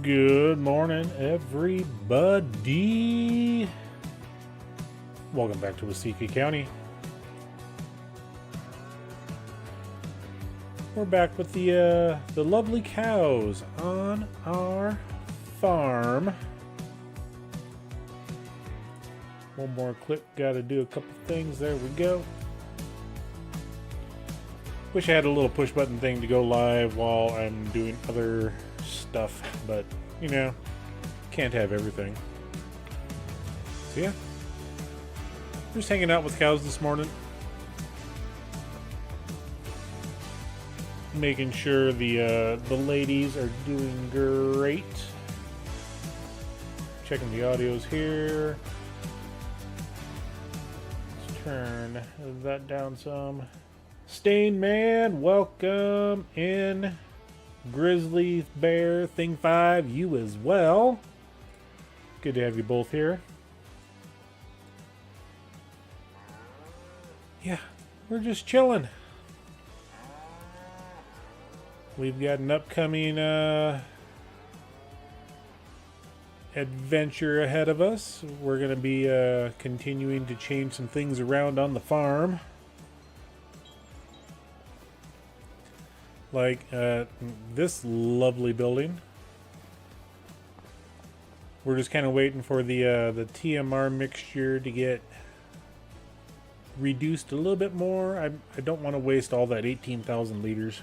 Good morning, everybody. Welcome back to Waseca County. We're back with the lovely cows on our farm. One more clip. Got to do a couple things. There we go. Wish I had a little push button thing to go live while I'm doing other stuff, but you know, can't have everything. So yeah, just hanging out with cows this morning, making sure the ladies are doing great. Checking the audios here. Let's turn that down some. Stain Man, welcome in. Grizzly Bear Thing 5, you as well. Good to have you both here. Yeah, we're just chilling. We've got an upcoming adventure ahead of us. We're going to be continuing to change some things around on the farm. Like this lovely building. We're just kind of waiting for the TMR mixture to get reduced a little bit more. I don't want to waste all that 18,000 liters.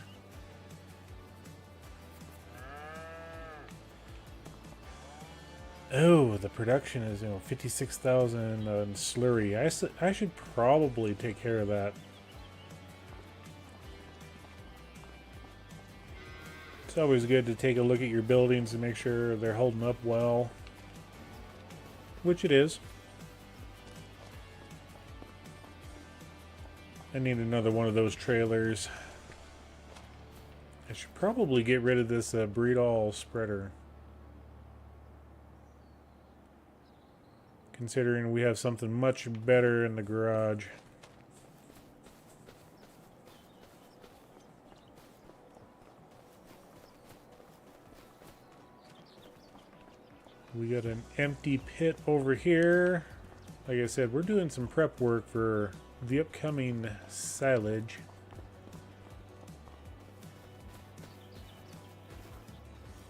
Oh, the production is 56,000 slurry. I should probably take care of that. It's always good to take a look at your buildings and make sure they're holding up well, which it is. I need another one of those trailers. I should probably get rid of this breed-all spreader, considering we have something much better in the garage. We got an empty pit over here. Like I said, we're doing some prep work for the upcoming silage.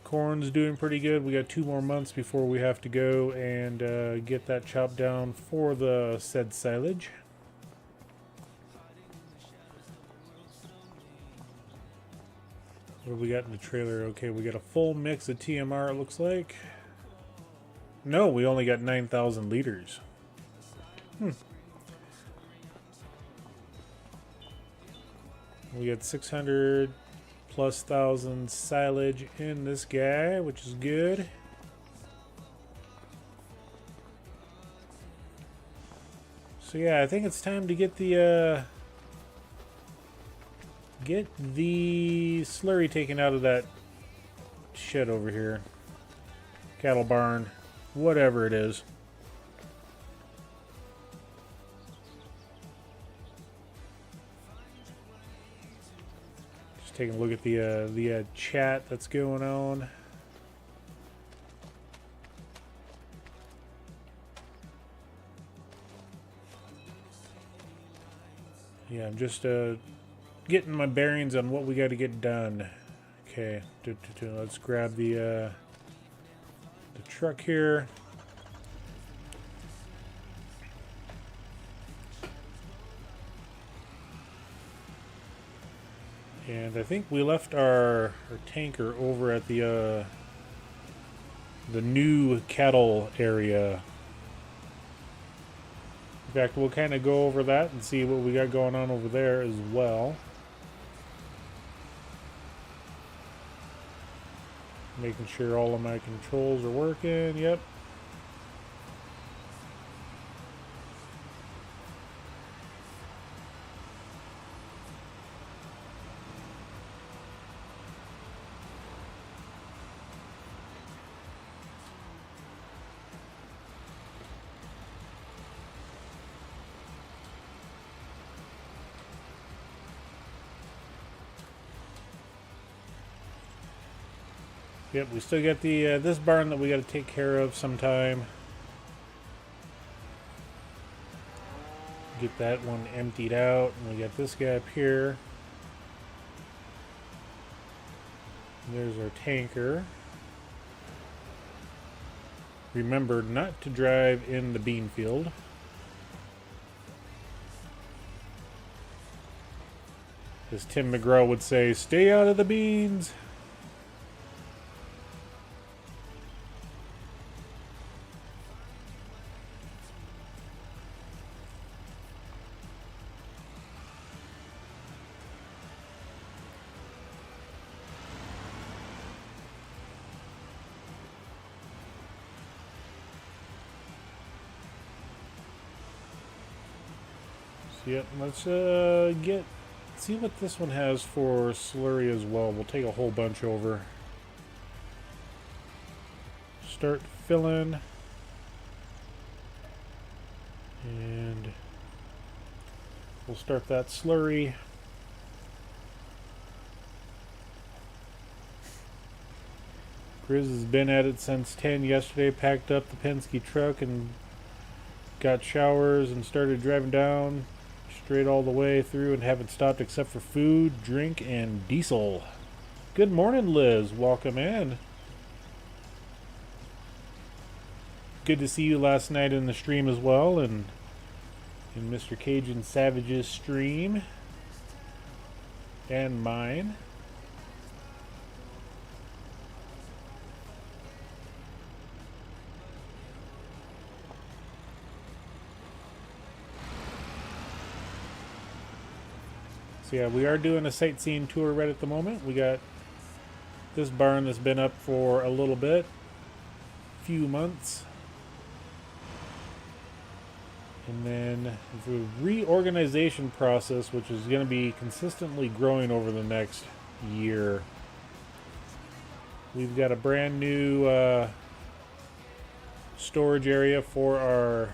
Corn's doing pretty good. We got 2 more months before we have to go and get that chopped down for the said silage. What do we got in the trailer? Okay, we got a full mix of TMR, it looks like. No, we only got 9,000 liters. We got 600 plus thousand silage in this guy, which is good. So yeah, I think it's time to get the slurry taken out of that shed over here. Cattle barn. Whatever it is. Just taking a look at the chat that's going on. Yeah, I'm just getting my bearings on what we got to get done. Okay, let's grab the truck here. And I think we left our tanker over at the new cattle area. In fact, we'll kind of go over that and see what we got going on over there as well. Making sure all of my controls are working. Yep. Yep, we still got the this barn that we got to take care of sometime. Get that one emptied out, and we got this guy up here. There's our tanker. Remember not to drive in the bean field. As Tim McGraw would say, stay out of the beans. Yep, let's see what this one has for slurry as well. We'll take a whole bunch over. Start filling. And we'll start that slurry. Grizz has been at it since 10 yesterday, packed up the Penske truck and got showers and started driving down. Straight all the way through and haven't stopped except for food, drink, and diesel. Good morning, Liz. Welcome in. Good to see you last night in the stream as well, and in Mr. Cajun Savage's stream and mine. So yeah, we are doing a sightseeing tour right at the moment. We got this barn that's been up for a little bit, few months. And then the reorganization process, which is going to be consistently growing over the next year. We've got a brand new storage area for our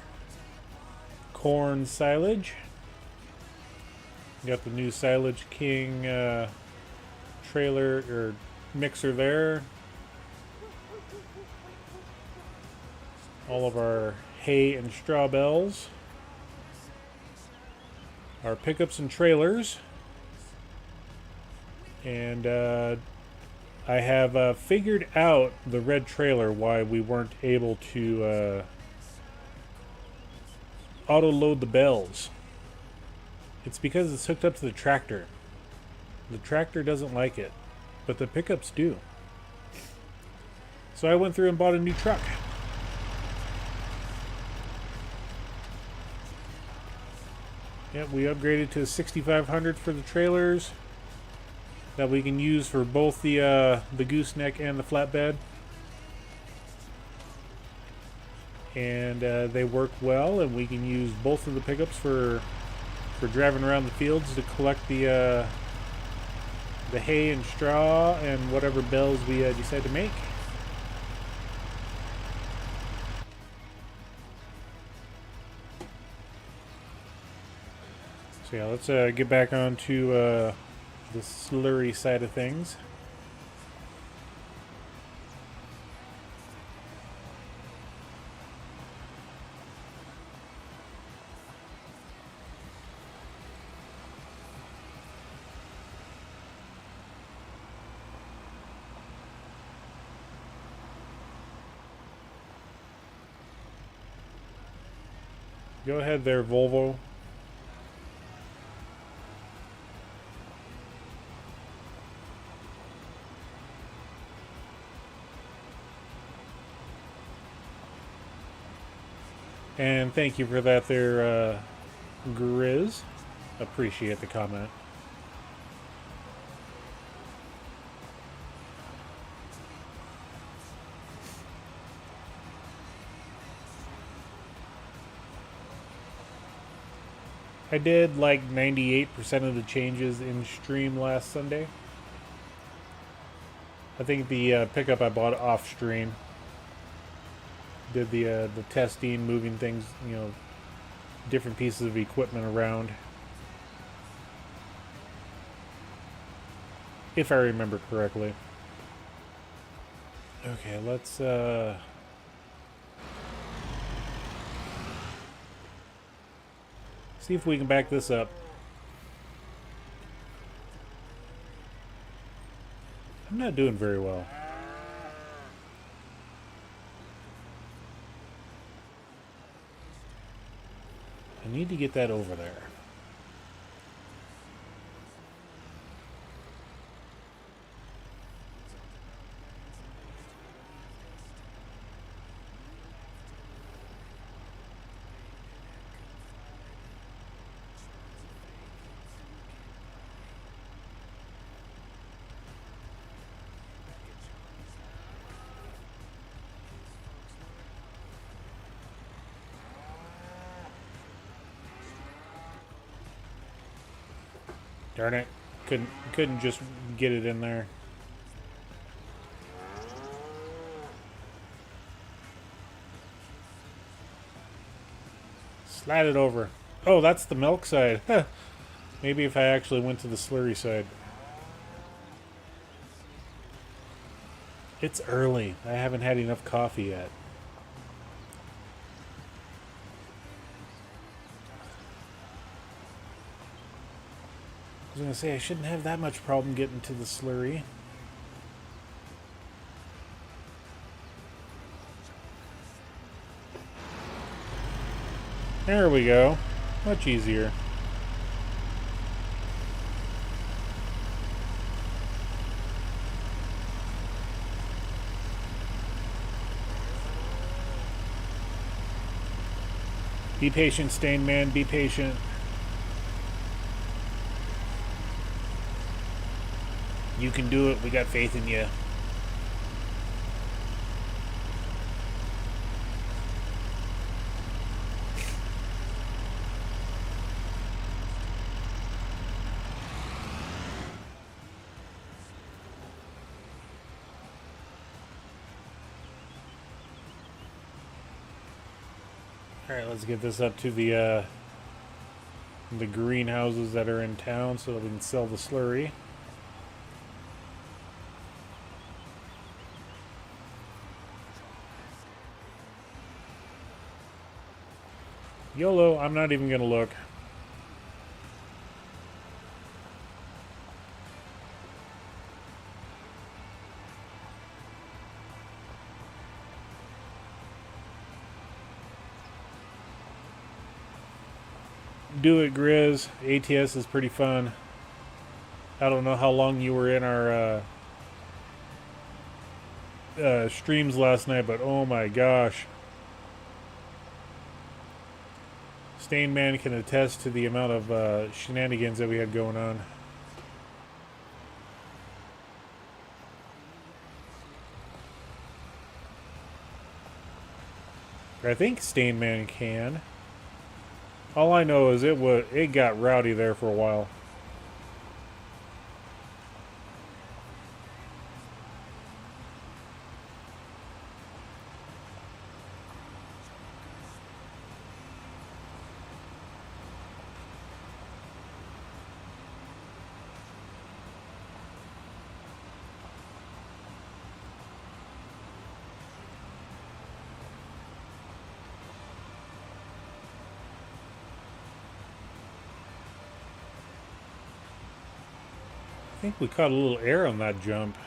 corn silage. Got the new Silage King trailer or mixer there. All of our hay and straw bales. Our pickups and trailers. And I have figured out the red trailer, why we weren't able to auto-load the bales. It's because it's hooked up to the tractor. The tractor doesn't like it, but the pickups do. So I went through and bought a new truck. Yep, we upgraded to a 6500 for the trailers that we can use for both the gooseneck and the flatbed. And they work well, and we can use both of the pickups for driving around the fields to collect the hay and straw and whatever bales we decide to make. So yeah, let's get back onto the slurry side of things. Go ahead there, Volvo. And thank you for that there, Grizz. Appreciate the comment. I did like 98% of the changes in stream last Sunday. I think the pickup I bought off stream. Did the testing, moving things, you know, different pieces of equipment around. If I remember correctly. Okay, let's see if we can back this up. I'm not doing very well. I need to get that over there. Darn it. Couldn't just get it in there. Slide it over. Oh, that's the milk side. Maybe if I actually went to the slurry side. It's early. I haven't had enough coffee yet. I was going to say, I shouldn't have that much problem getting to the slurry. There we go. Much easier. Be patient, Stain Man. Be patient. You can do it. We got faith in you. All right, let's get this up to the greenhouses that are in town so that we can sell the slurry. YOLO, I'm not even going to look. Do it, Grizz. ATS is pretty fun. I don't know how long you were in our streams last night, but oh my gosh. Stain Man can attest to the amount of shenanigans that we had going on. I think Stain Man can. All I know is it got rowdy there for a while. I think we caught a little air on that jump.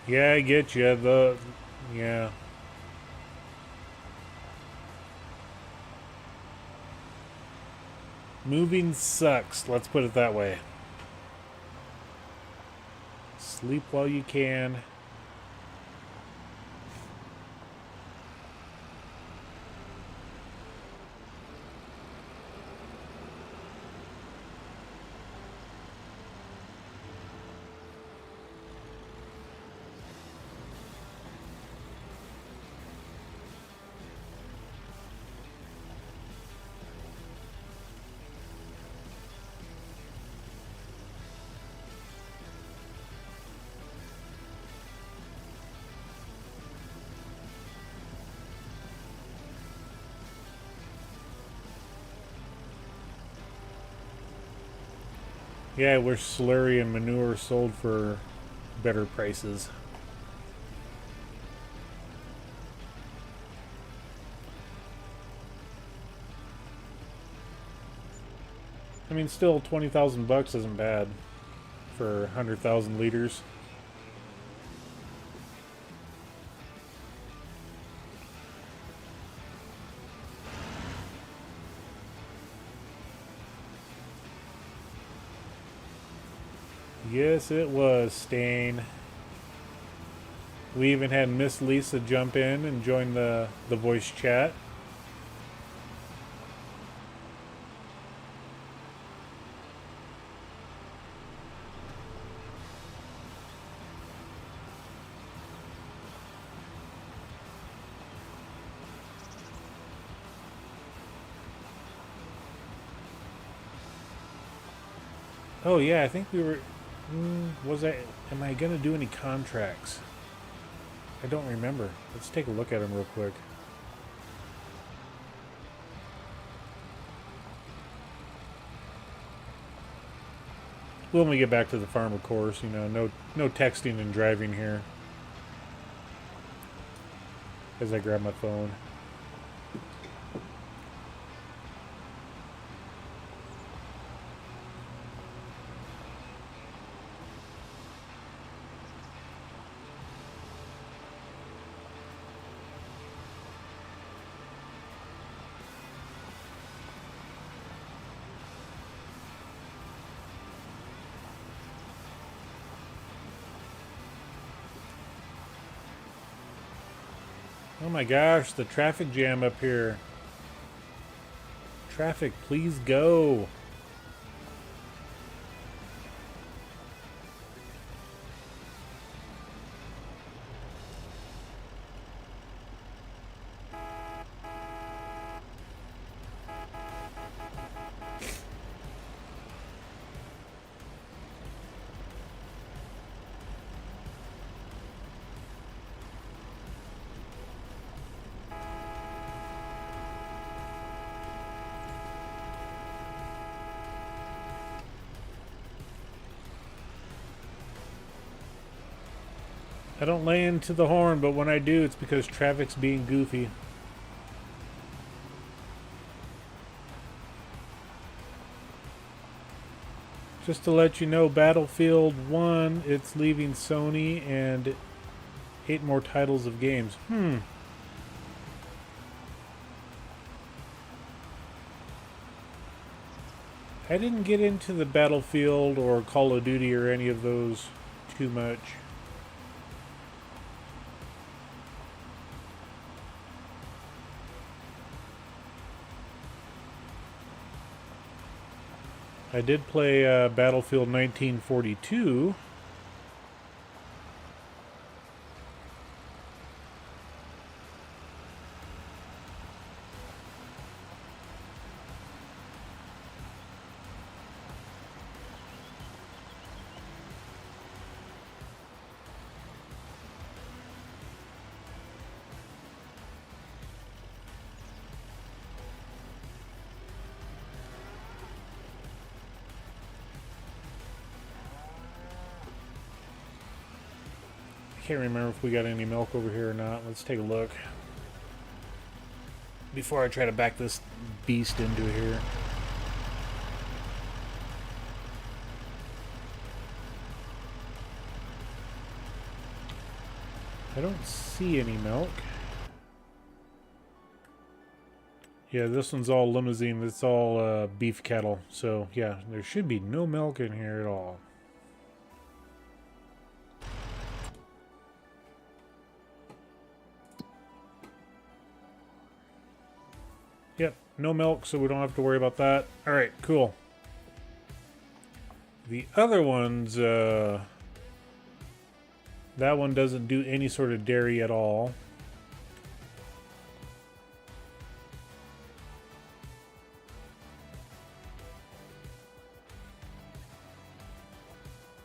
Yeah, I get you. Yeah. Moving sucks, let's put it that way. Sleep while you can. Yeah, where slurry and manure sold for better prices. I mean, still 20,000 bucks isn't bad for 100,000 liters. Yes, it was, Stain. We even had Miss Lisa jump in and join the voice chat. Oh yeah, I think we were... am I gonna do any contracts? I don't remember. Let's take a look at them real quick. When we get back to the farm, of course, you know, no texting and driving here. As I grab my phone. Oh my gosh, the traffic jam up here. Traffic, please go. I don't lay into the horn, but when I do, it's because traffic's being goofy. Just to let you know, Battlefield 1, it's leaving Sony and 8 more titles of games. I didn't get into the Battlefield or Call of Duty or any of those too much. I did play Battlefield 1942. Can't remember if we got any milk over here or not. Let's take a look before I try to back this beast into here. I don't see any milk. Yeah, this one's all limousine. It's all beef cattle. So yeah, there should be no milk in here at all. Yep, no milk, so we don't have to worry about that. Alright, cool. The other ones, that one doesn't do any sort of dairy at all.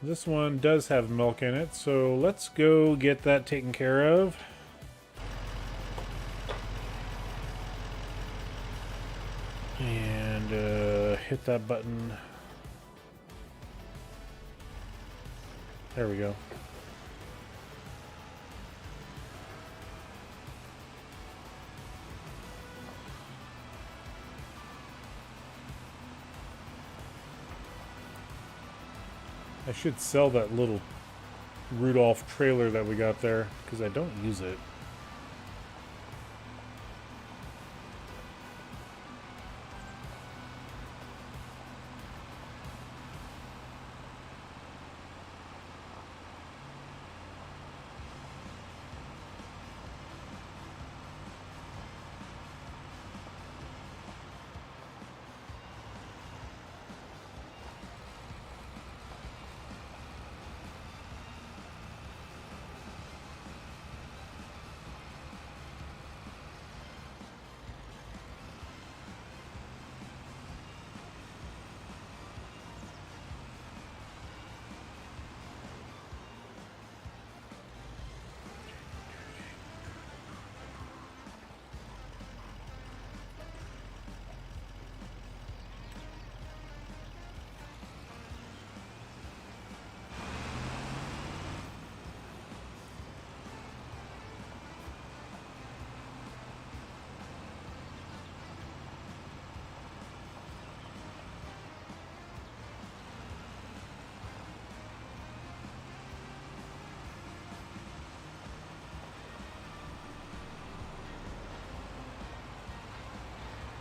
This one does have milk in it, so let's go get that taken care of. And hit that button. There we go. I should sell that little Rudolph trailer that we got there because I don't use it.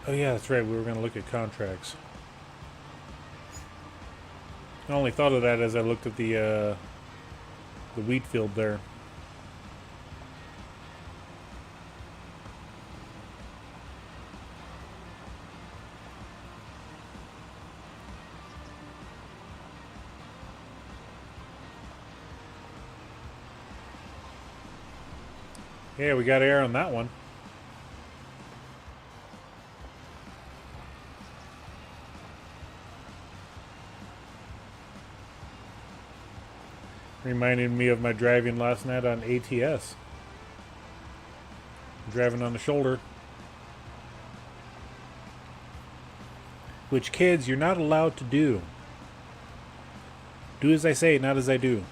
Oh yeah, that's right. We were going to look at contracts. I only thought of that as I looked at the wheat field there. Yeah, we got air on that one. Reminded me of my driving last night on ATS. Driving on the shoulder. Which, kids, you're not allowed to do. Do as I say, not as I do.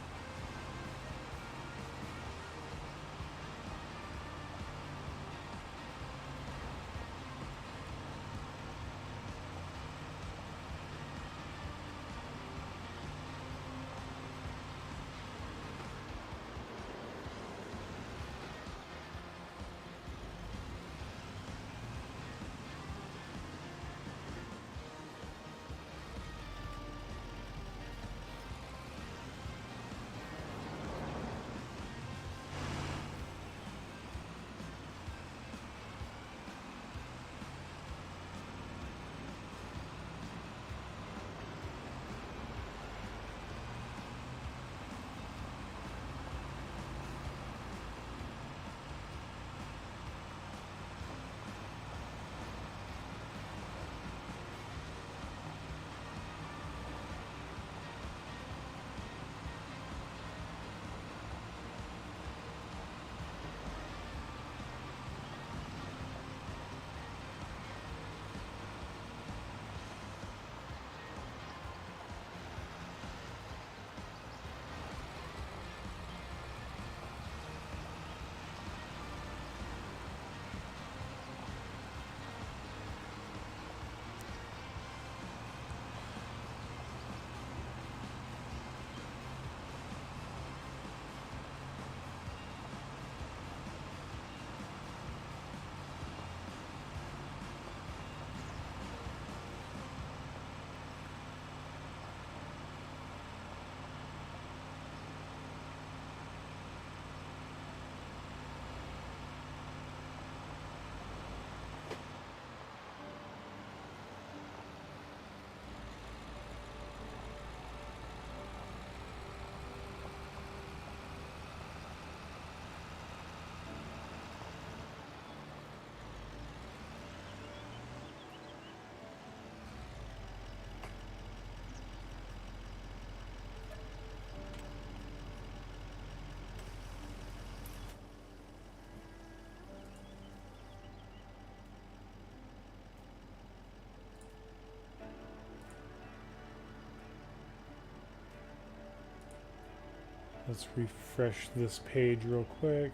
Let's refresh this page real quick.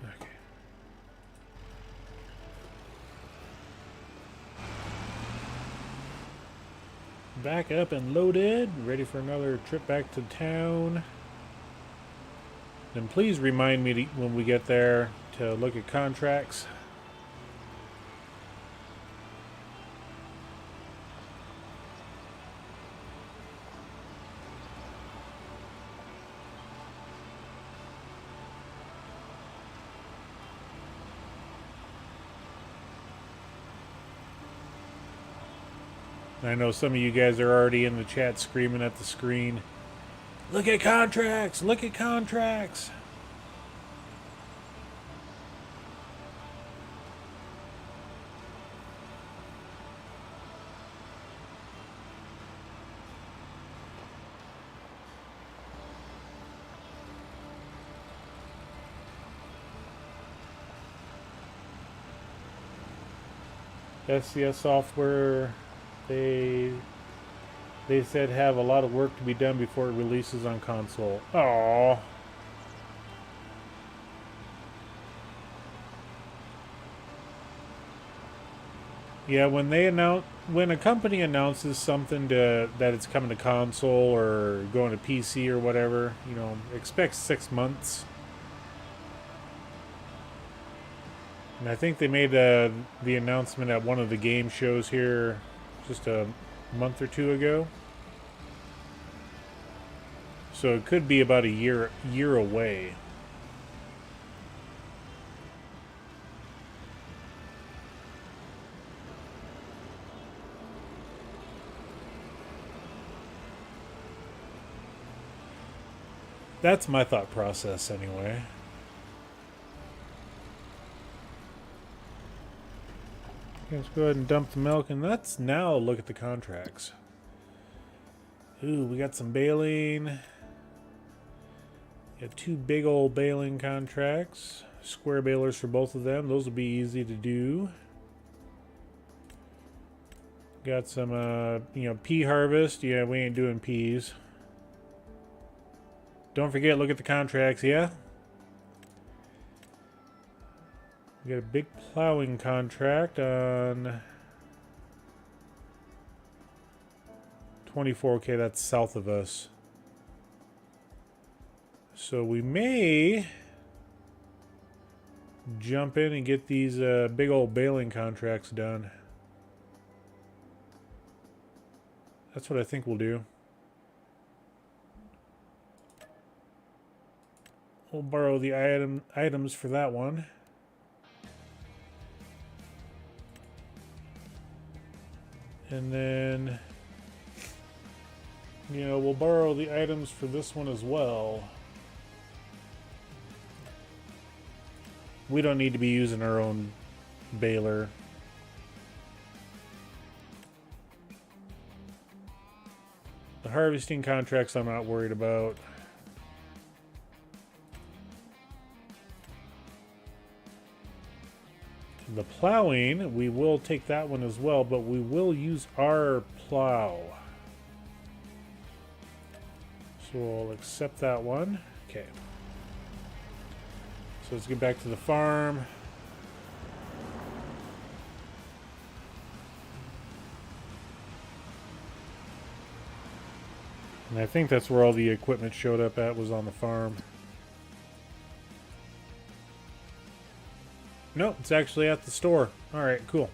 Okay. Back up and loaded, ready for another trip back to town. Then please remind me when we get there to look at contracts. I know some of you guys are already in the chat screaming at the screen. Look at contracts! Look at contracts! SCS software, they said have a lot of work to be done before it releases on console. Aww. Yeah, when a company announces something that it's coming to console or going to PC or whatever, you know, expect 6 months. And I think they made the announcement at one of the game shows here just a month or two ago. So it could be about a year away. That's my thought process anyway. Let's go ahead and dump the milk, and let's now look at the contracts. Ooh, we got some baling. Got 2 big old baling contracts. Square balers for both of them. Those will be easy to do. Got some, pea harvest. Yeah, we ain't doing peas. Don't forget, look at the contracts, yeah? We got a big plowing contract on 24K, that's south of us. So we may jump in and get these big old baling contracts done. That's what I think we'll do. We'll borrow the items for that one. And then, we'll borrow the items for this one as well. We don't need to be using our own baler. The harvesting contracts I'm not worried about. The plowing, we will take that one as well, but we will use our plow. So we'll accept that one. Okay. So let's get back to the farm. And I think that's where all the equipment showed up at, was on the farm. No, it's actually at the store. Alright, cool.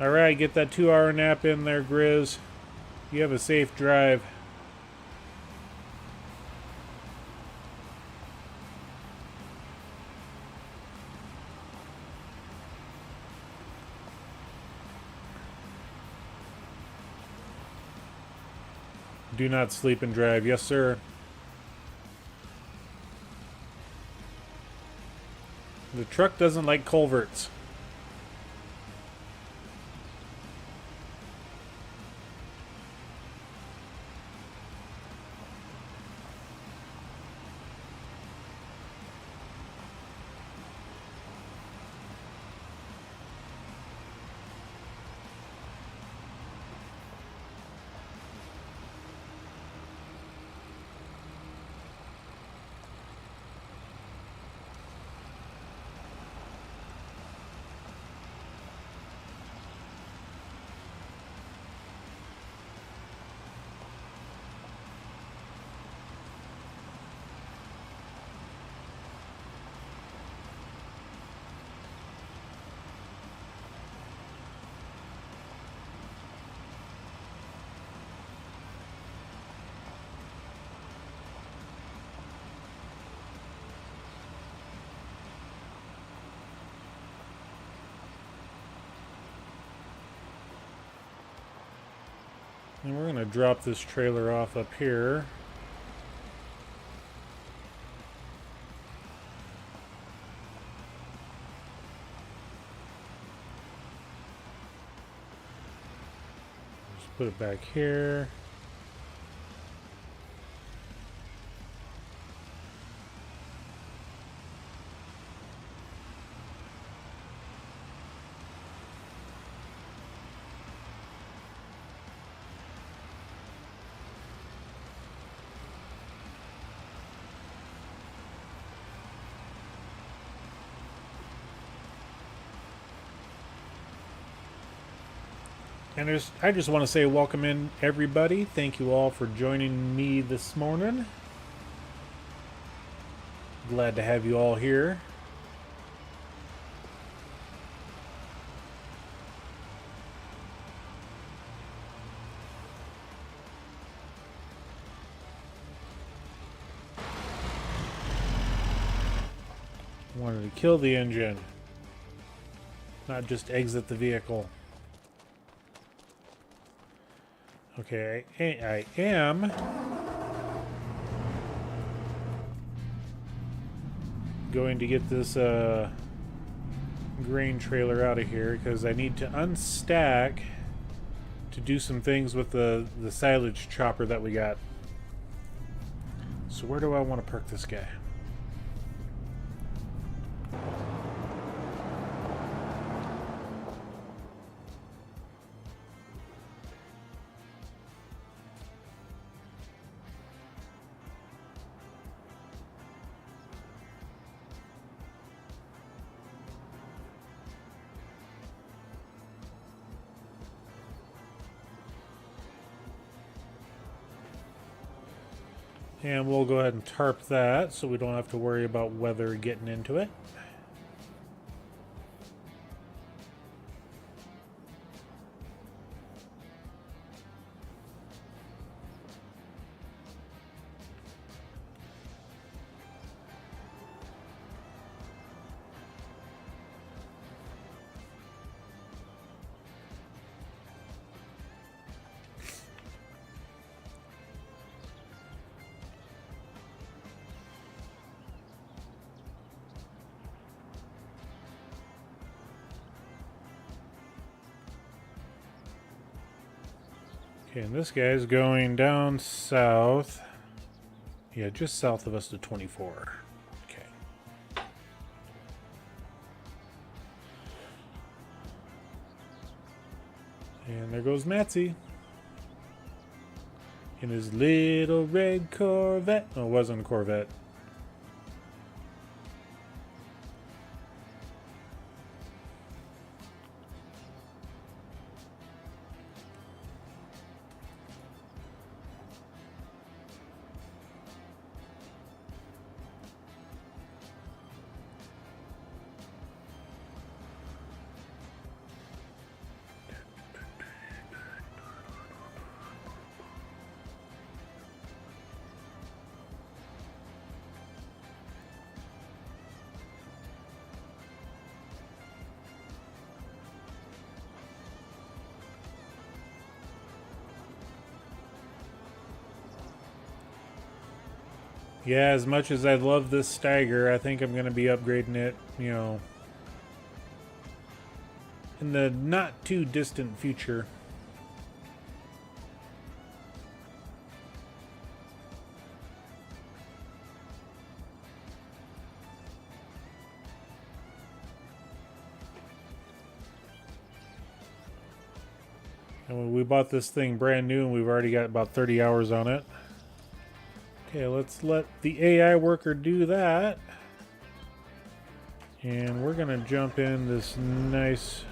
Alright, get that 2-hour nap in there, Grizz. You have a safe drive. Do not sleep and drive. Yes, sir. The truck doesn't like culverts. And we're going to drop this trailer off up here. Just put it back here. And I just want to say welcome in, everybody. Thank you all for joining me this morning. Glad to have you all here. Wanted to kill the engine, not just exit the vehicle. Okay, I am going to get this grain trailer out of here because I need to unstack to do some things with the silage chopper that we got. So where do I want to park this guy? And we'll go ahead and tarp that so we don't have to worry about weather getting into it. Okay, and this guy's going down south. Yeah, just south of us to 24. Okay. And there goes Matsy in his little red Corvette. Oh, it wasn't a Corvette. Yeah, as much as I love this Steiger, I think I'm going to be upgrading it, you know, in the not too distant future. And when we bought this thing brand new, and we've already got about 30 hours on it. Okay, let's let the AI worker do that. And we're going to jump in this nice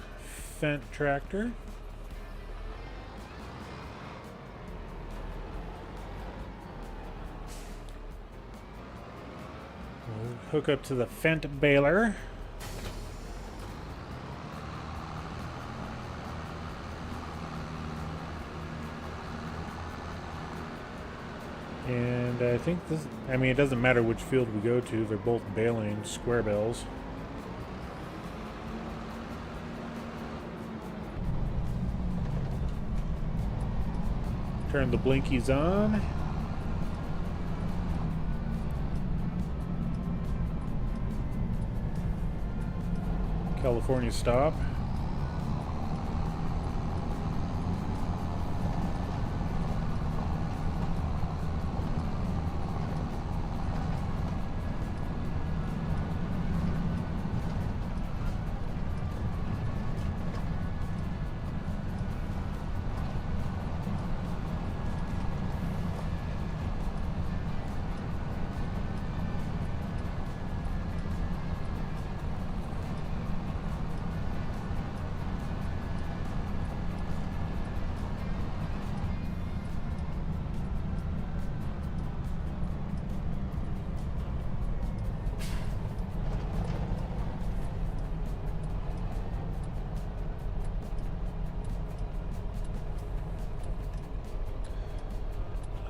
Fendt tractor. We'll hook up to the Fendt baler. And I think this, I mean, it doesn't matter which field we go to, they're both baling square bales. Turn the blinkies on. California stop.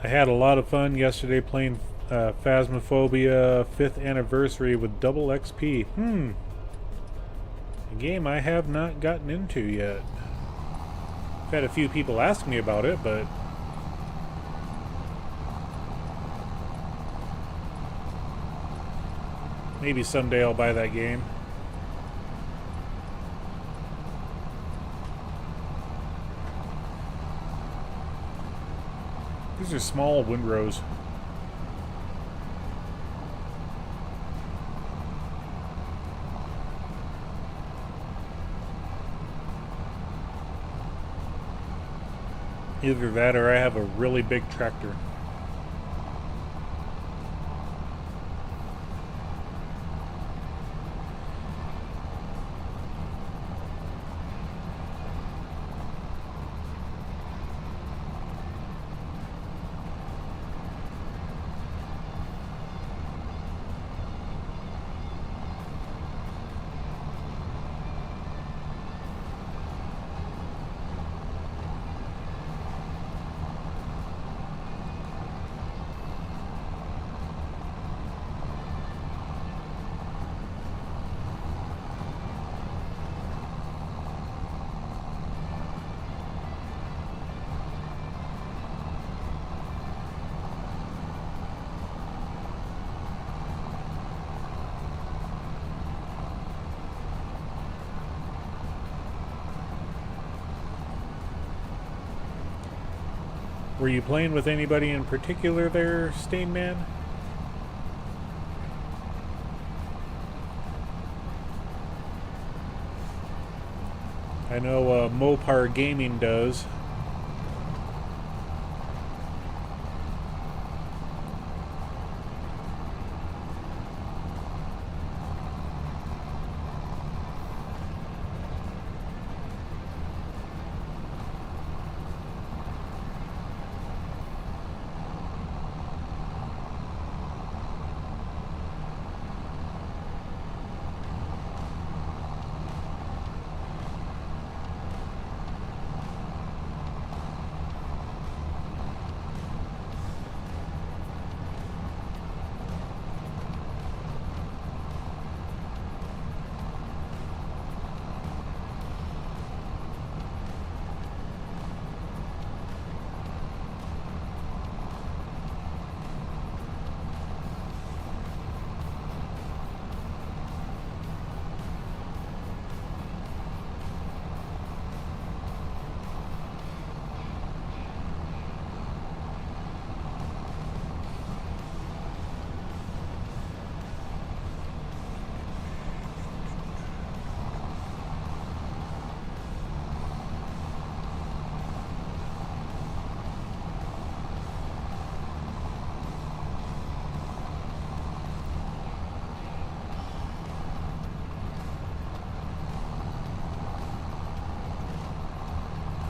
I had a lot of fun yesterday playing Phasmophobia 5th Anniversary with double XP. A game I have not gotten into yet. I've had a few people ask me about it, but maybe someday I'll buy that game. These are small windrows. Either that or I have a really big tractor. Were you playing with anybody in particular there, Stainman? I know Mopar Gaming does.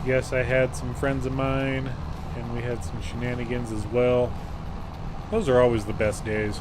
Yes, I had some friends of mine, and we had some shenanigans as well. Those are always the best days.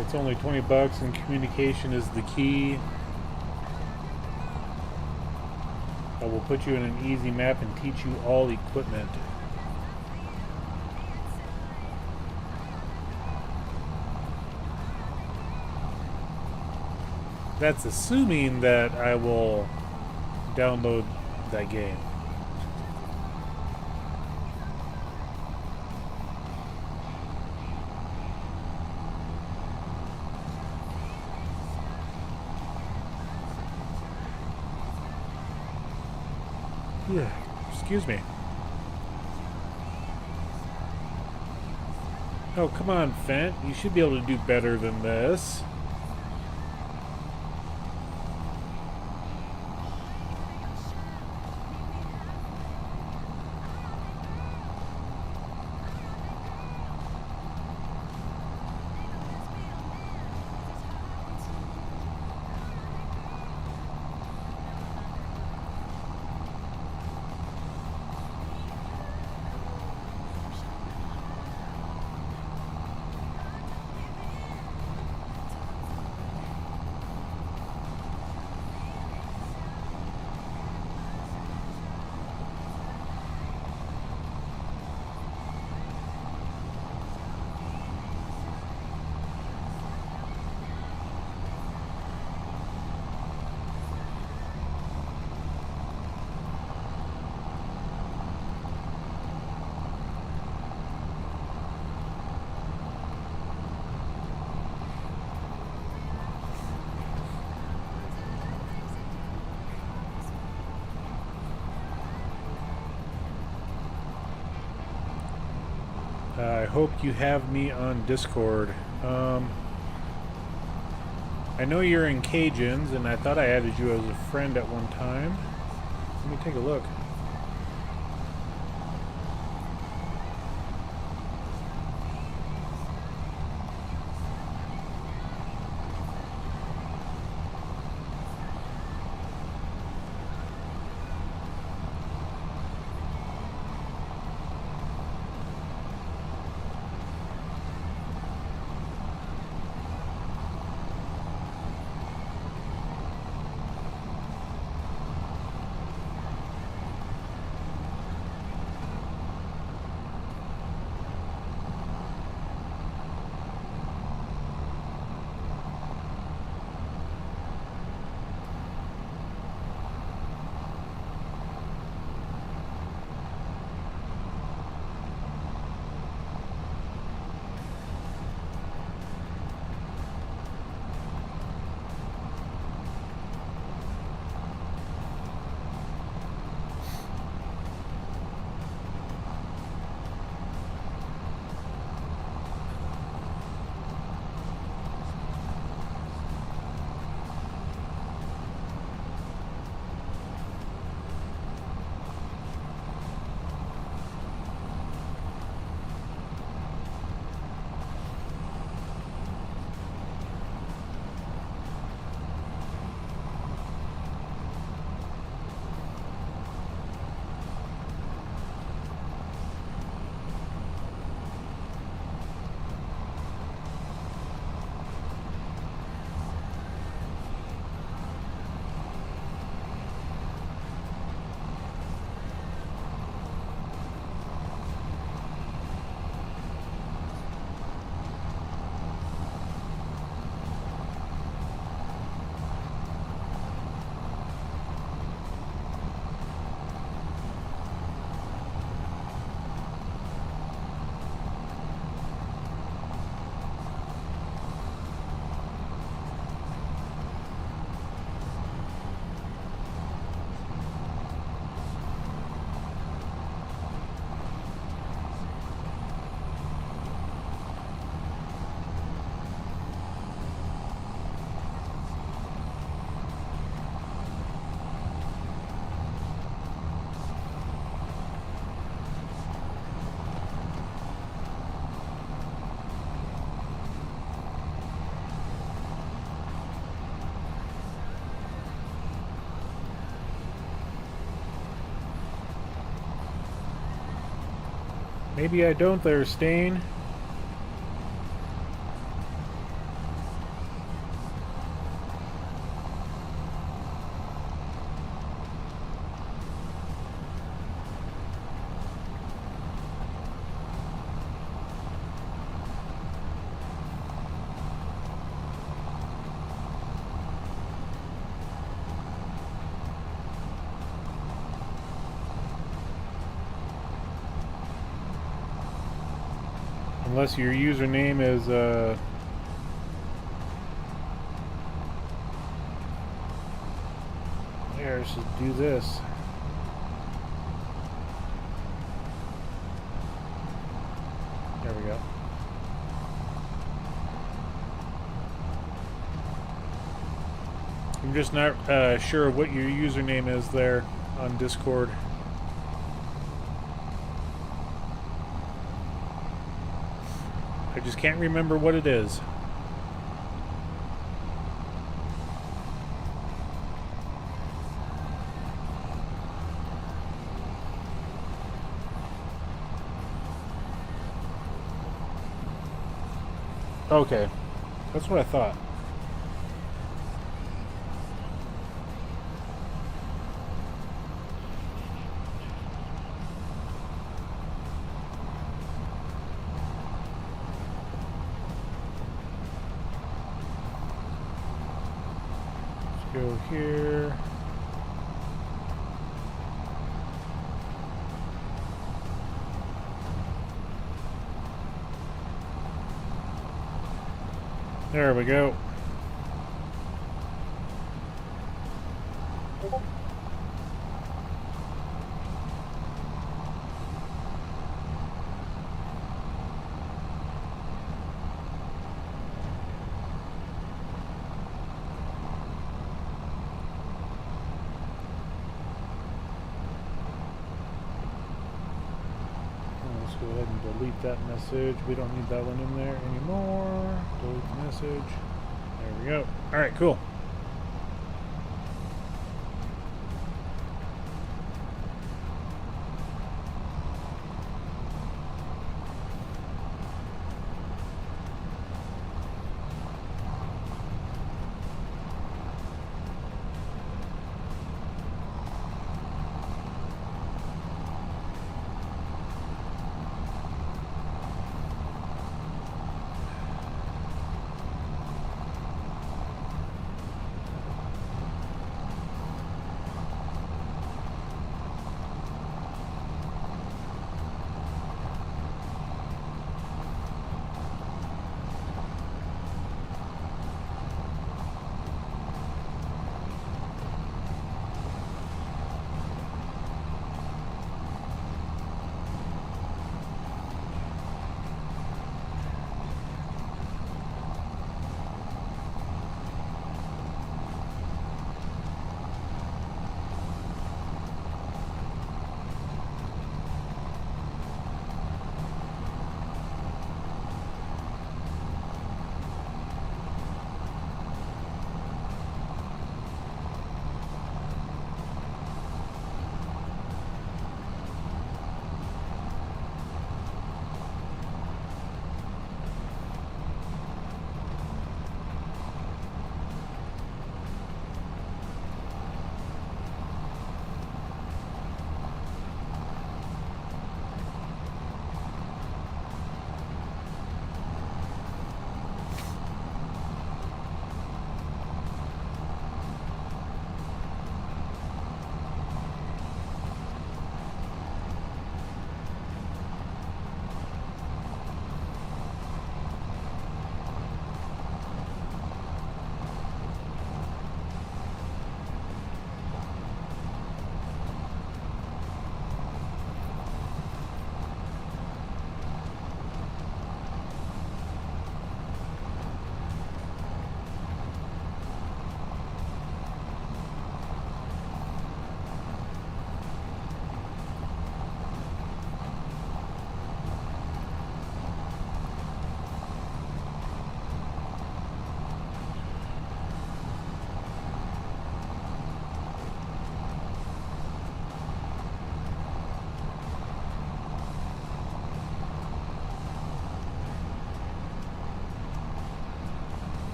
It's only 20 bucks and communication is the key. I will put you in an easy map and teach you all equipment. That's assuming that I will download that game. Yeah, excuse me. Oh, come on, Fent. You should be able to do better than this. I hope you have me on Discord. I know you're in Cajuns, and I thought I added you as a friend at one time. Let me take a look. Maybe I don't there, Stain. Unless your username is here, let's just do this. There we go. I'm just not sure what your username is there on Discord. I just can't remember what it is. Okay, that's what I thought. Go here. There we go. Let's go ahead and delete that message. We don't need that one in there anymore. Delete the message. There we go. All right, cool.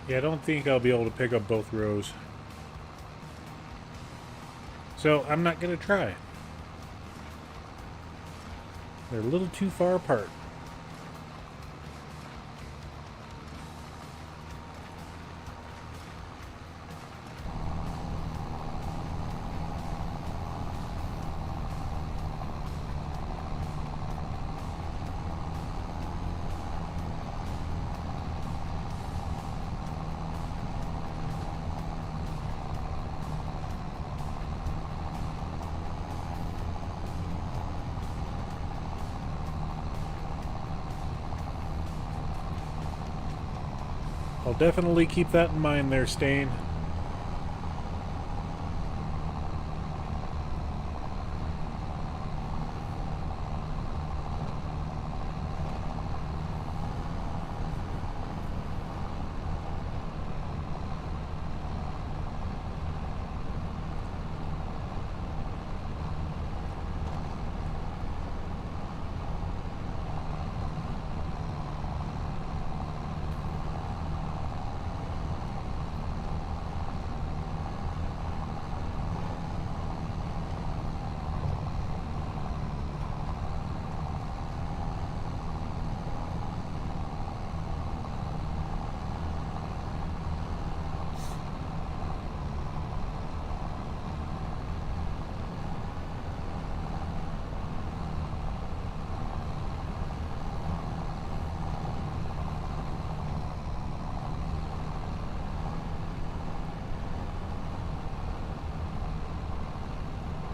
Yeah, I don't think I'll be able to pick up both rows. So I'm not going to try. They're a little too far apart. I'll definitely keep that in mind there, Stain.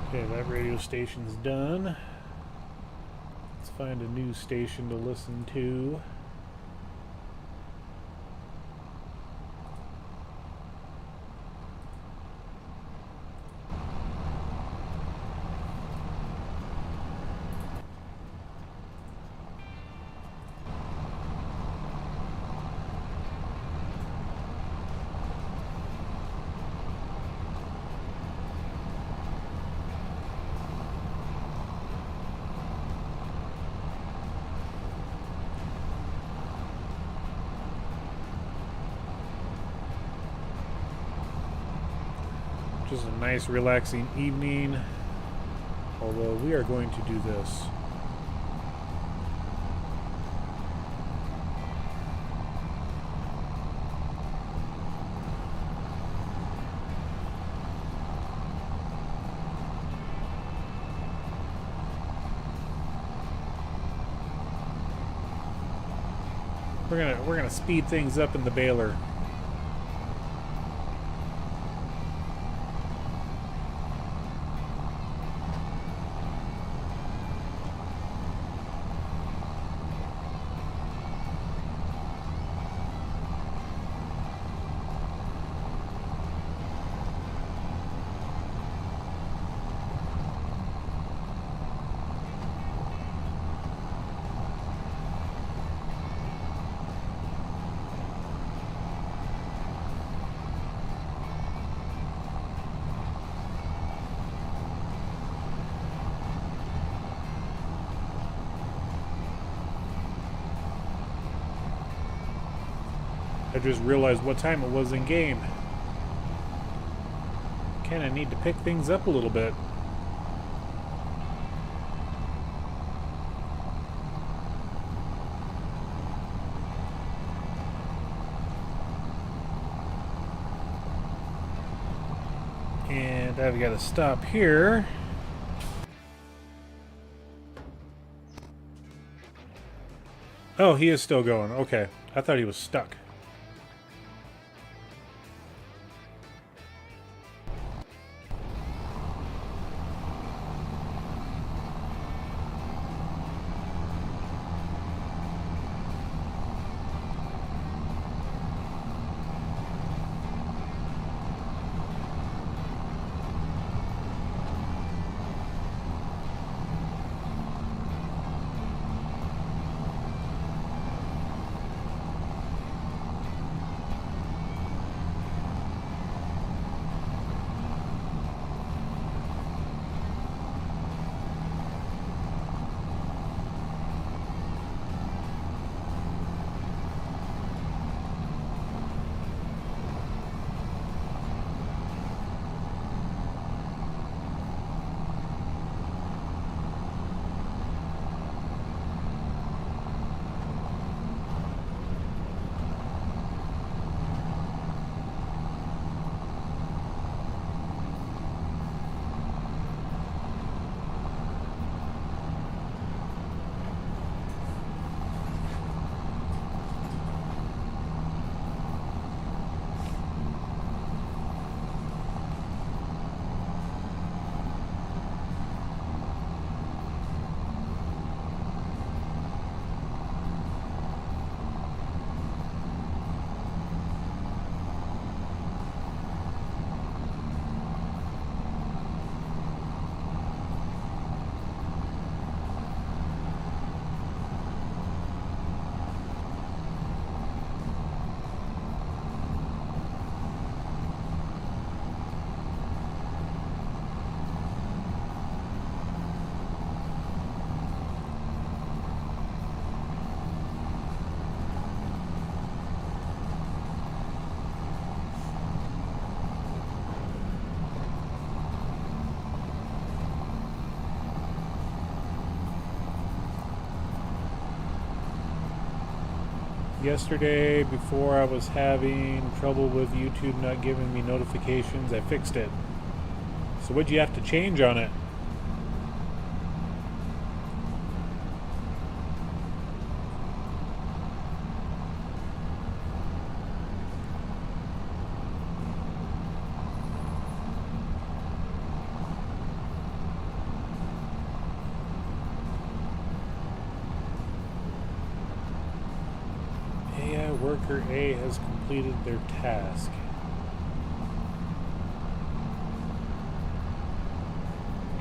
Okay, that radio station's done. Let's find a new station to listen to. Just a nice relaxing evening, although we are going to do this. We're gonna speed things up in the baler. I just realized what time it was in game. Kinda need to pick things up a little bit. And I've got to stop here. Oh, he is still going. Okay. I thought he was stuck. Yesterday, before I was having trouble with YouTube not giving me notifications, I fixed it. So what'd you have to change on it? Worker A has completed their task.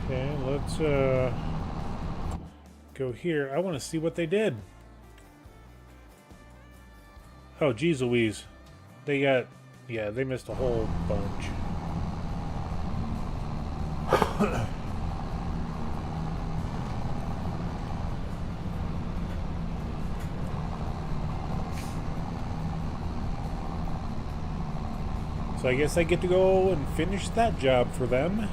Okay, let's go here. I want to see what they did. Oh, geez Louise. They got, yeah, they missed a whole bunch. So I guess I get to go and finish that job for them.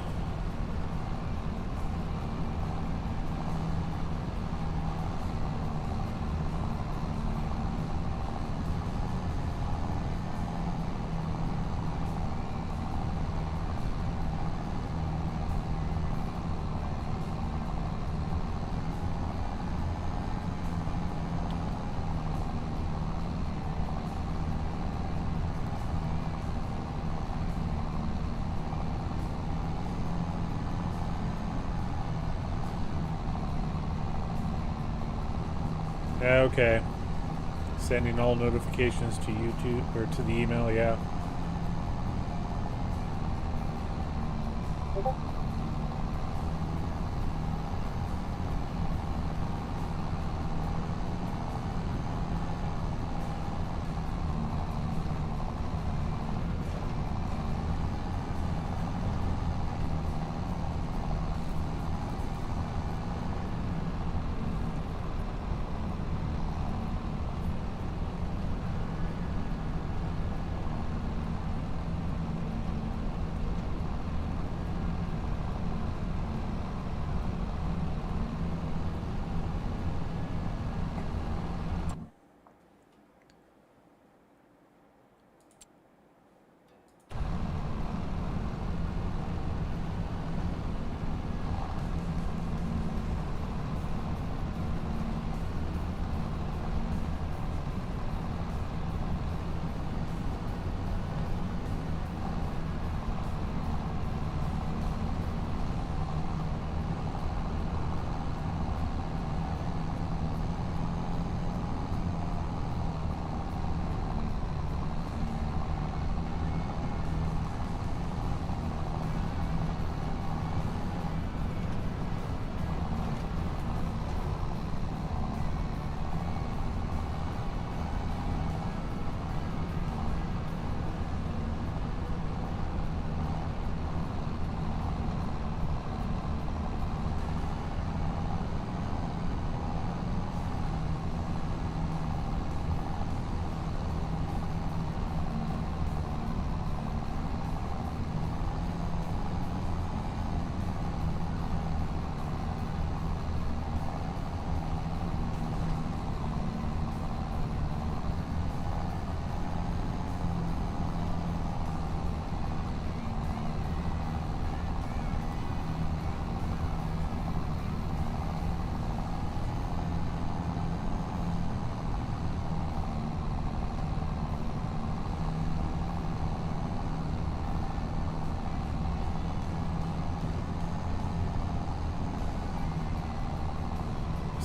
Okay. Sending all notifications to YouTube or to the email, yeah.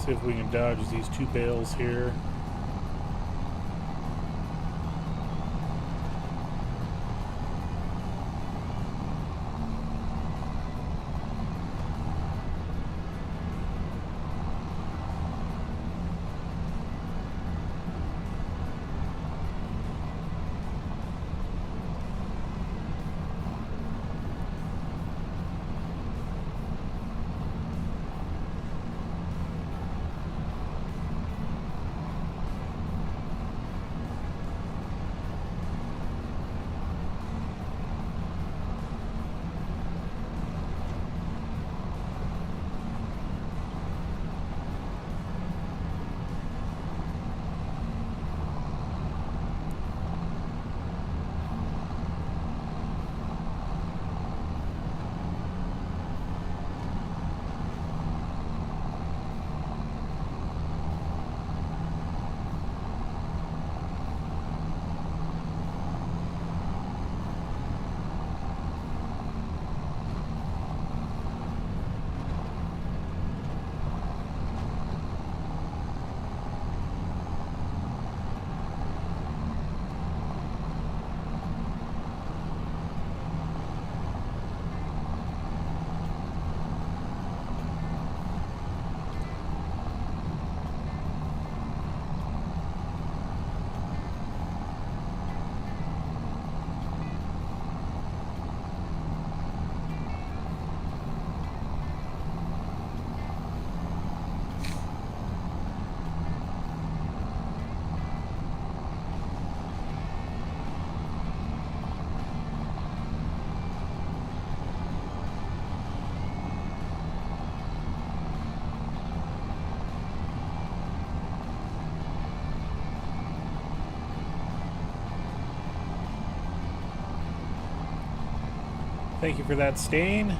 See if we can dodge these two bales here. Thank you for that, Stain.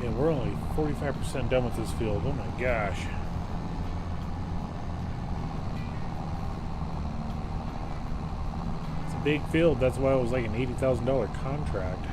Yeah, we're only 45% done with this field. Oh my gosh. It's a big field. That's why it was like an $80,000 contract.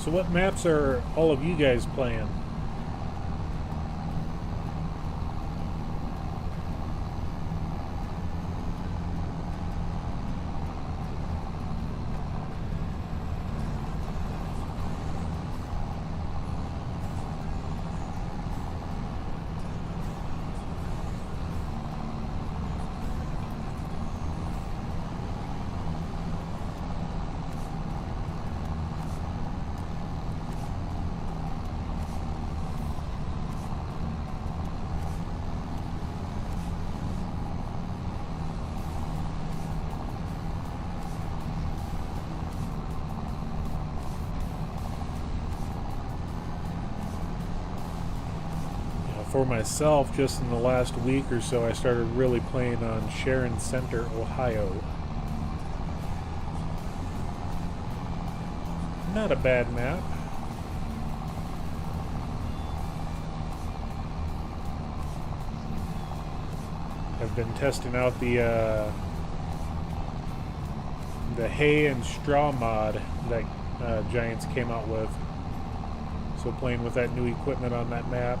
So what maps are all of you guys playing? For myself, just in the last week or so, I started really playing on Sharon Center, Ohio. Not a bad map. I've been testing out the hay and straw mod that Giants came out with. So playing with that new equipment on that map.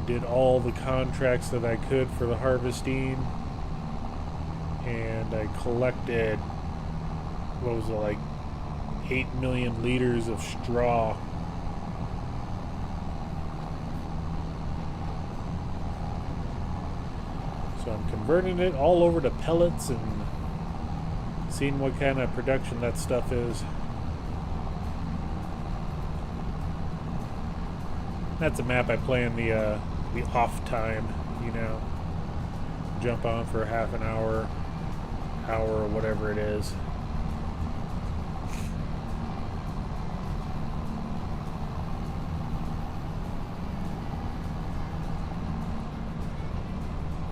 Did all the contracts that I could for the harvesting, and I collected, what was it, like 8 million liters of straw. So I'm converting it all over to pellets and seeing what kind of production that stuff is. That's a map I play in the off time, you know. Jump on for half an hour, or whatever it is.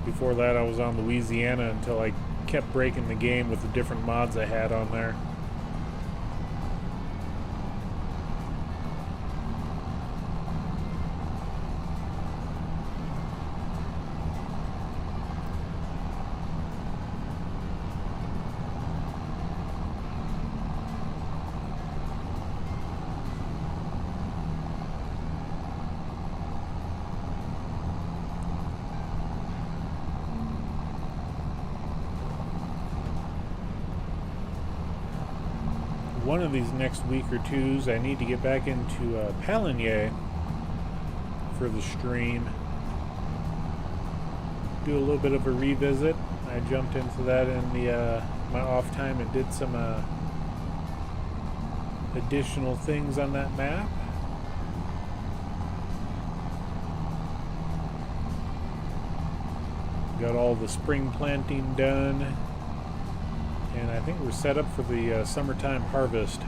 Before that, I was on Louisiana until I kept breaking the game with the different mods I had on there. One of these next week or twos, I need to get back into Paligny for the stream. Do a little bit of a revisit. I jumped into that in the my off time and did some additional things on that map. Got all the spring planting done. And I think we're set up for the summertime harvest.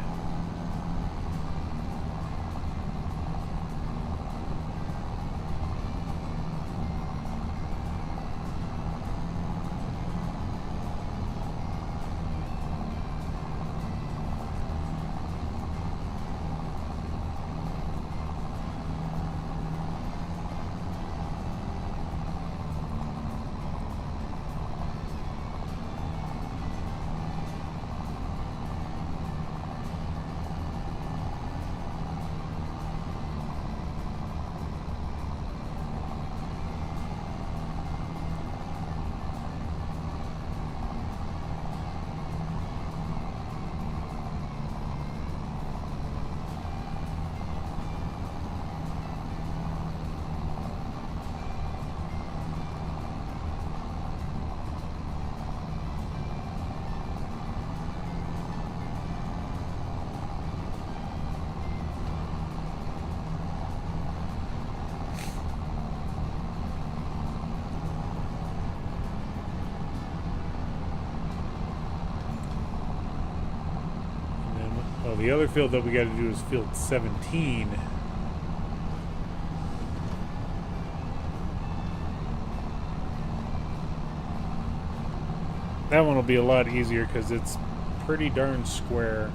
The other field that we got to do is field 17. That one will be a lot easier because it's pretty darn square.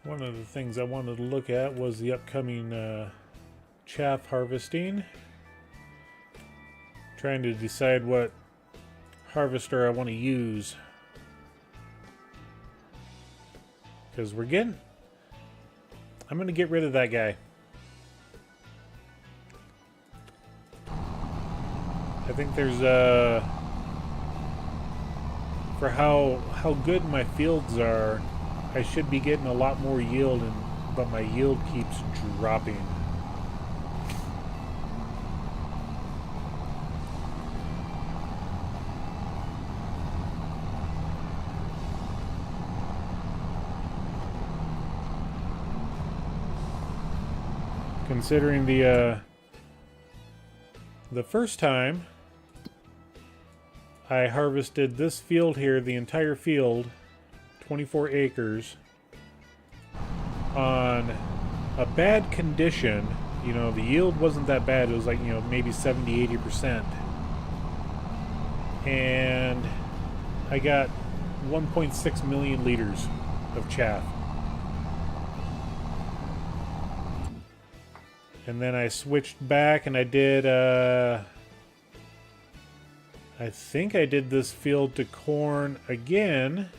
One of the things I wanted to look at was the upcoming chaff harvesting. Trying to decide what harvester I want to use. Because I'm going to get rid of that guy. I think there's for how good my fields are, I should be getting a lot more yield, but my yield keeps dropping. Considering the first time I harvested this field here, the entire field, 24 acres, on a bad condition. You know, the yield wasn't that bad. It was like, you know, maybe 70, 80%. And I got 1.6 million liters of chaff. And then I switched back and I did, I think I did this field to corn again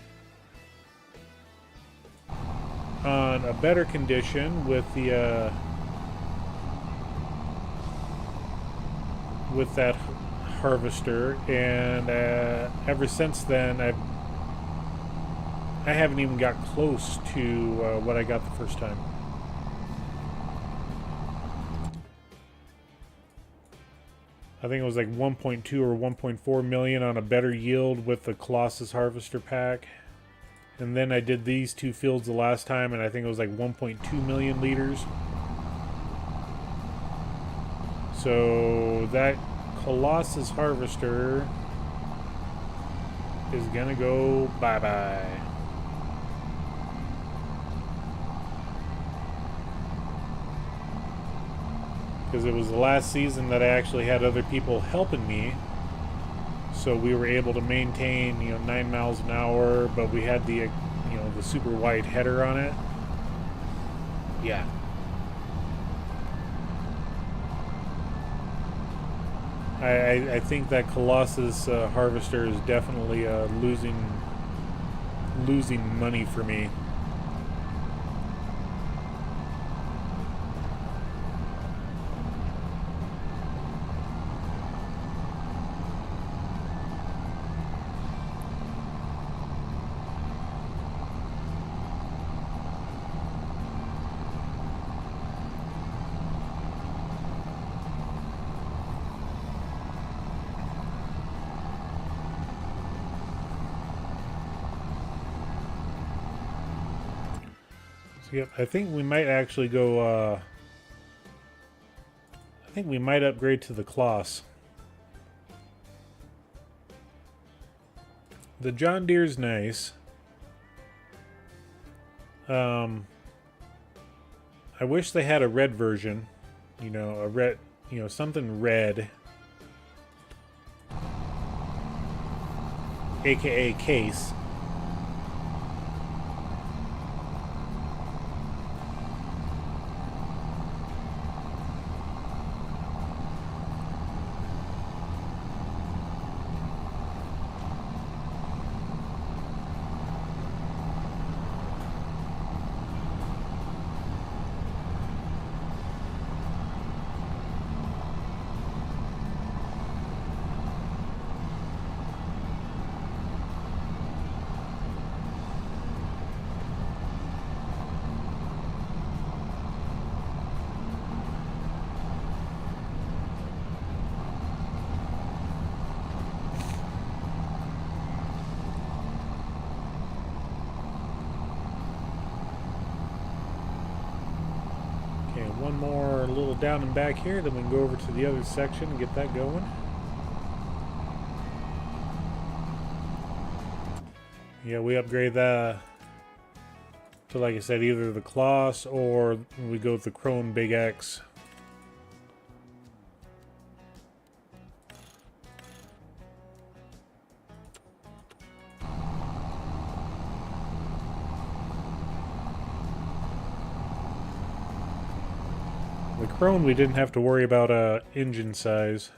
on a better condition with the, with that harvester, and ever since then I haven't even got close to what I got the first time. I think it was like 1.2 or 1.4 million on a better yield with the Colossus harvester pack. And then I did these two fields the last time, and I think it was like 1.2 million liters. So that Colossus harvester is gonna go bye-bye. Because it was the last season that I actually had other people helping me, so we were able to maintain, you know, 9 miles an hour, but we had the, you know, the super wide header on it. Yeah. I think that Colossus harvester is definitely losing money for me. Yep, I think we might actually go, I think we might upgrade to the Kloss. The John Deere's nice. I wish they had a red version. You know, a red, you know, something red. AKA case. One more little down and back here, then we can go over to the other section and get that going. Yeah, we upgrade that to, like I said, either the Kloss or we go with the Chrome Big X. The Chrome, we didn't have to worry about engine size.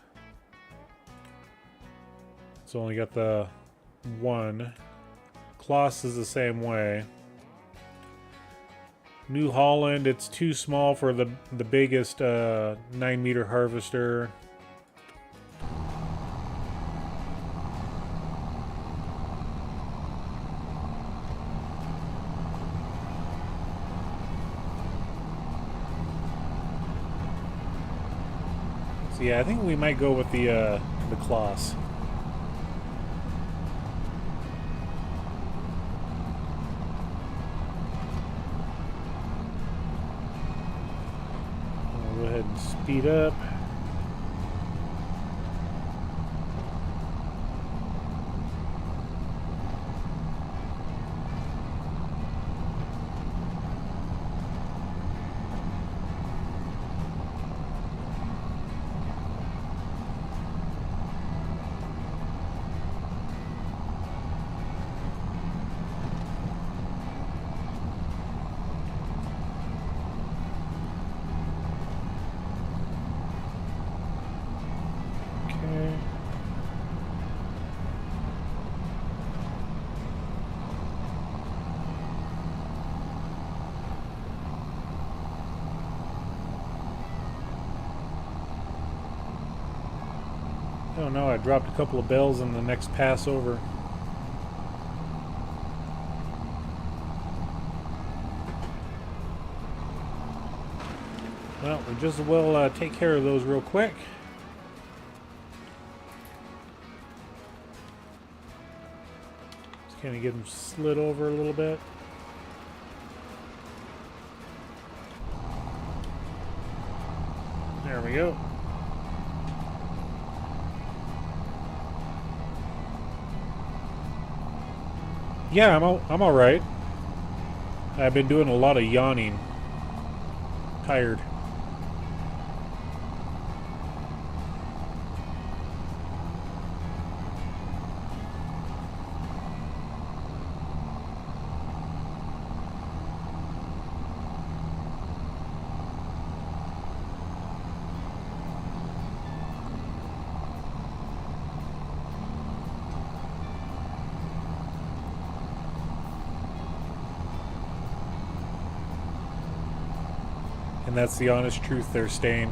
It's only got the one. Kloss is the same way. New Holland, it's too small for the biggest 9-meter harvester. So yeah, I think we might go with the Kloss. I'll go ahead and speed up. Oh no, I dropped a couple of bells in the next pass over. Well, we just as well take care of those real quick. Just kind of get them slid over a little bit. There we go. Yeah, I'm all right. I've been doing a lot of yawning. Tired. And that's the honest truth they're staying.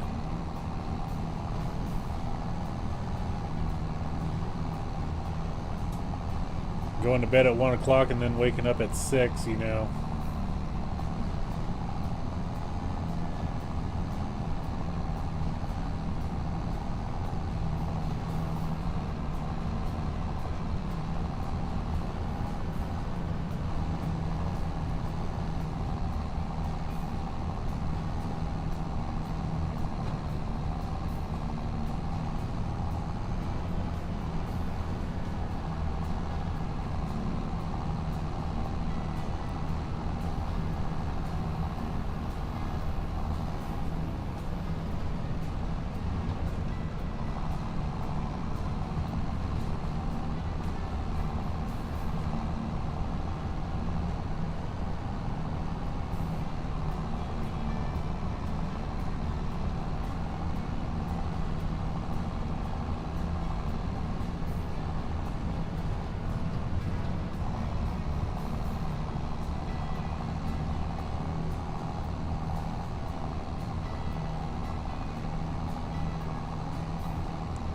Going to bed at 1 o'clock and then waking up at 6, you know.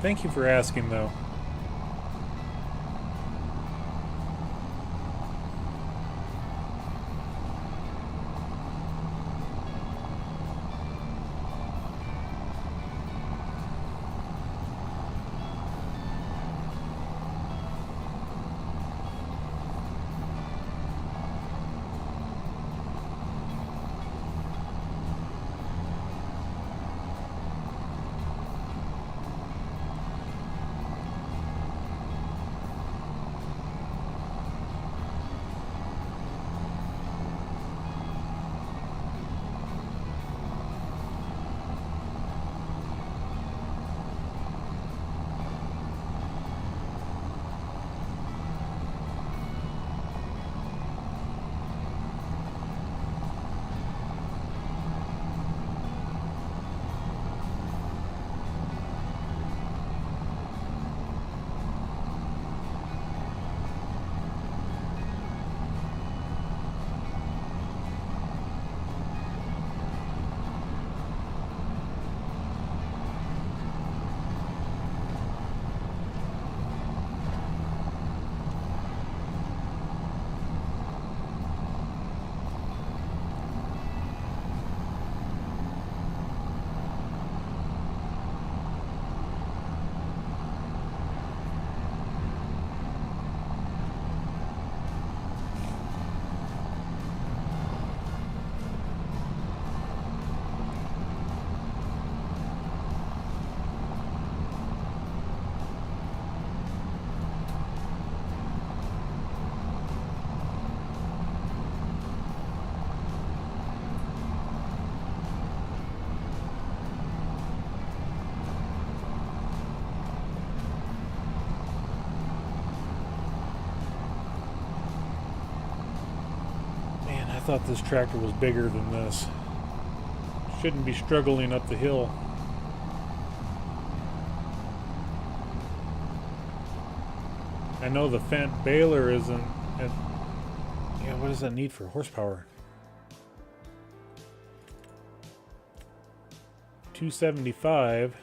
Thank you for asking, though. I thought this tractor was bigger than this. Shouldn't be struggling up the hill. I know the Fendt baler isn't at, yeah, what does that need for horsepower? 275.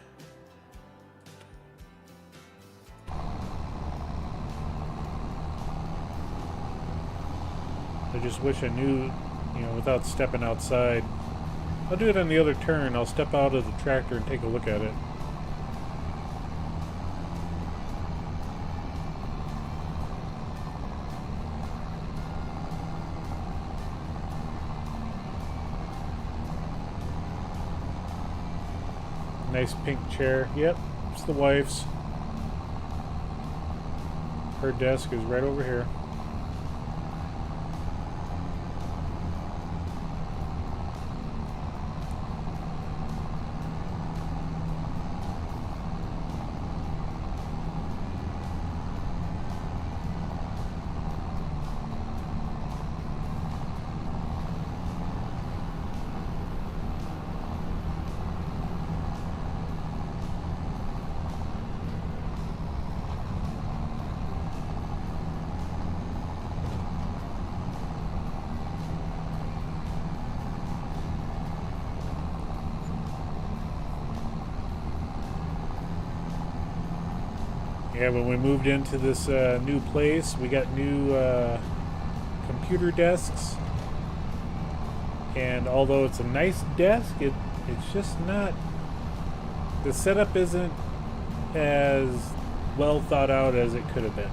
just wish I knew, you know, without stepping outside. I'll do it on the other turn. I'll step out of the tractor and take a look at it. Nice pink chair. Yep, it's the wife's. Her desk is right over here. Yeah, when we moved into this new place, we got new computer desks. And although it's a nice desk, it's just not... The setup isn't as well thought out as it could have been.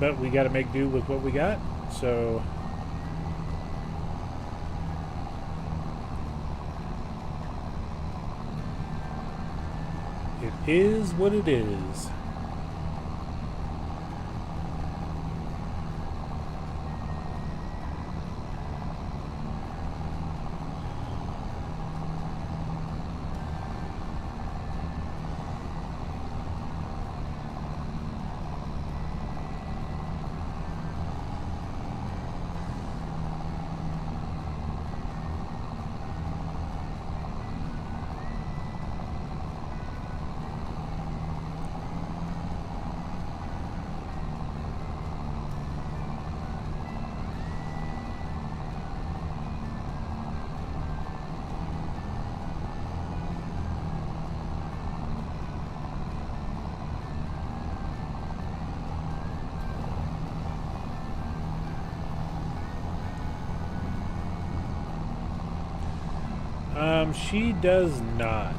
But we got to make do with what we got, so it is what it is. She does not.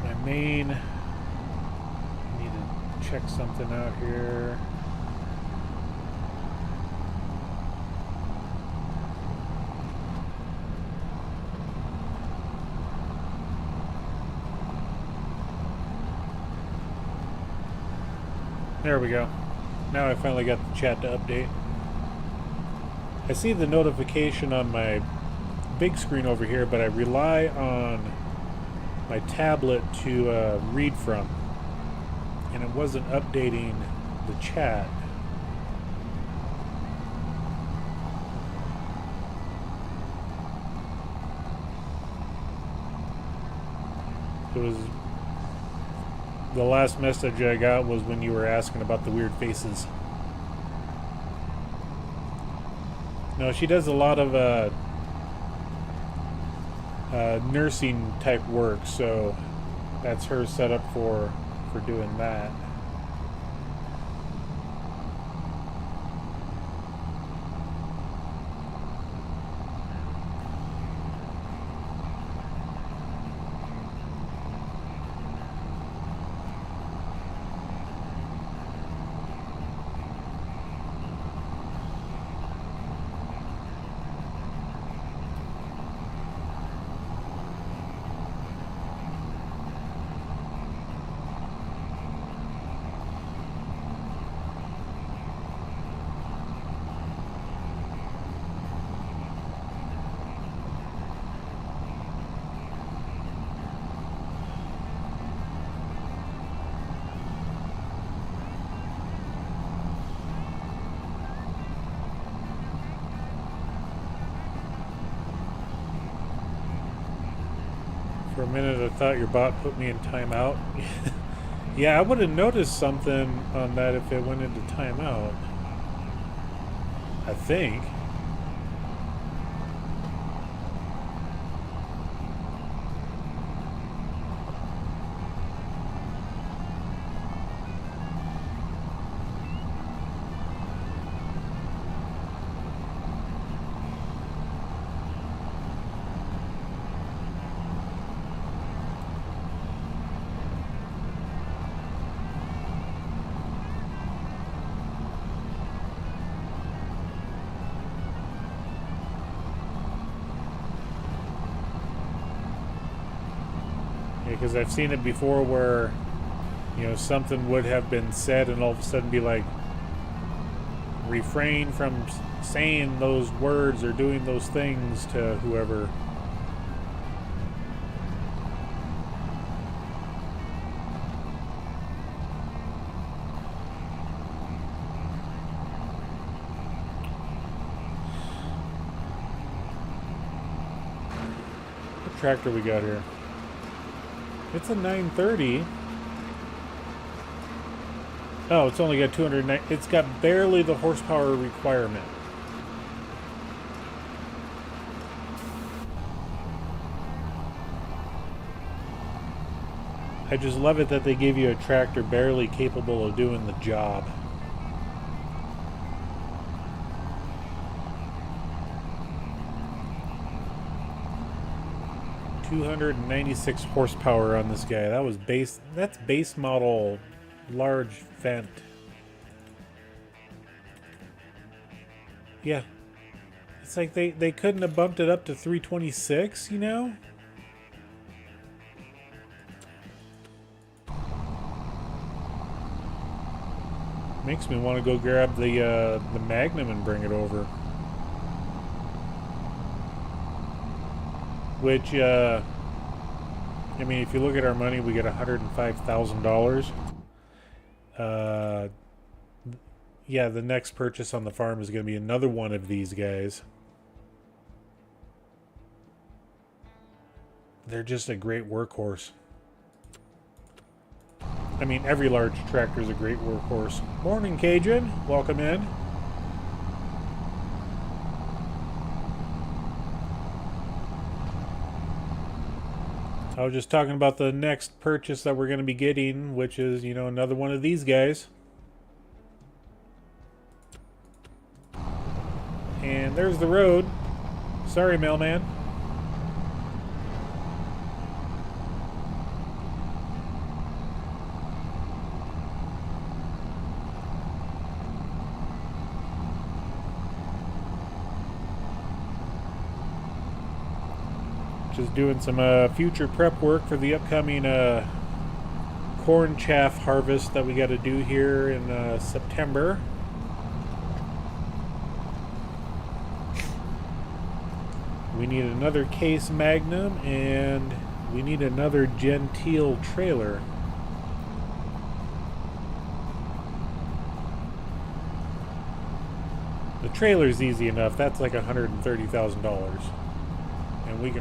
My main... Check something out here. There we go. Now I finally got the chat to update. I see the notification on my big screen over here, but I rely on my tablet to read from. And it wasn't updating the chat. It was the last message I got was when you were asking about the weird faces. No, she does a lot of nursing type work, so that's her setup for doing that. For a minute, I thought your bot put me in timeout. Yeah, I would have noticed something on that if it went into timeout. I think. Because I've seen it before where, you know, something would have been said and all of a sudden be like, refrain from saying those words or doing those things to whoever. What tractor we got here? It's a 930. Oh, it's only got 209. It's got barely the horsepower requirement. I just love it that they give you a tractor barely capable of doing the job. $296 horsepower on this guy. That was base. That's base model, large vent. Yeah, it's like they couldn't have bumped it up to 326. You know. Makes me want to go grab the Magnum and bring it over. Which, I mean, if you look at our money, we get $105,000. Yeah, the next purchase on the farm is going to be another one of these guys. They're just a great workhorse. I mean, every large tractor is a great workhorse. Morning, Cajun. Welcome in. I was just talking about the next purchase that we're going to be getting, which is, you know, another one of these guys. And there's the road. Sorry, mailman. Just doing some future prep work for the upcoming corn chaff harvest that we got to do here in September. We need another Case Magnum and we need another Gentile trailer. The trailer's easy enough. That's like $130,000. And we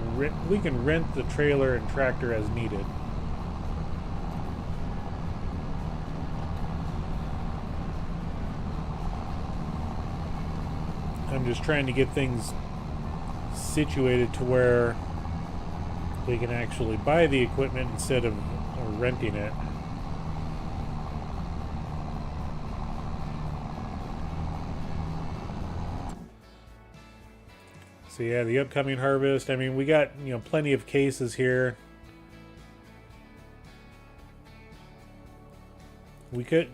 can rent the trailer and tractor as needed. I'm just trying to get things situated to where we can actually buy the equipment instead of renting it. So yeah, the upcoming harvest, I mean, we got, you know, plenty of cases here. We could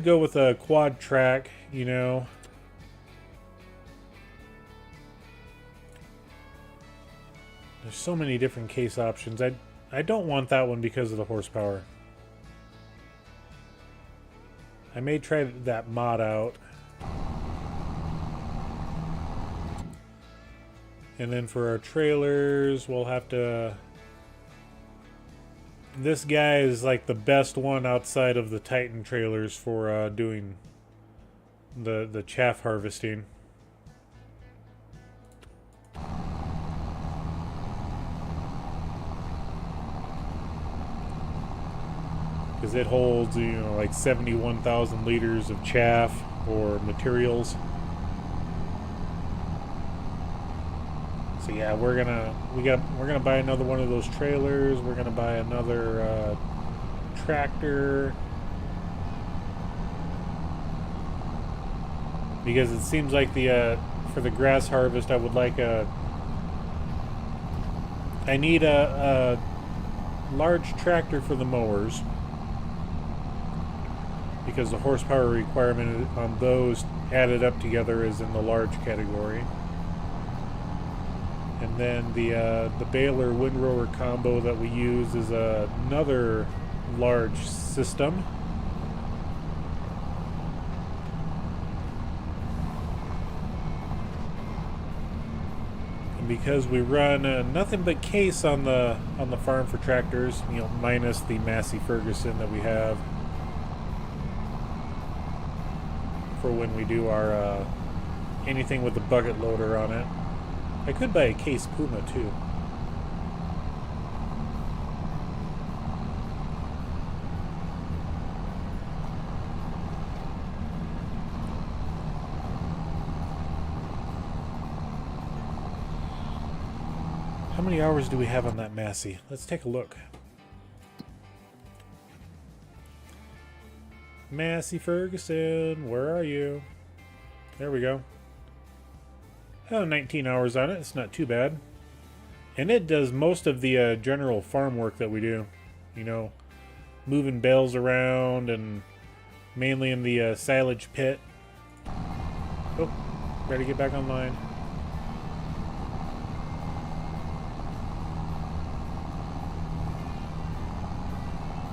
go with a quad track, you know. There's so many different case options. I don't want that one because of the horsepower. I may try that mod out. And then for our trailers, we'll have to... This guy is like the best one outside of the Titan trailers for doing the chaff harvesting. because it holds, you know, like 71,000 liters of chaff or materials. So yeah, we're gonna buy another one of those trailers. We're gonna buy another tractor, because it seems like the for the grass harvest, I would like I need a large tractor for the mowers, because the horsepower requirement on those added up together is in the large category. And then the baler windrower combo that we use is another large system. And because we run nothing but case on the farm for tractors, you know, minus the Massey Ferguson that we have for when we do our anything with the bucket loader on it. I could buy a case Puma too. How many hours do we have on that Massey? Let's take a look. Massey Ferguson, where are you? There we go. Oh, 19 hours on it. It's not too bad. And it does most of the general farm work that we do. You know, moving bales around and mainly in the silage pit. Oh, better get back online.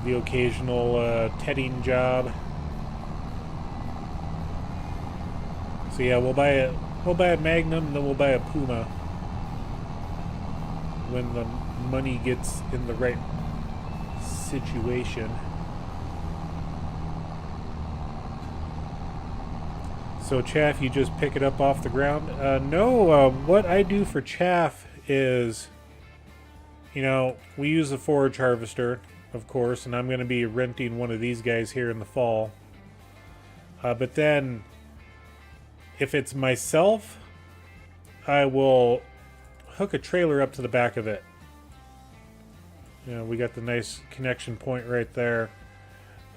The occasional tedding job. So yeah, we'll buy a Magnum, then we'll buy a Puma when the money gets in the right situation. So chaff, you just pick it up off the ground? No, what I do for chaff is, you know, we use a forage harvester, of course, and I'm going to be renting one of these guys here in the fall. But then, if it's myself, I will hook a trailer up to the back of it. You know, we got the nice connection point right there.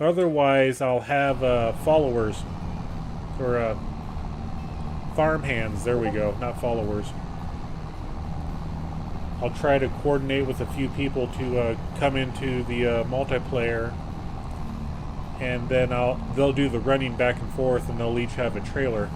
Otherwise, I'll have followers, or farm hands. There we go, not followers. I'll try to coordinate with a few people to come into the multiplayer, and then they'll do the running back and forth, and they'll each have a trailer.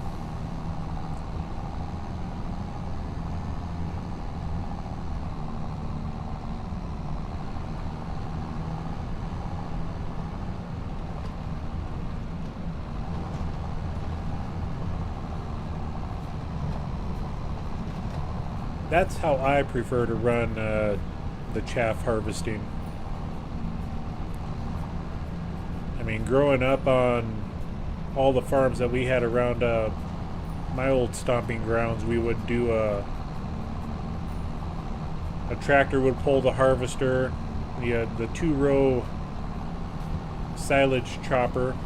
That's how I prefer to run the chaff harvesting. I mean, growing up on all the farms that we had around my old stomping grounds, we would do a tractor would pull the harvester, the two-row silage chopper,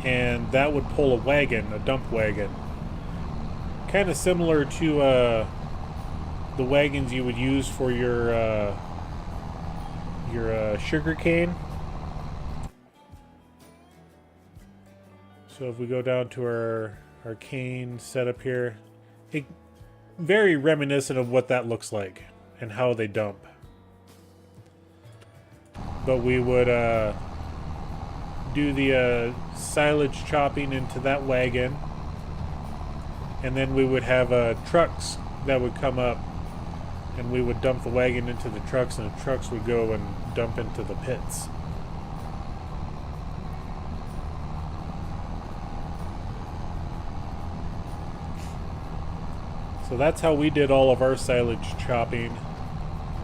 and that would pull a wagon, a dump wagon. Kind of similar to the wagons you would use for your sugar cane. So if we go down to our cane setup here, very reminiscent of what that looks like and how they dump. But we would do the silage chopping into that wagon. And then we would have trucks that would come up, and we would dump the wagon into the trucks, and the trucks would go and dump into the pits. So that's how we did all of our silage chopping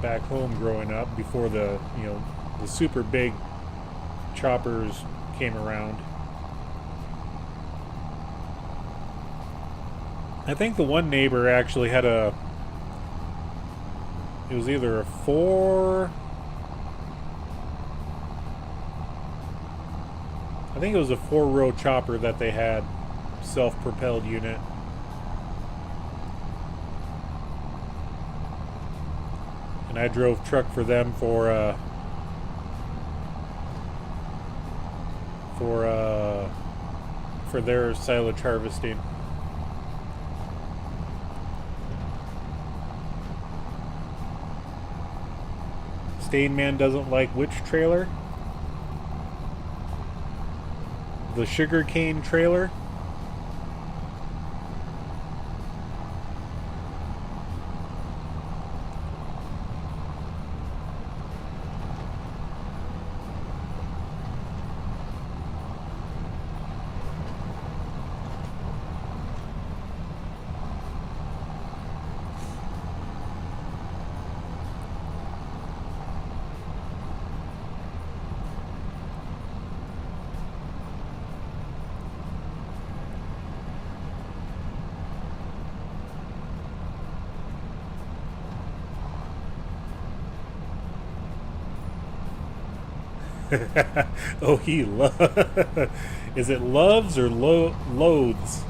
back home growing up, before the super big choppers came around. I think the one neighbor actually had it was either a 4 I think it was a 4-row chopper that they had, self-propelled unit. And I drove truck for them for their silage harvesting. Stain Man doesn't like which trailer? The sugarcane trailer? Oh, he is it loves or loathes?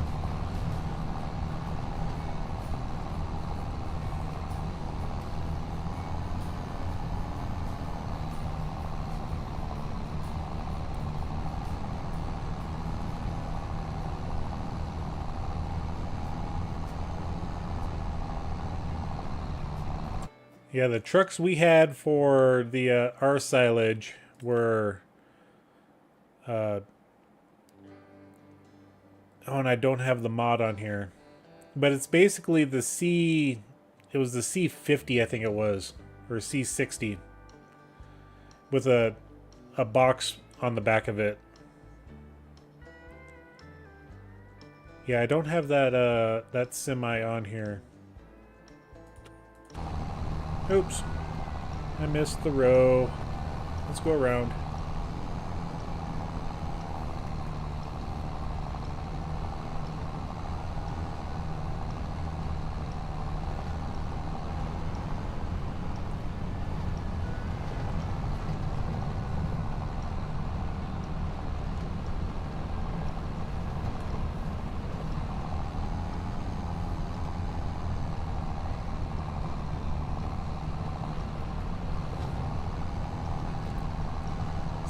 Yeah, the trucks we had for the our silage were oh, and I don't have the mod on here, but it's basically the C, it was the C50 I think it was, or C60, with a box on the back of it. Yeah, I don't have that that semi on here. Oops, I missed the row. Let's go around.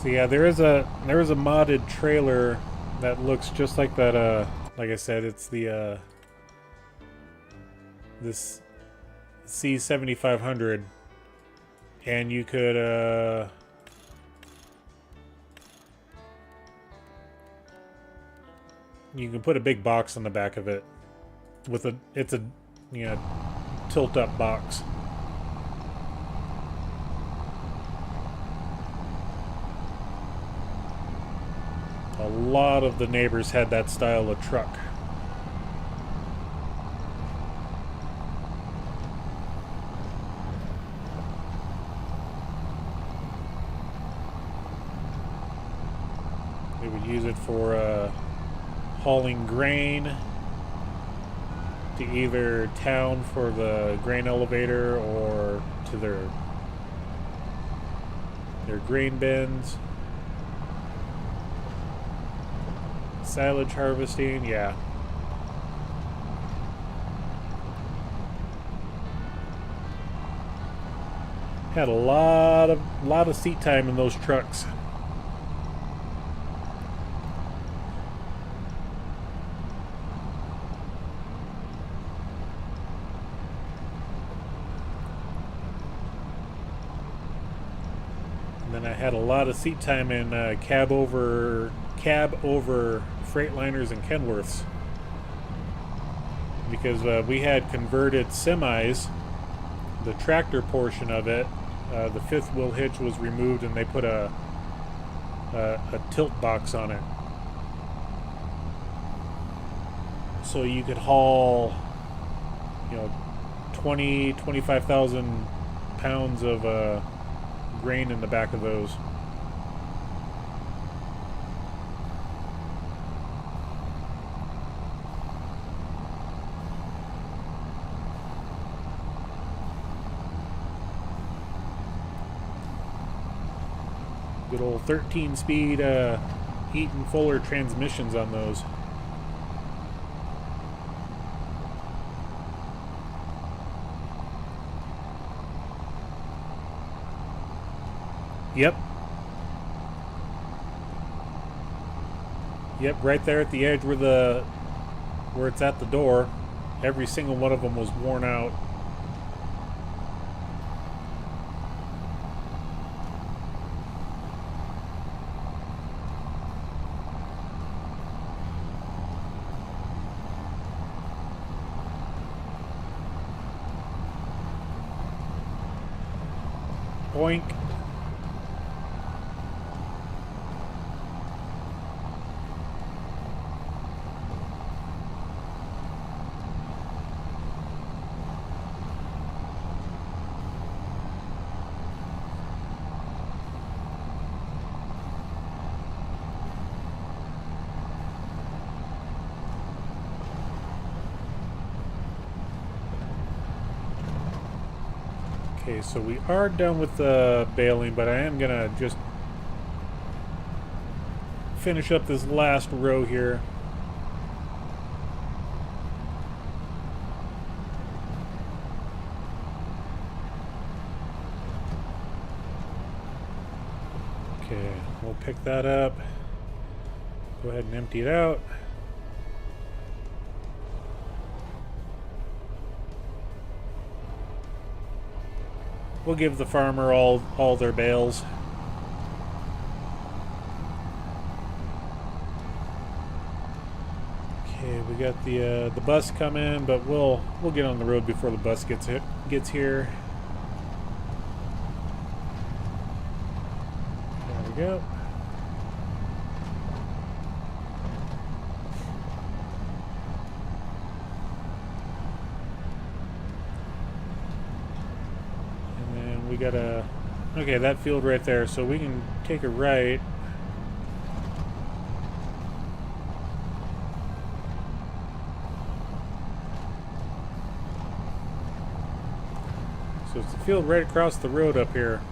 So yeah, there is a modded trailer that looks just like that. Like I said, it's the this C7500, and you could you can put a big box on the back of it with it's a tilt up box. A lot of the neighbors had that style of truck. They would use it for hauling grain to either town for the grain elevator or to their grain bins. Silage harvesting, yeah. Had a lot of seat time in those trucks. And then I had a lot of seat time in cab over Freightliners and Kenworths, because we had converted semis. The tractor portion of it, the fifth wheel hitch was removed, and they put a tilt box on it, so you could haul 25,000 pounds of grain in the back of those. Good old 13-speed Eaton Fuller transmissions on those. Yep. Yep, right there at the edge where it's at the door. Every single one of them was worn out. Boink. Okay, so we are done with the baling, but I am gonna just finish up this last row here. Okay, we'll pick that up. Go ahead and empty it out. We'll give the farmer all their bales. Okay, we got the bus coming, but we'll get on the road before the bus gets here. There we go. We got okay, that field right there, so we can take a right. So it's the field right across the road up here.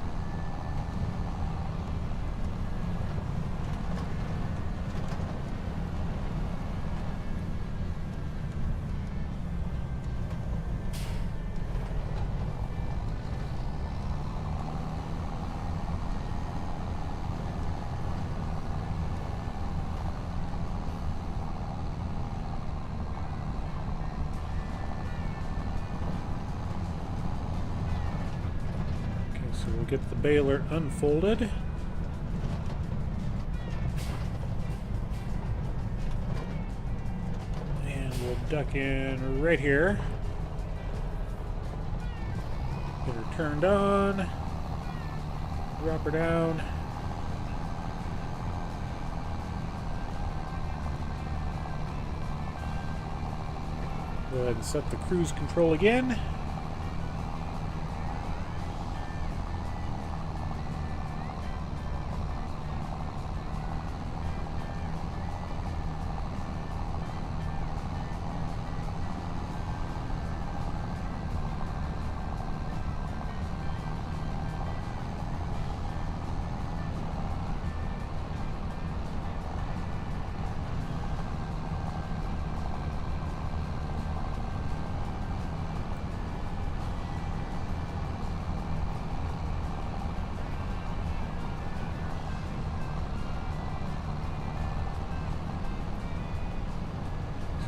So we'll get the baler unfolded. And we'll duck in right here. Get her turned on. Drop her down. Go ahead and set the cruise control again.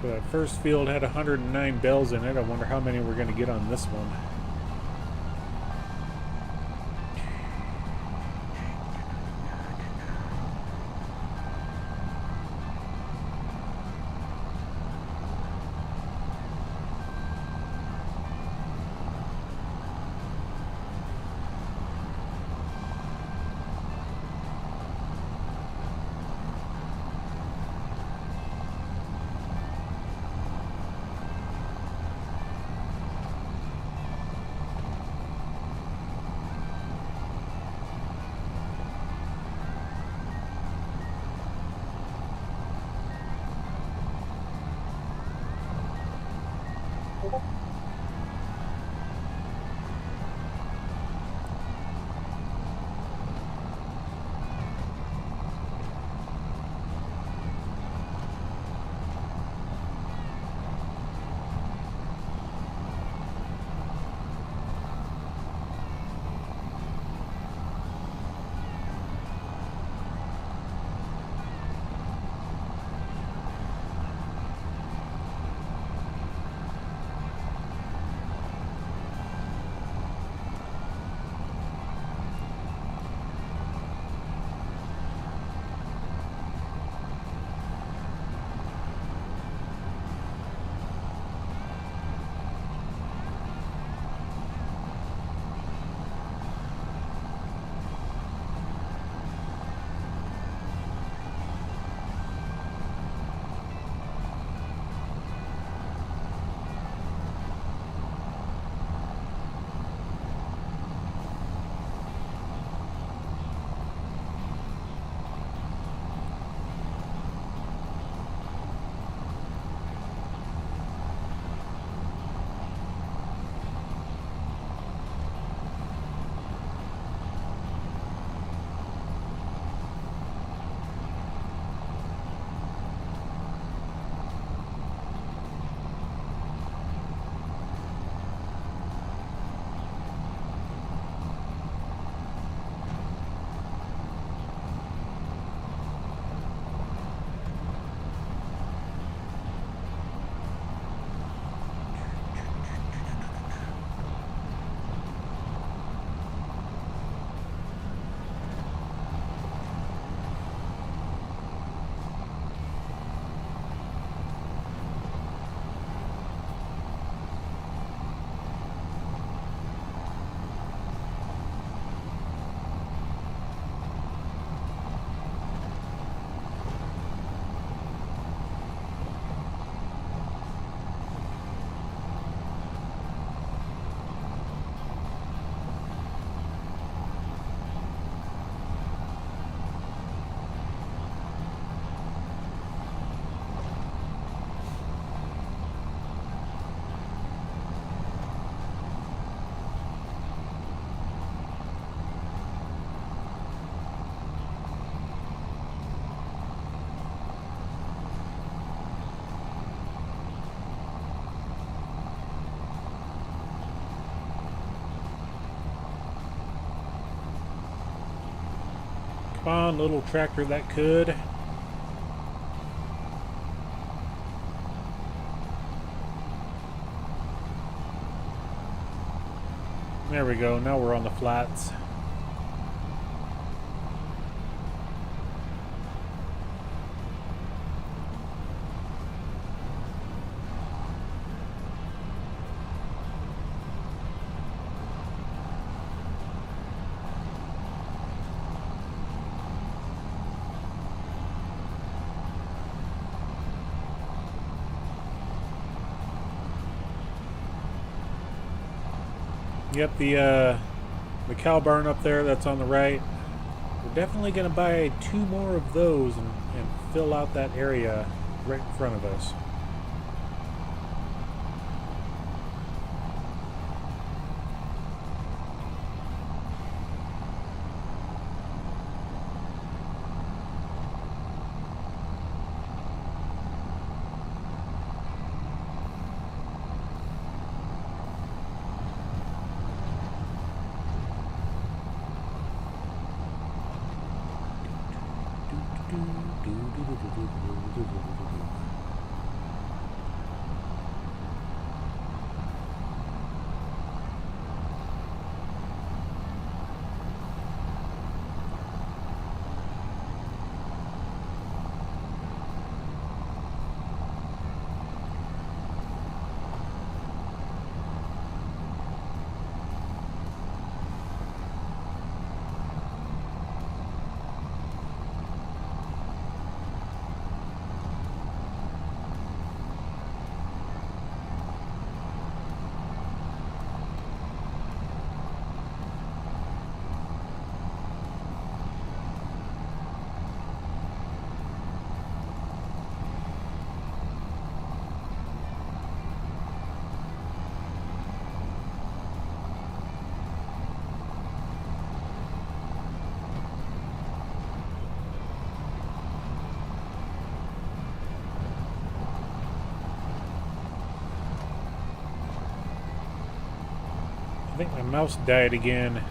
So that first field had 109 bells in it. I wonder how many we're going to get on this one. on, little tractor that could. There we go. Now we're on the flats. Yep, the cow barn up there that's on the right. We're definitely going to buy 2 more of those and fill out that area right in front of us. I think my mouse died again.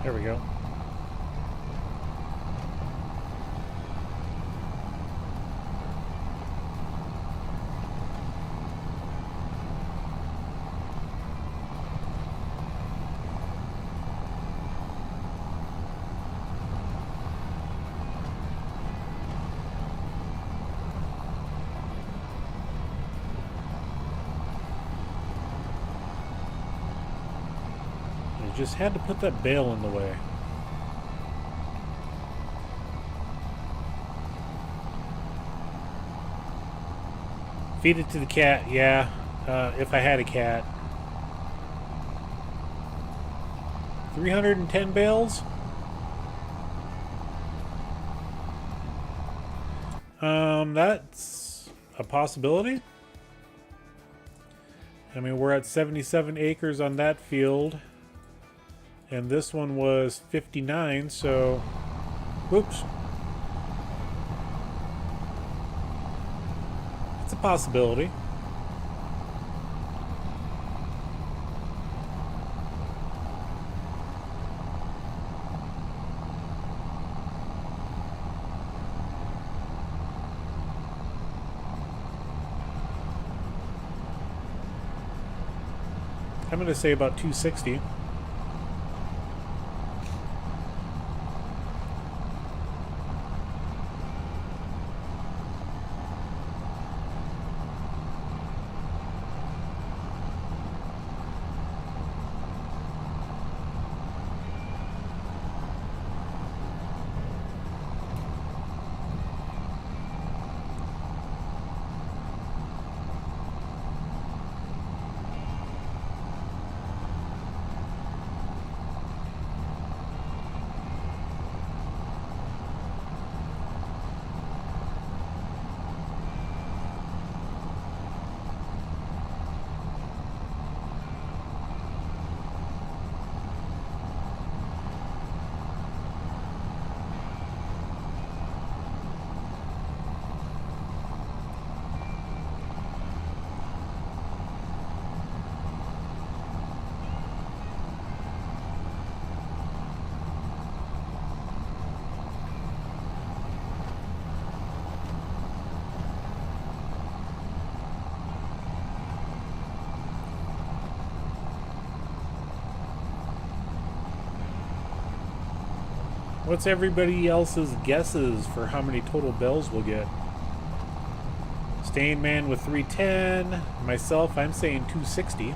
There we go. Just had to put that bale in the way. Feed it to the cat, yeah. If I had a cat. 310 bales? That's a possibility. I mean, we're at 77 acres on that field. And this one was 59, so... Whoops. It's a possibility. I'm going to say about 260. What's everybody else's guesses for how many total bells we'll get? Stain Man with 310. Myself, I'm saying 260.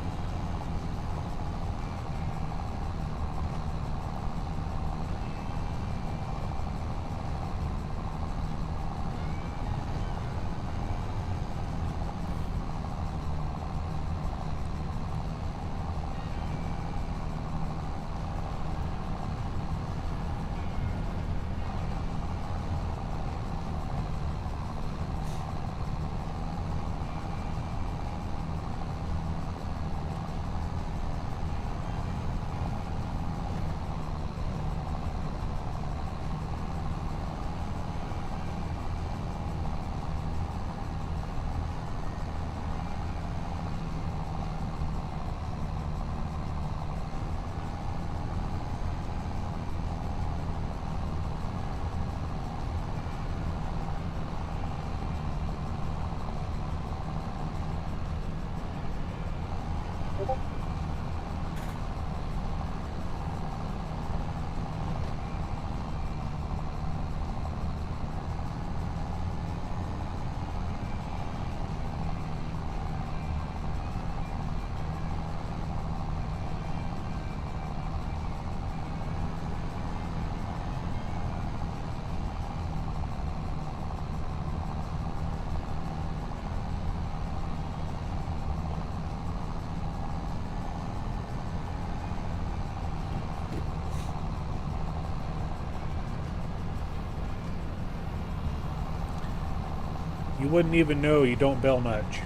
You wouldn't even know you don't bell much.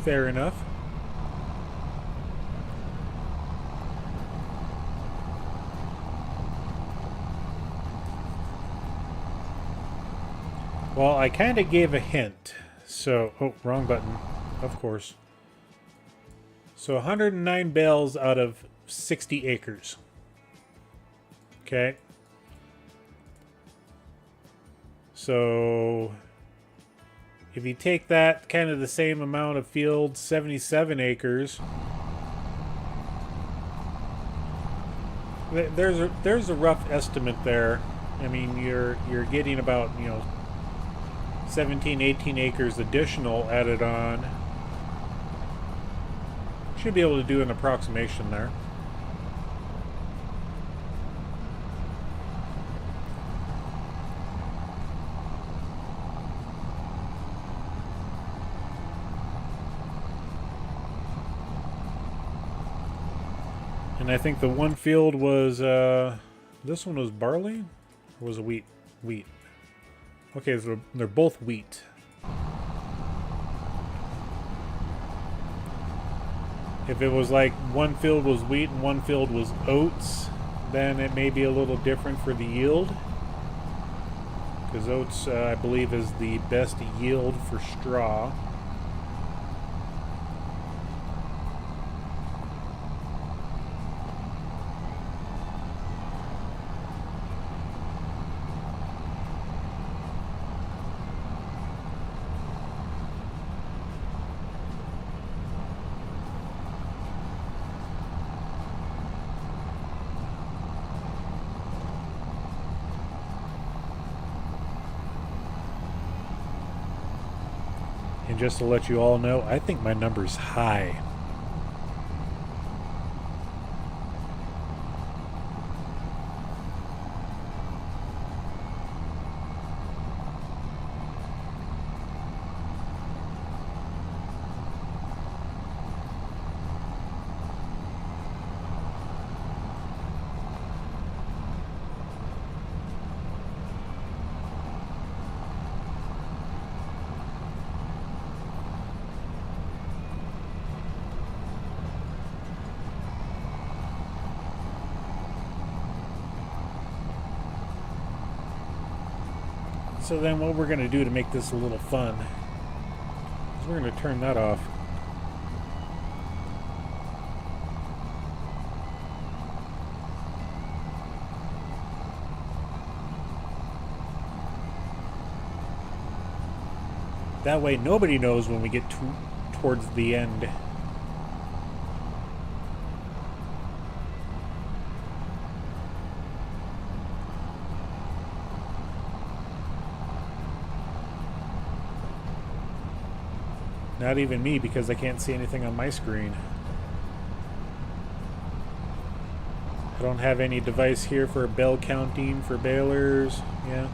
Fair enough. Well, I kind of gave a hint. So, oh, wrong button. Of course. So 109 bells out of 60 acres. Okay. So if you take that, kind of the same amount of field, 77 acres. There's a rough estimate there. I mean, you're getting about, 17, 18 acres additional added on. Should be able to do an approximation there. And I think the one field was, this one was barley? Or was it wheat? Wheat. Okay, so they're both wheat. If it was like one field was wheat and one field was oats, then it may be a little different for the yield. Because oats, I believe, is the best yield for straw. And just to let you all know, I think my number's high. So then what we're going to do to make this a little fun is we're going to turn that off. That way nobody knows when we get towards the end. Not even me, because I can't see anything on my screen. I don't have any device here for bell counting for balers. Yeah.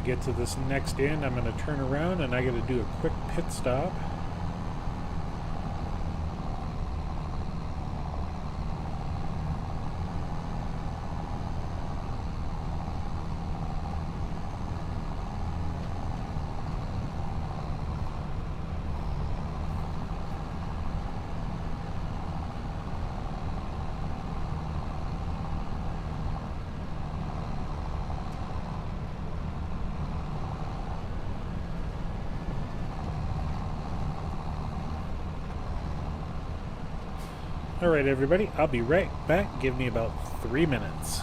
Get to this next end, I'm going to turn around and I got to do a quick pit stop. Alright everybody, I'll be right back. Give me about 3 minutes.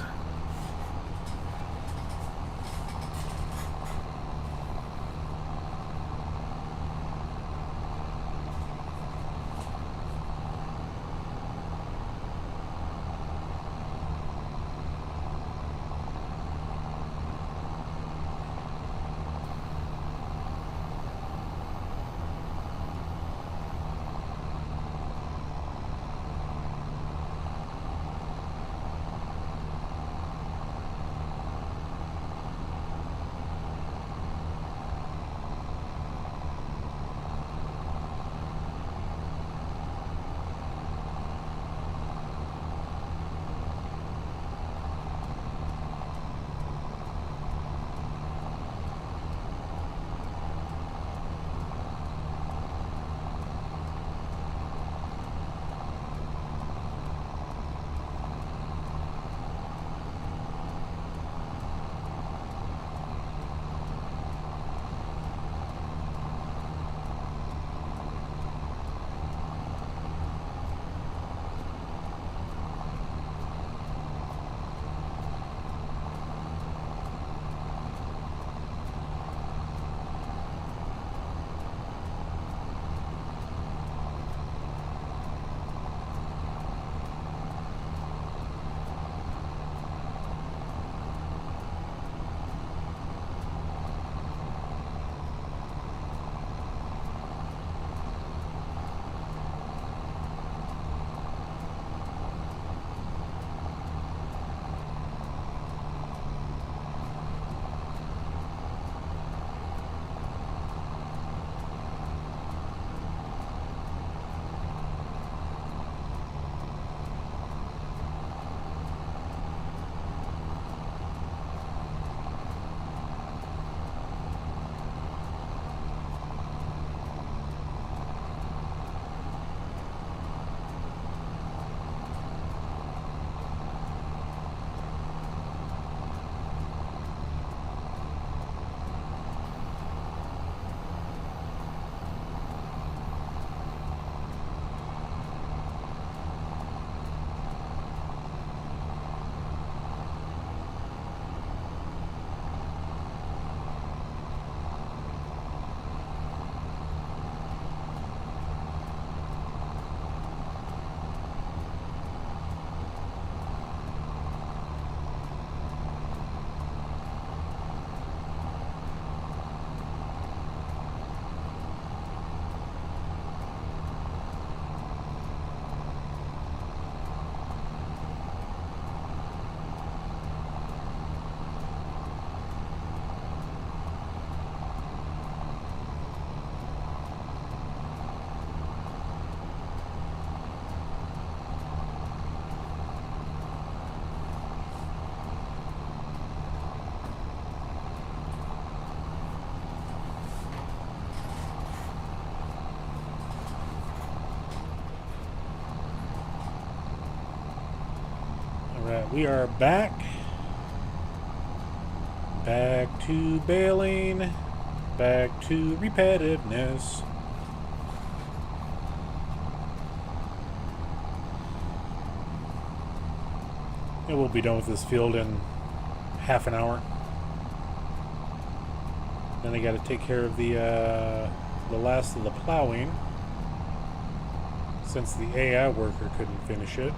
We are back. Back to baling. Back to repetitiveness. And we'll be done with this field in half an hour. Then I got to take care of the last of the plowing, since the AI worker couldn't finish it.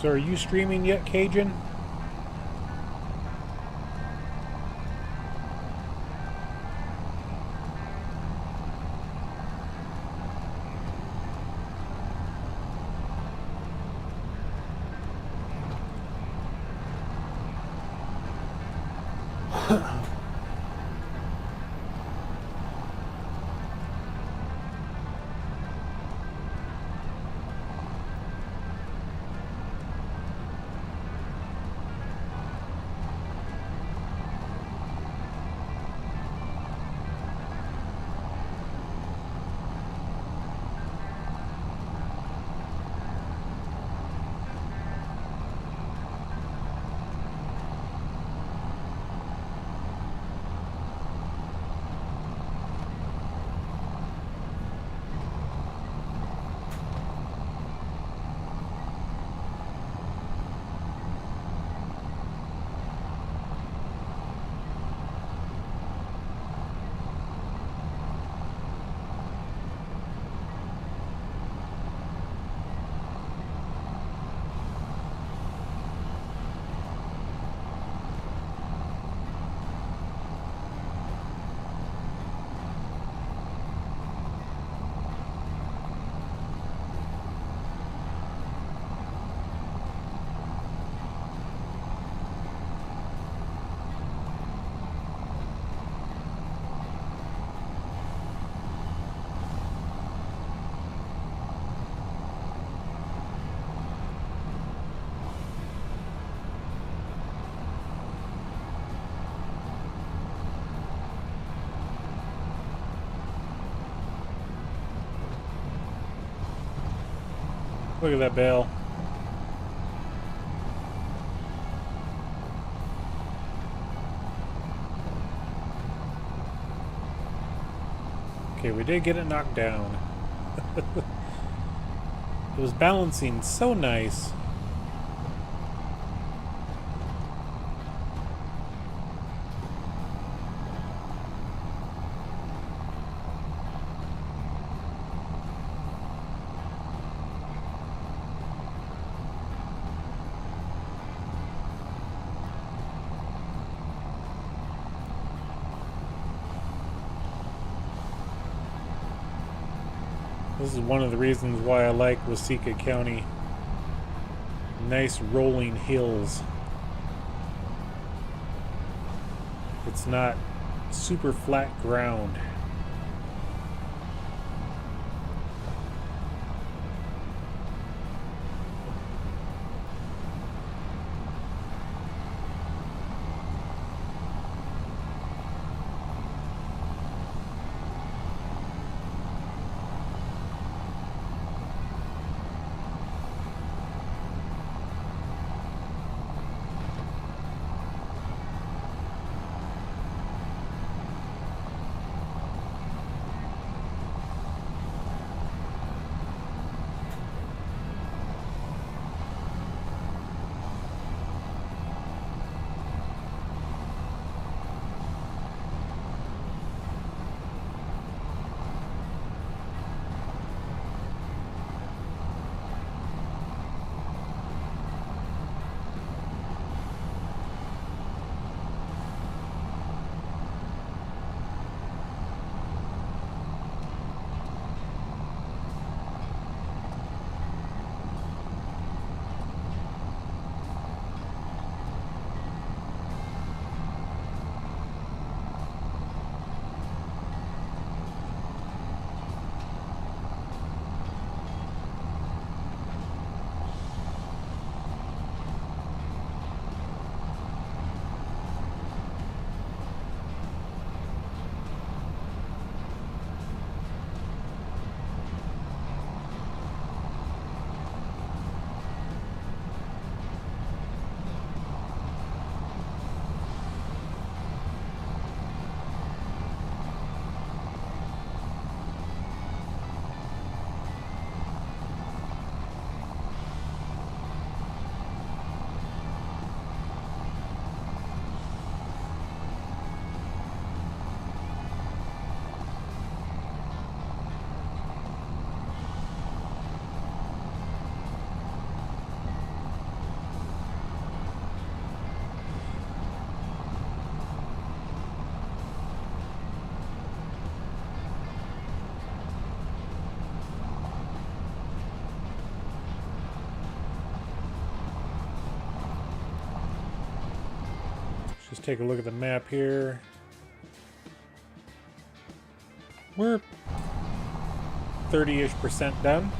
So are you streaming yet, Cajun? Look at that bale. Okay, we did get it knocked down. It was balancing so nice. This is one of the reasons why I like Waseca County. Nice rolling hills. It's not super flat ground. Just take a look at the map here. We're 30-ish% done.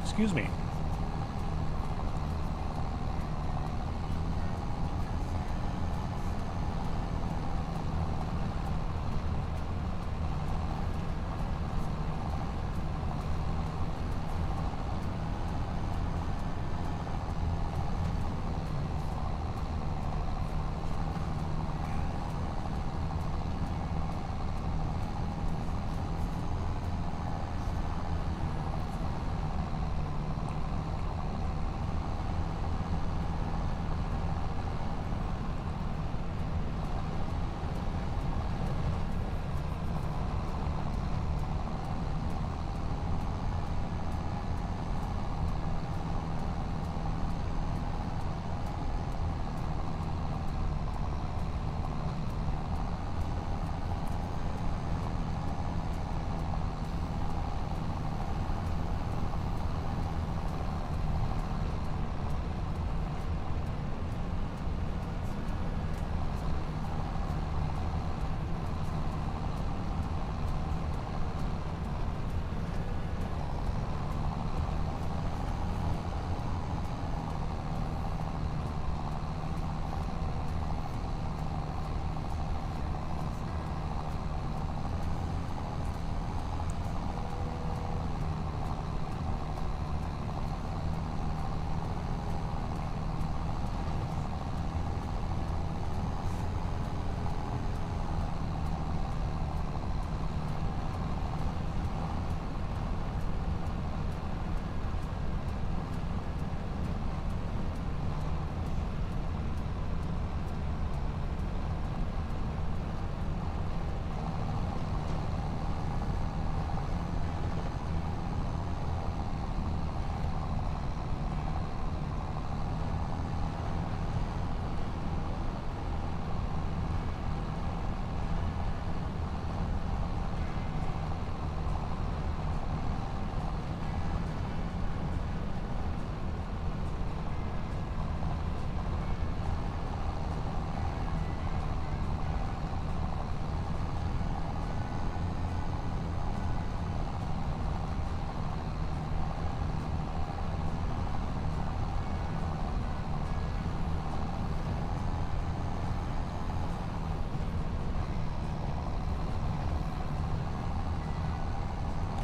Excuse me.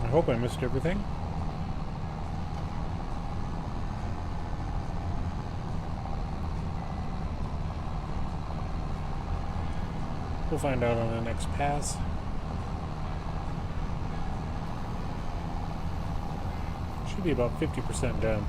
I hope I missed everything. We'll find out on the next pass. Should be about 50% done.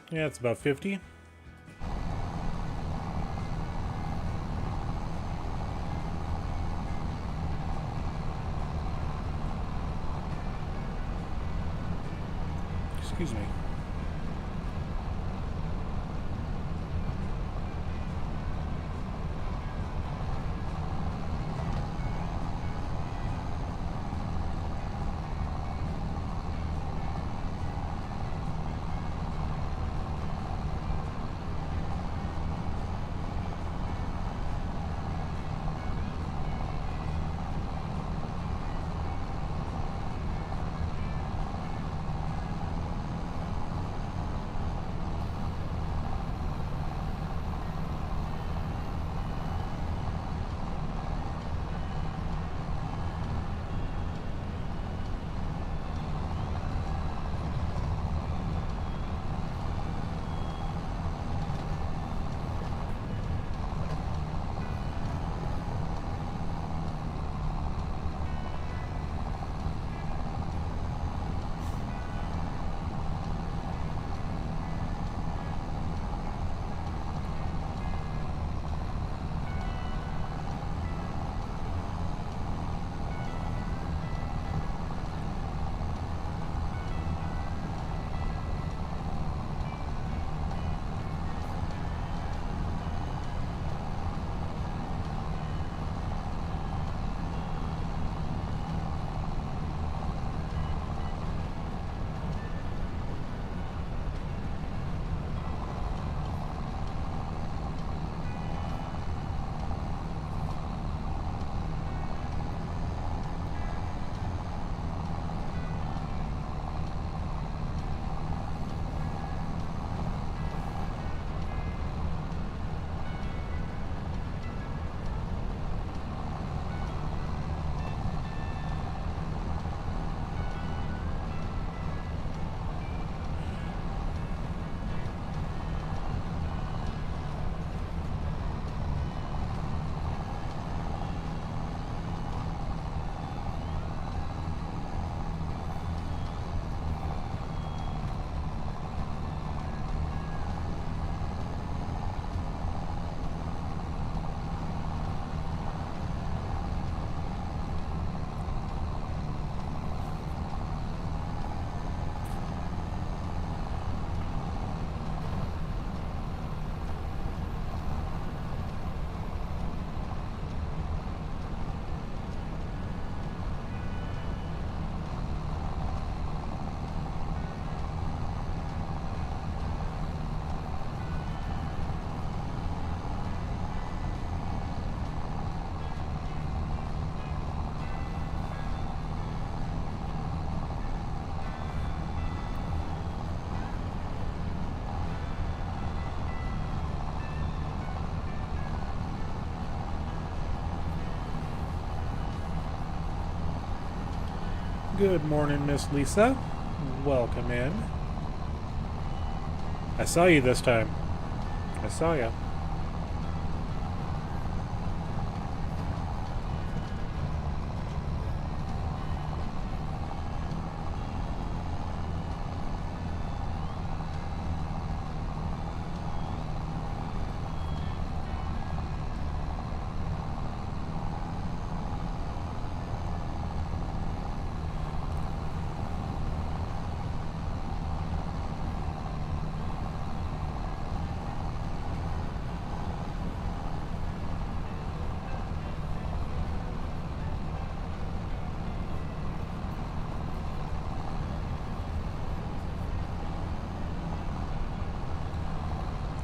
Yeah, it's about 50. Excuse me. Good morning, Miss Lisa. Welcome in. I saw you this time. I saw you.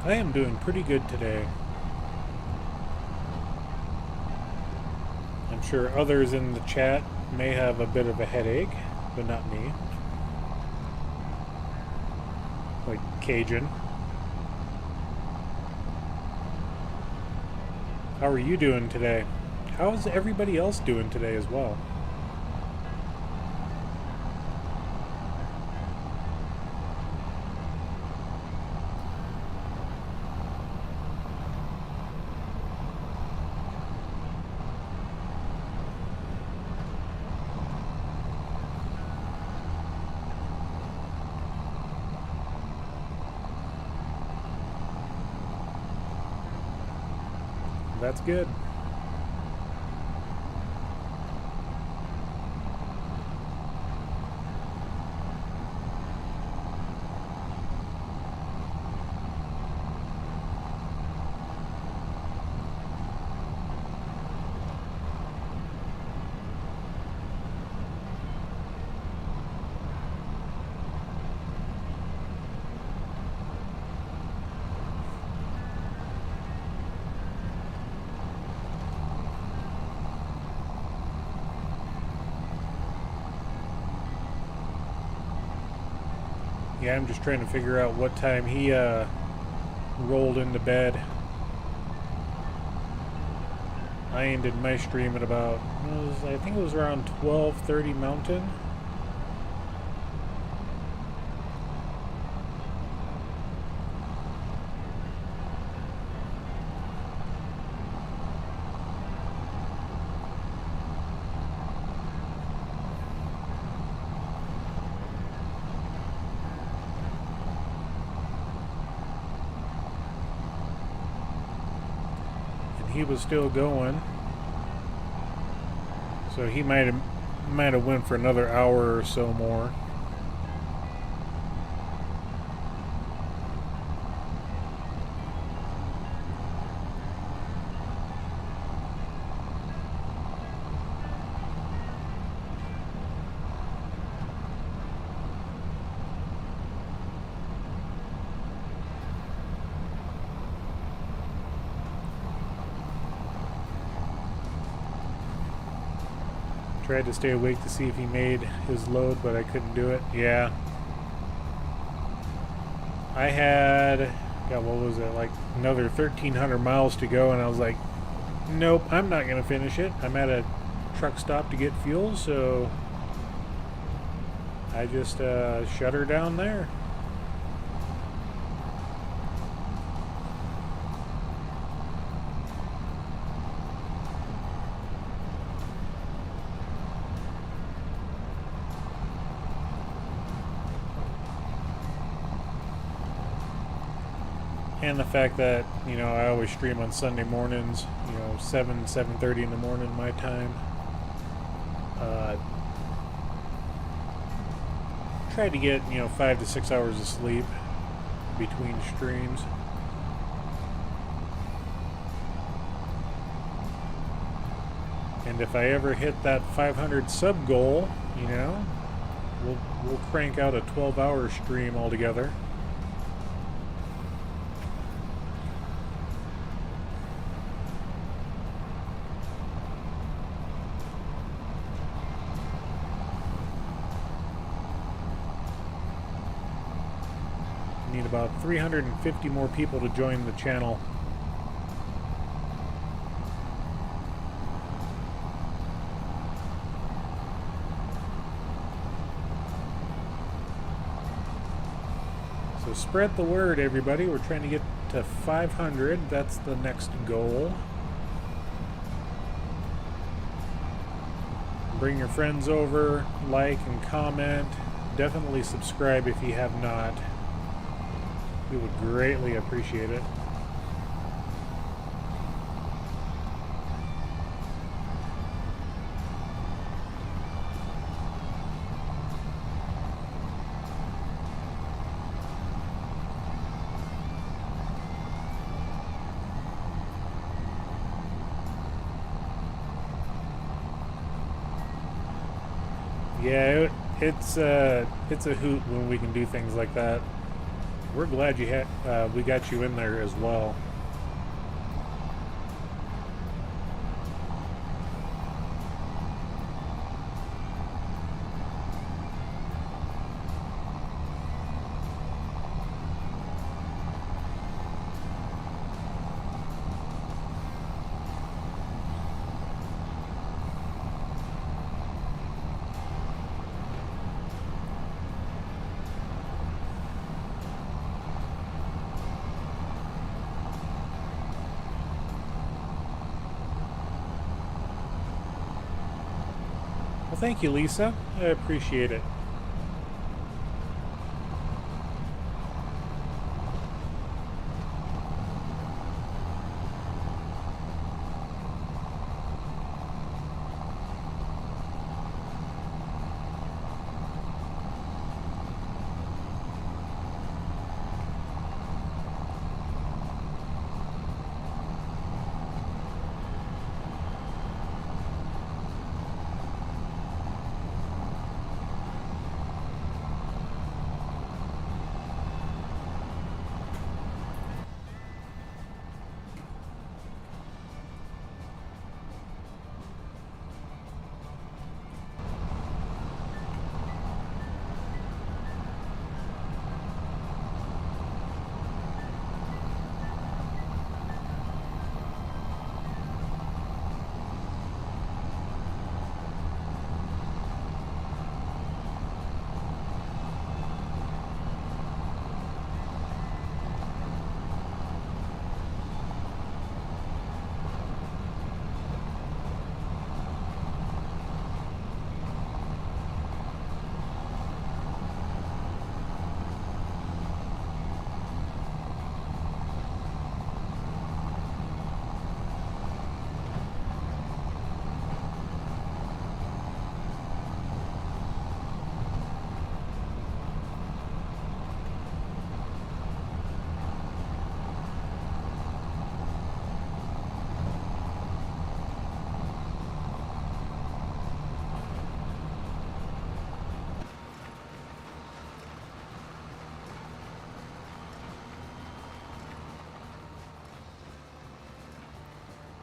I am doing pretty good today. I'm sure others in the chat may have a bit of a headache, but not me. Like Cajun. How are you doing today? How's everybody else doing today as well? That's good. Yeah, I'm just trying to figure out what time he rolled into bed. I ended my stream at about, I think it was around 12:30 Mountain. He was still going, so he might have went for another hour or so more. Tried to stay awake to see if he made his load, but I couldn't do it. Yeah. I had, God, what was it, like another 1,300 miles to go, and I was like, nope, I'm not going to finish it. I'm at a truck stop to get fuel, so I just shut her down there. And the fact that, you know, I always stream on Sunday mornings, you know, 7:30 in the morning my time. Try to get, you know, 5 to 6 hours of sleep between streams. And if I ever hit that 500 sub goal, you know, we'll crank out a 12-hour stream altogether. Need about 350 more people to join the channel. spread the word, everybody. We're trying to get to 500. That's the next goal. Bring your friends over, like and comment. Definitely subscribe if you have not. We would greatly appreciate it. Yeah, it's a hoot when we can do things like that. We're glad we got you in there as well. Well, thank you, Lisa. I appreciate it.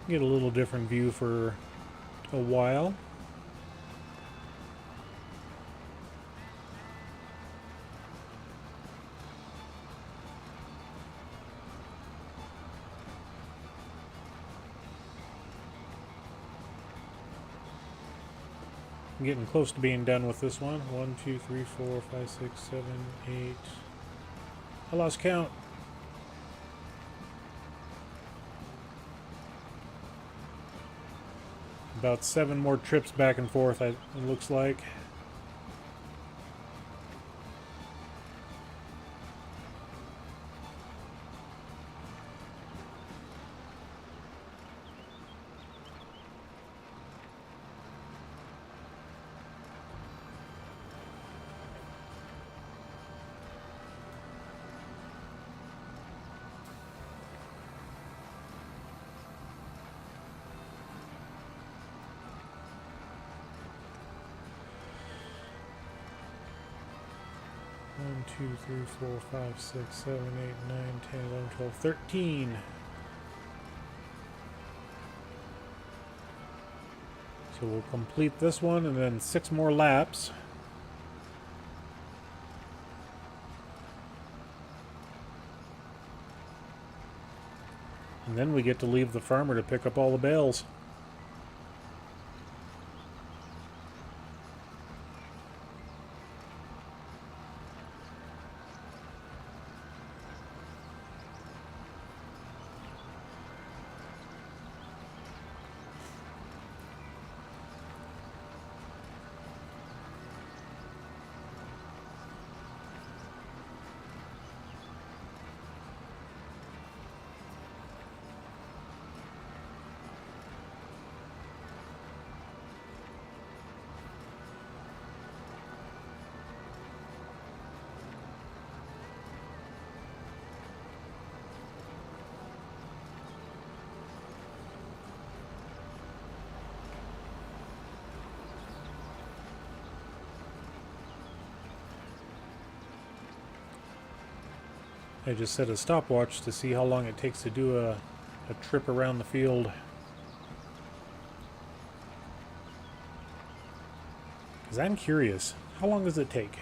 Get a little different view for a while. I'm getting close to being done with this one. 1, 2, 3, 4, 5, 6, 7, 8. I lost count. About 7 more trips back and forth, it looks like. One, 2, 3, 4, 5, 6, 7, 8, 9, 10, 11, 12, 13. So we'll complete this one and then 6 more laps. And then we get to leave the farmer to pick up all the bales. I just set a stopwatch to see how long it takes to do a trip around the field. Because I'm curious, how long does it take?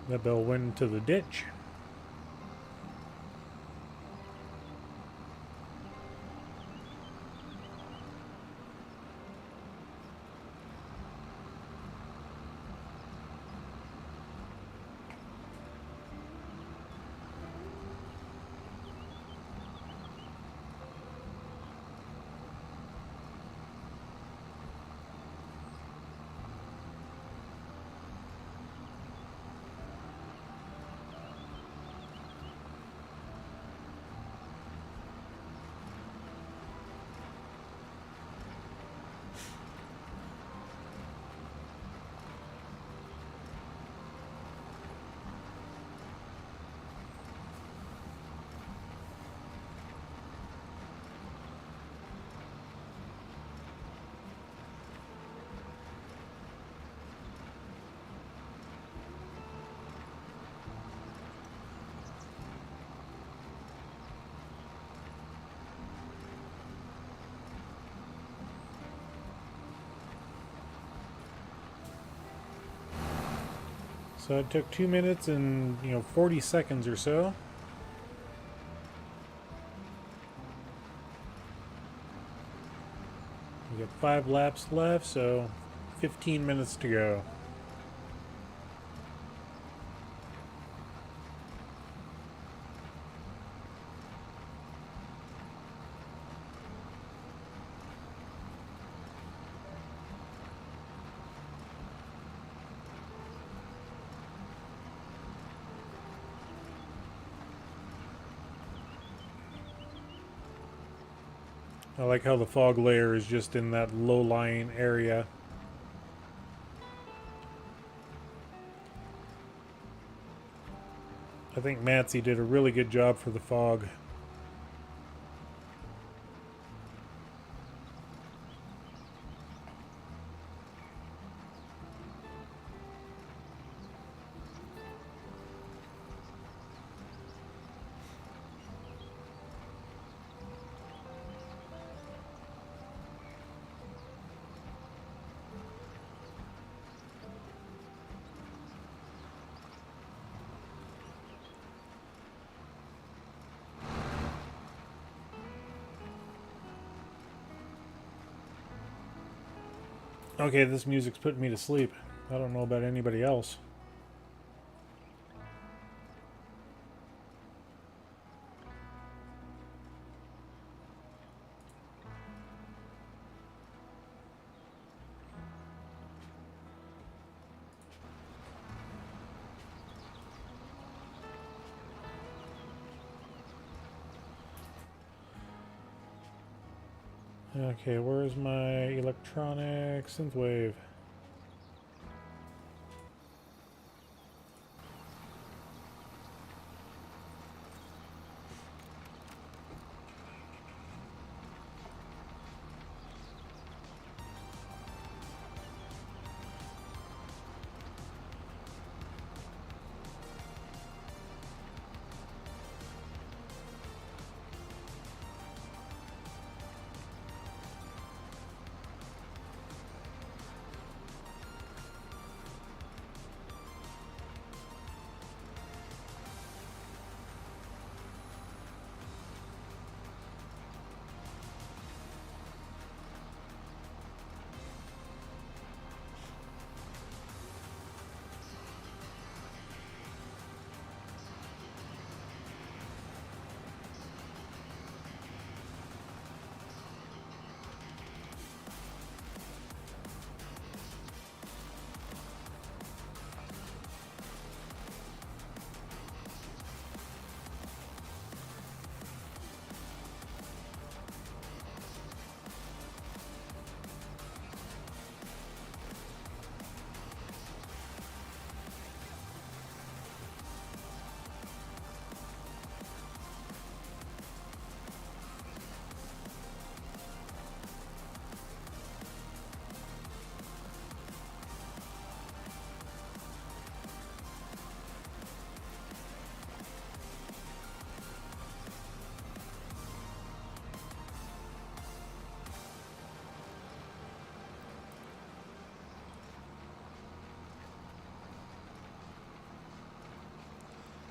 The bell went into the ditch. So it took 2 minutes and 40 seconds or so. We got 5 laps left, so 15 minutes to go. I like how the fog layer is just in that low-lying area. I think Matsy did a really good job for the fog. Okay, this music's putting me to sleep. I don't know about anybody else. Okay, where's my electronic synthwave?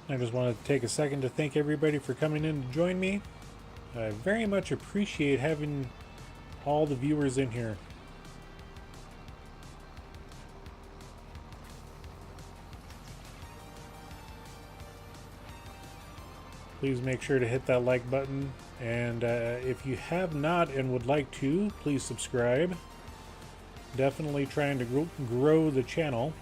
I just wanted to take a second to thank everybody for coming in to join me. I very much appreciate having all the viewers in here. Please make sure to hit that like button, and if you have not and would like to, please subscribe. Definitely trying to grow the channel.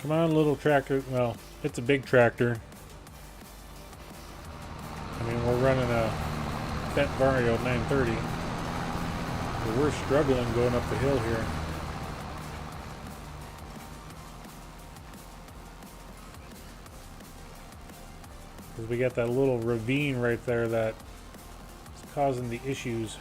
Come on, little tractor. Well, it's a big tractor. I mean, we're running a Fendt Vario 930. But we're struggling going up the hill here. Because we got that little ravine right there that is causing the issues.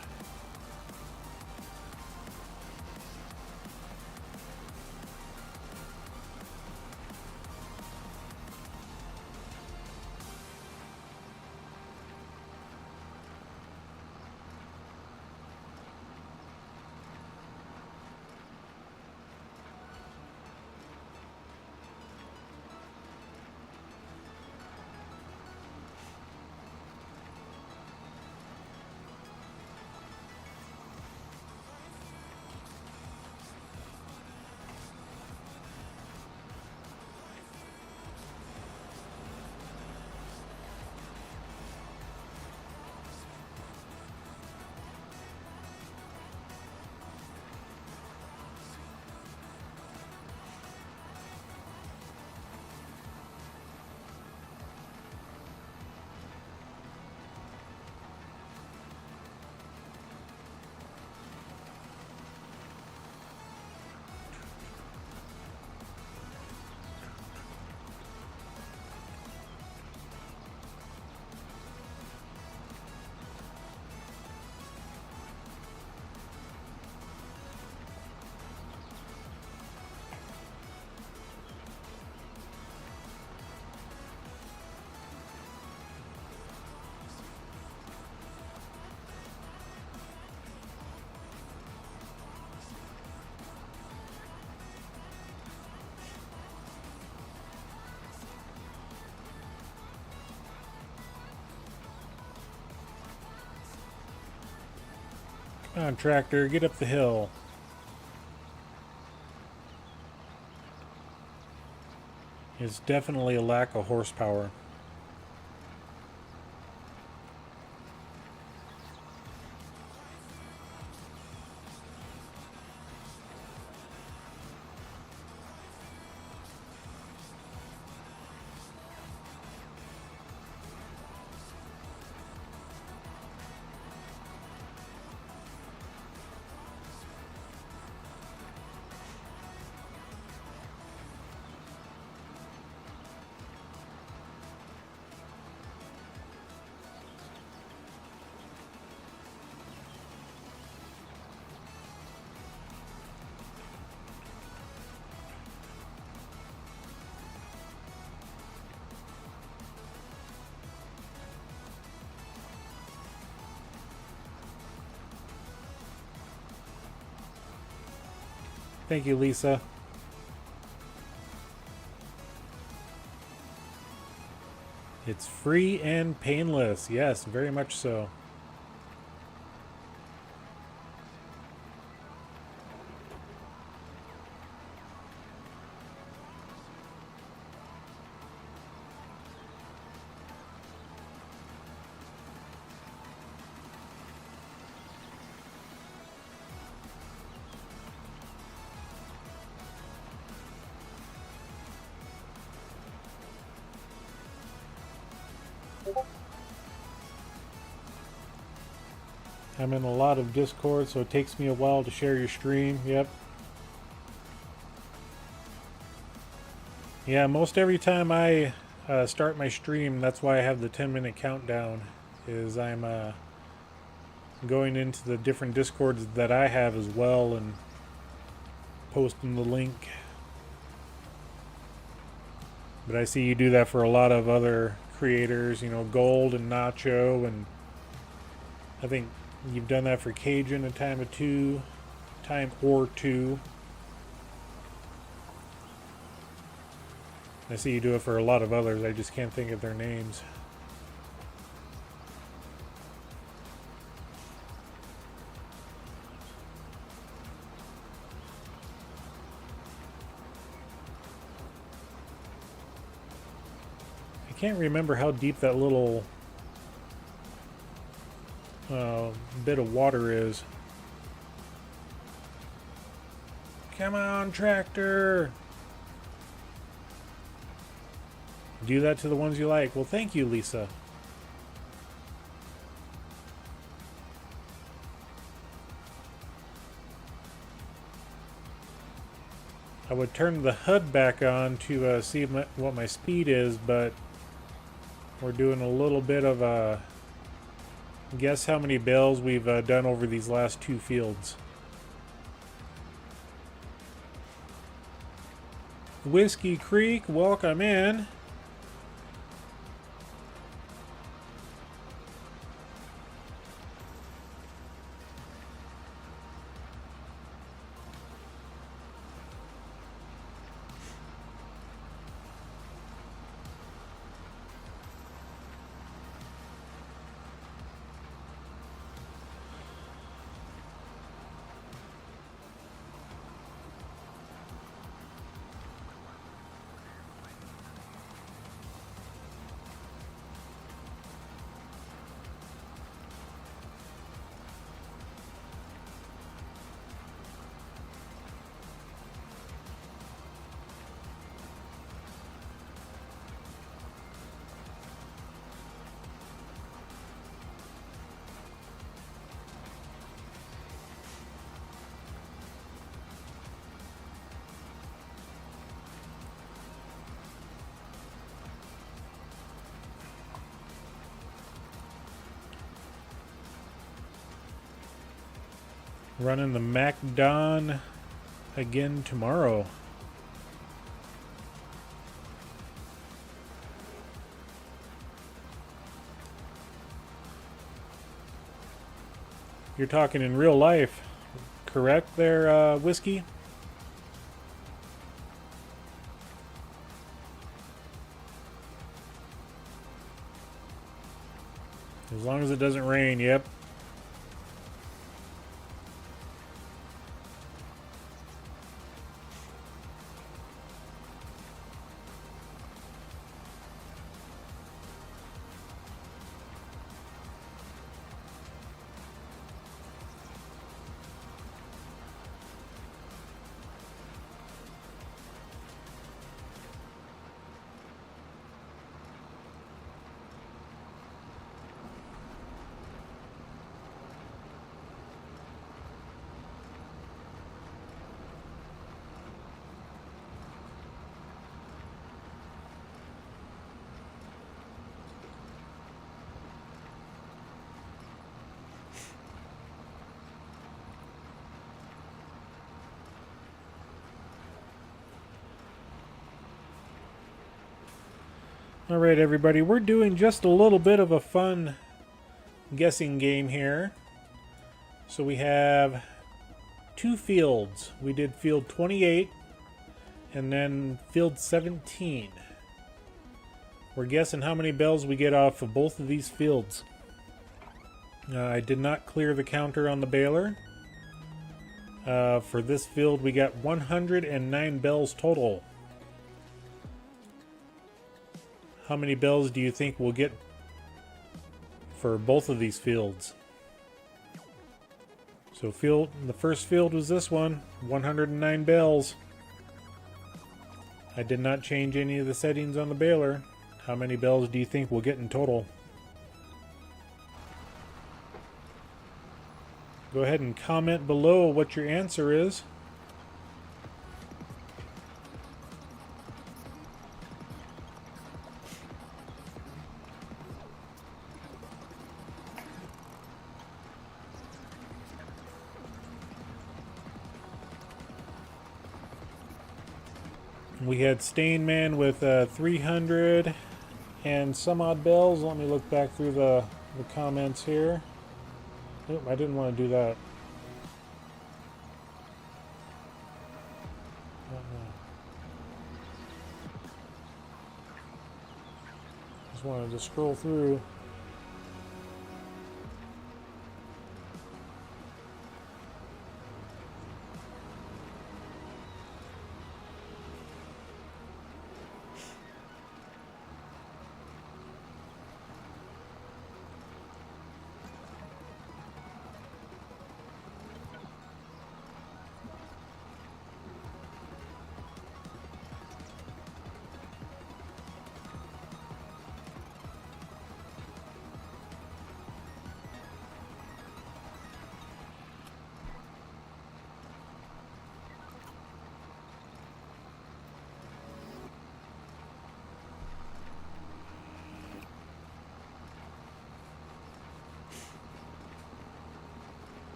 Come on, tractor, get up the hill. It's definitely a lack of horsepower. Thank you, Lisa. It's free and painless. Yes, very much so. I'm in a lot of Discord, so it takes me a while to share your stream. Yep. Yeah, most every time I start my stream. That's why I have the 10-minute countdown. Is I'm going into the different Discords that I have as well and posting the link. But I see you do that for a lot of other creators, you know, Gold and Nacho, and I think you've done that for Cajun a time or two. I see you do it for a lot of others. I just can't think of their names. I can't remember how deep that little bit of water is. Come on, tractor! Do that to the ones you like. Well, thank you, Lisa. I would turn the HUD back on to see what my speed is, but we're doing a little bit of a guess how many bales we've done over these last 2 fields. Whiskey Creek, welcome in. Running the MacDon again tomorrow. You're talking in real life, correct there, Whiskey? As long as it doesn't rain, yep. All right, everybody, we're doing just a little bit of a fun guessing game here. So we have 2 fields. We did field 28 and then field 17. We're guessing how many bells we get off of both of these fields. I did not clear the counter on the baler. For this field, we got 109 bells total. How many bells do you think we'll get for both of these fields? So the first field was this one, 109 bells. I did not change any of the settings on the baler. How many bells do you think we'll get in total? Go ahead and comment below what your answer is. We had Stain Man with 300 and some odd bells. Let me look back through the comments here. Oop, I didn't want to do that. Just wanted to scroll through.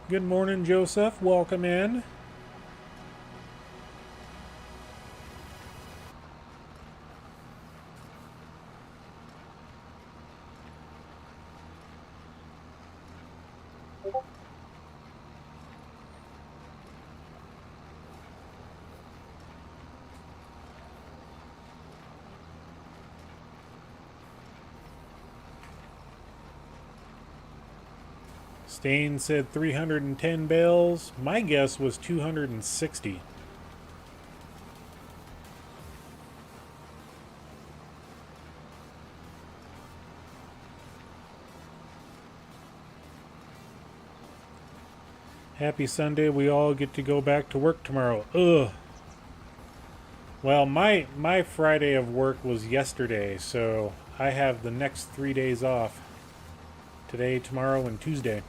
Good morning, Joseph. Welcome in. Stain said 310 bales. My guess was 260. Happy Sunday. We all get to go back to work tomorrow. Ugh. Well, my Friday of work was yesterday, so I have the next 3 days off. Today, tomorrow, and Tuesday.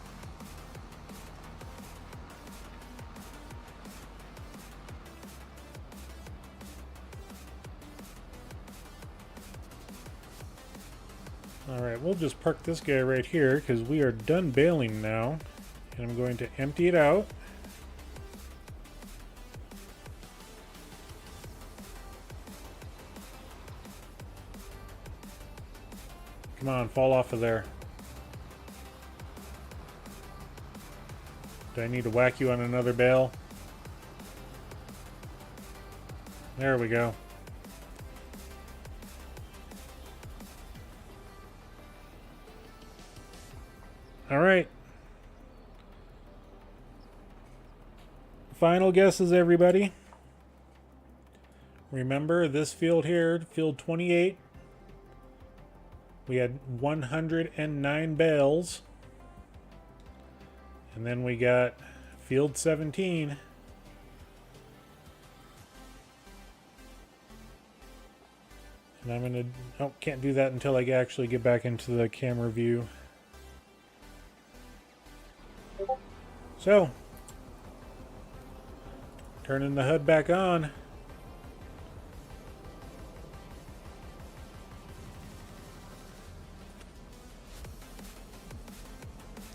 Alright, we'll just park this guy right here because we are done baling now. And I'm going to empty it out. Come on, fall off of there. Do I need to whack you on another bale? There we go. All right. Final guesses, everybody. Remember this field here, field 28. We had 109 bales. And then we got field 17. And I'm going to... Oh, can't do that until I actually get back into the camera view. So, turning the HUD back on.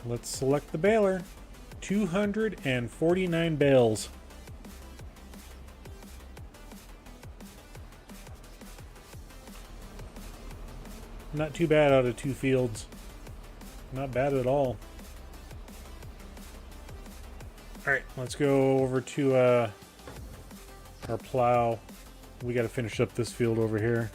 Let's select the baler. 249 bales. Not too bad out of 2 fields. Not bad at all. Alright, let's go over to our plow. We got to finish up this field over here.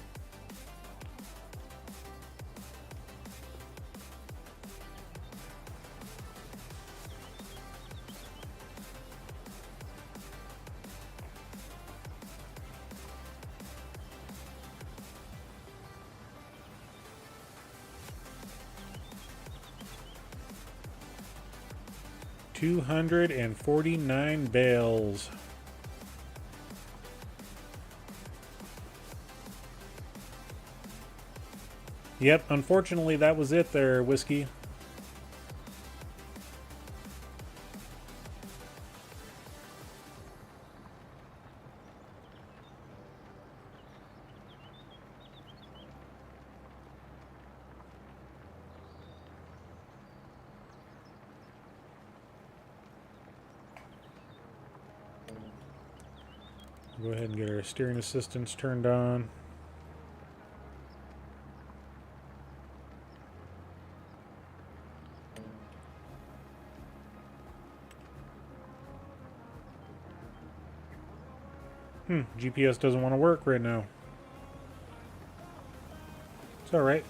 $249 bales. Yep, unfortunately that was it there, Whiskey. Go ahead and get our steering assistance turned on. GPS doesn't want to work right now. It's alright.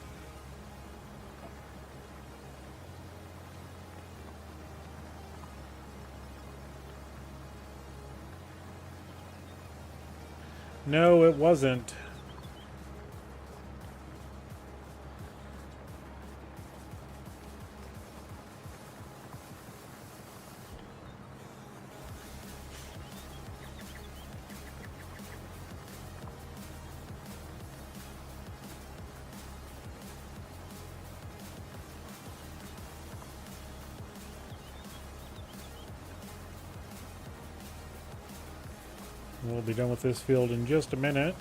No, it wasn't. We'll be done with this field in just a minute.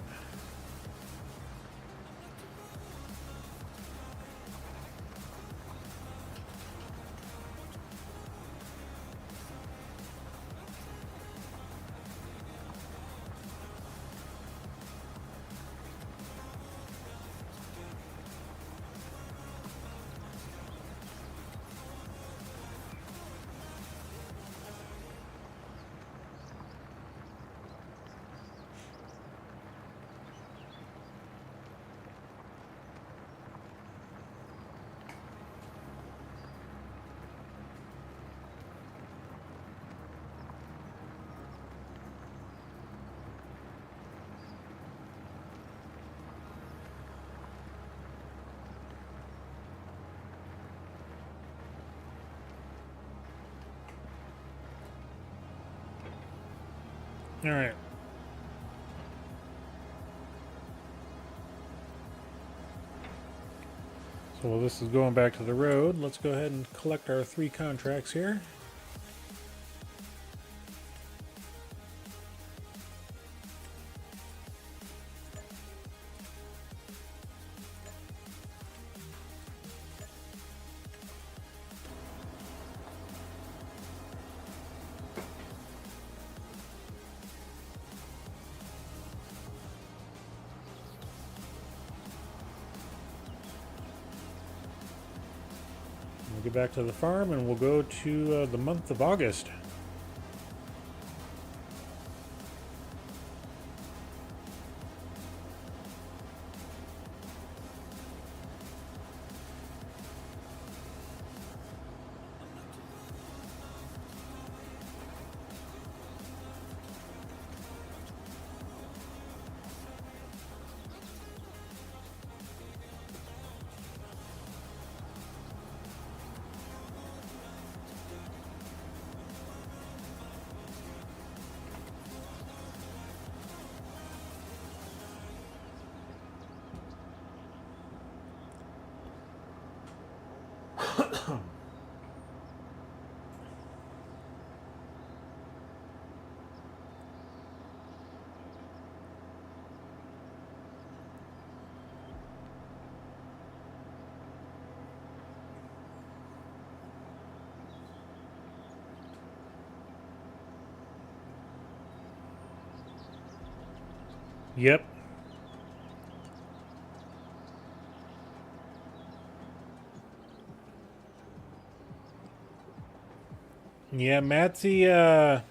All right. So while this is going back to the road, let's go ahead and collect our 3 contracts here. We'll get back to the farm and we'll go to the month of August. Yep. Yeah, Matsy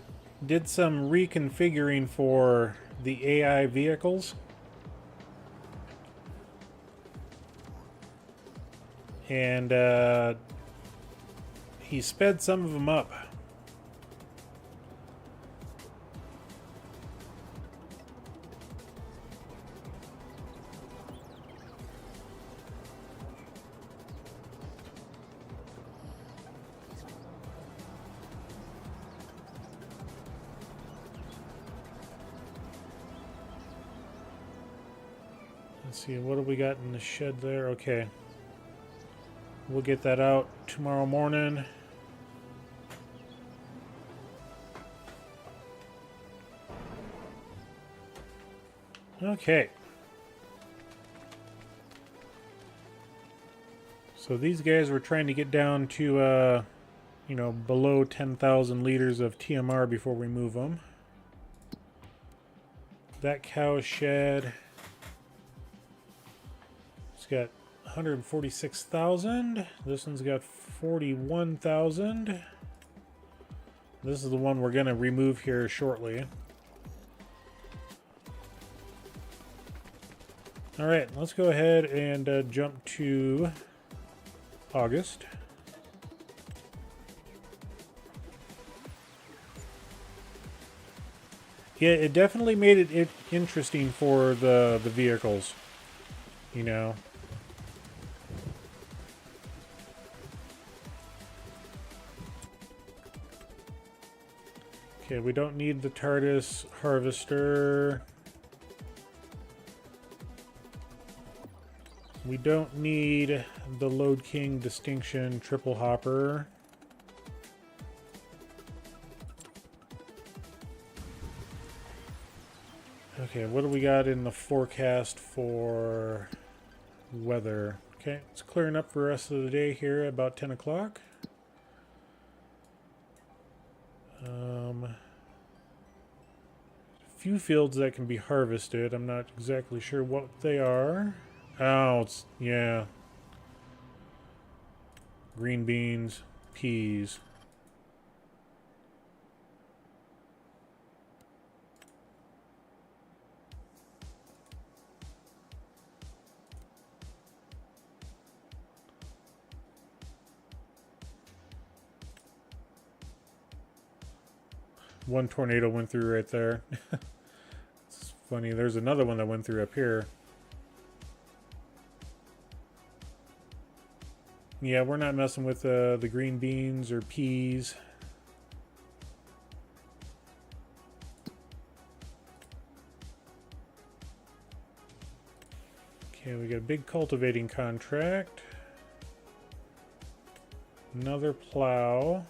did some reconfiguring for the AI vehicles. And he sped some of them up. Let's see, what do we got in the shed there? Okay. We'll get that out tomorrow morning. Okay. So these guys were trying to get down to, you know, below 10,000 liters of TMR before we move them. That cow shed, it's got 146,000. This one's got 41,000. This is the one we're going to remove here shortly. All right, let's go ahead and jump to August. Yeah, it definitely made it interesting for the vehicles, you know. Okay, we don't need the TARDIS harvester. We don't need the Load King Distinction triple hopper. Okay, what do we got in the forecast for weather? Okay, it's clearing up for the rest of the day here at about 10 o'clock. Few fields that can be harvested. I'm not exactly sure what they are. Oh, it's, yeah. Green beans, peas. One tornado went through right there. It's funny. There's another one that went through up here. Yeah, we're not messing with the green beans or peas. Okay, we got a big cultivating contract. Another plow.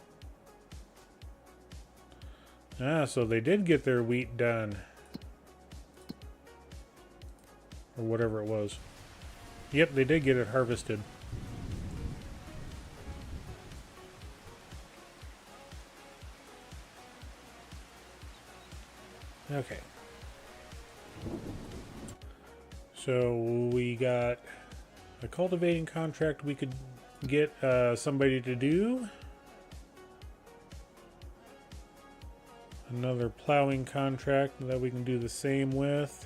Ah, so they did get their wheat done. Or whatever it was. Yep, they did get it harvested. Okay. So we got a cultivating contract we could get somebody to do. Another plowing contract that we can do the same with.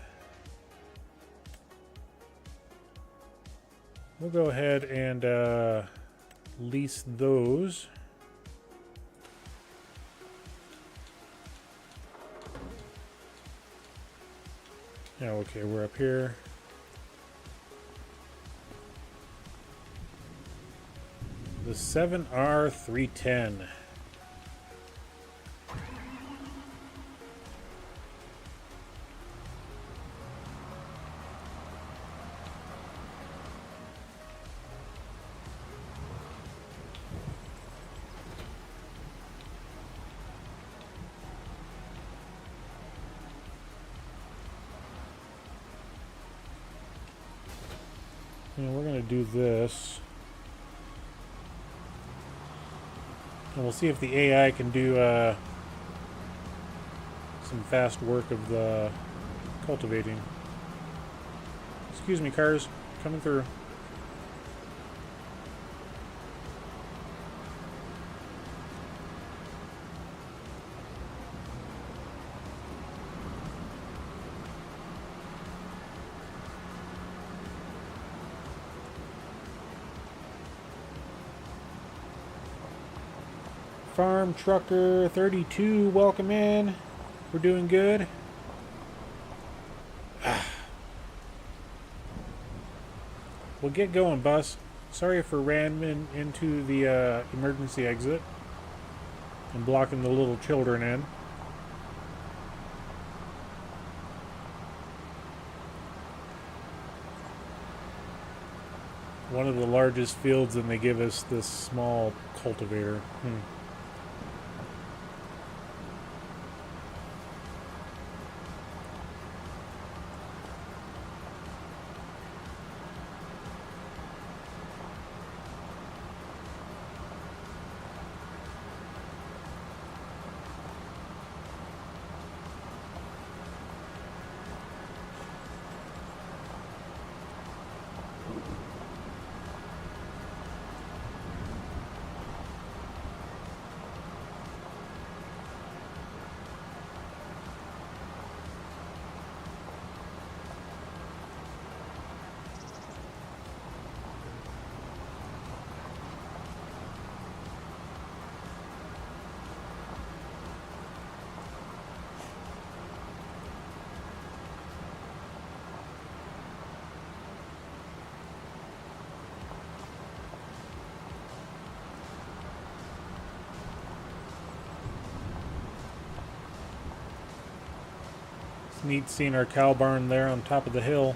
We'll go ahead and lease those. Yeah, okay, we're up here. The 7R310. And we're going to do this. And we'll see if the AI can do some fast work of the cultivating. Excuse me, cars. Coming through. Farm Trucker 32, welcome in. We're doing good. We'll get going, bus. Sorry for ramming into the emergency exit and blocking the little children in. One of the largest fields, and they give us this small cultivator. It's neat seeing our cow barn there on top of the hill.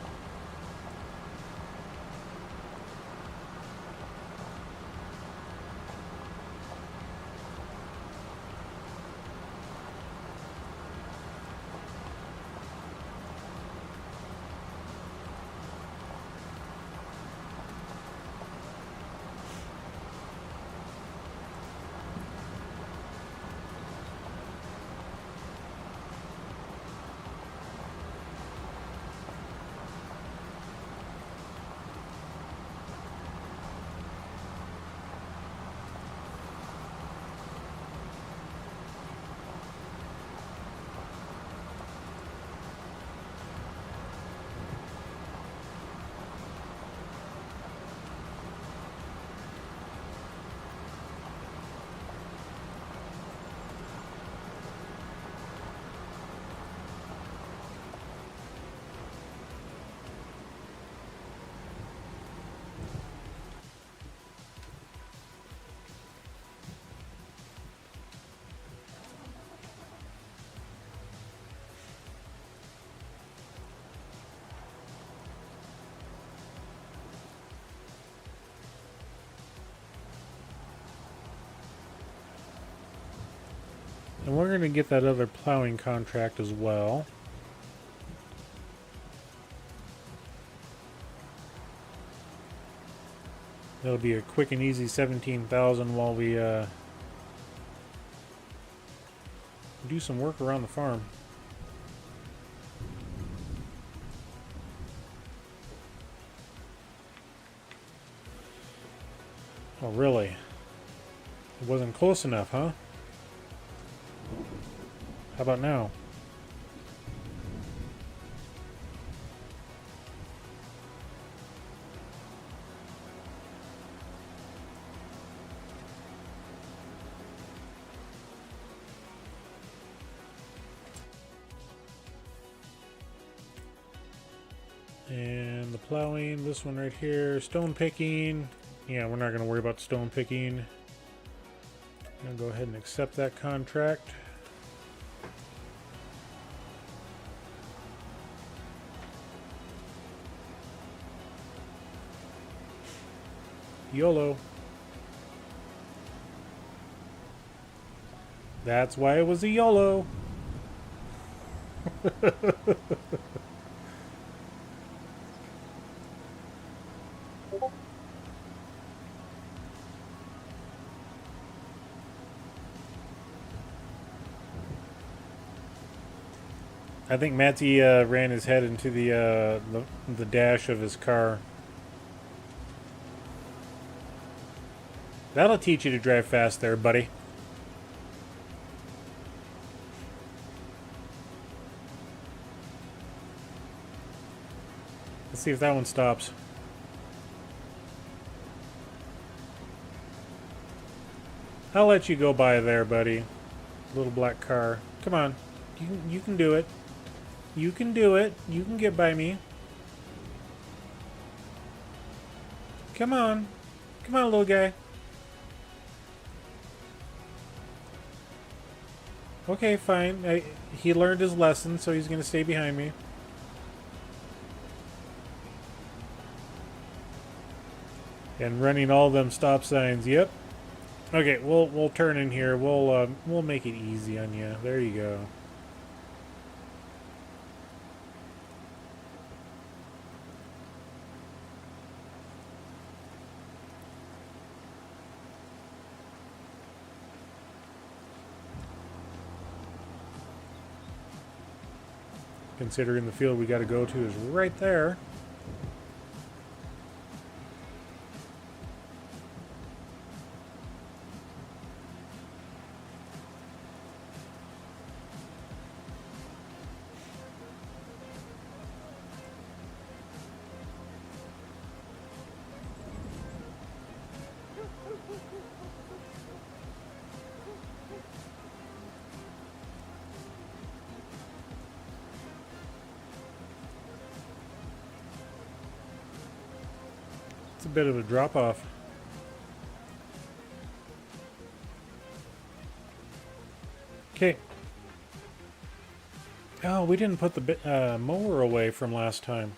And we're going to get that other plowing contract as well. That'll be a quick and easy 17,000 while we do some work around the farm. Oh, really? It wasn't close enough, huh? How about now? And the plowing, this one right here, stone picking. Yeah, we're not going to worry about stone picking. I'm going to go ahead and accept that contract. YOLO. That's why it was a YOLO. I think Matty ran his head into the dash of his car. That'll teach you to drive fast there, buddy. Let's see if that one stops. I'll let you go by there, buddy. Little black car. Come on. You can do it. You can do it. You can get by me. Come on. Come on, little guy. Okay, fine. He learned his lesson, so he's going to stay behind me. And running all them stop signs. Yep. Okay, we'll turn in here. We'll make it easy on you. There you go. Considering the field we got to go to is right there. It's a bit of a drop off. Okay. Oh, we didn't put the mower away from last time.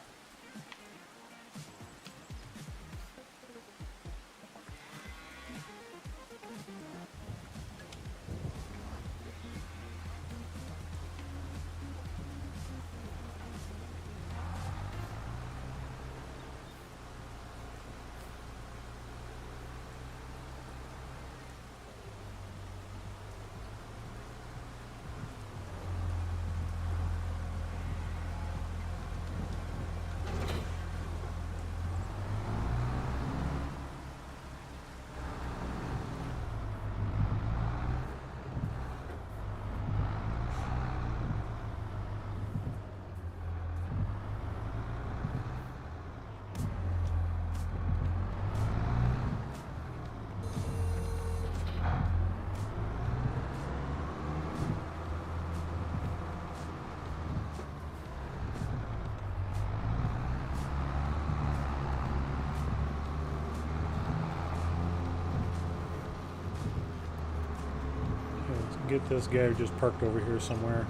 Get this guy just parked over here somewhere.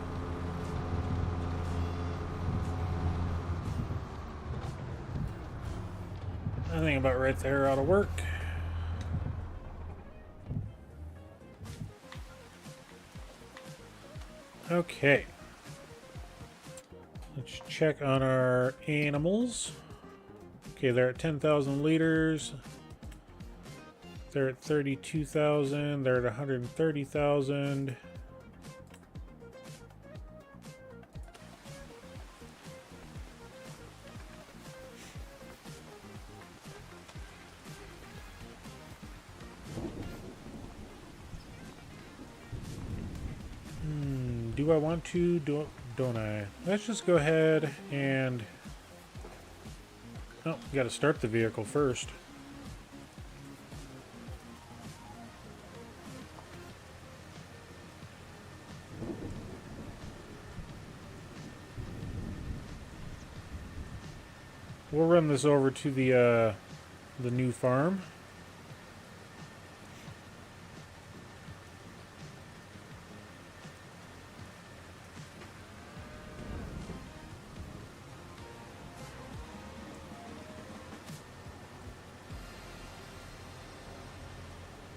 I think about right there ought to work. Okay. Let's check on our animals. Okay, they're at 10,000 liters. They're at 32,000. They're at 130,000. Do I want to? Don't I? Let's just go ahead and... Oh, we got to start the vehicle first. We'll run this over to the new farm.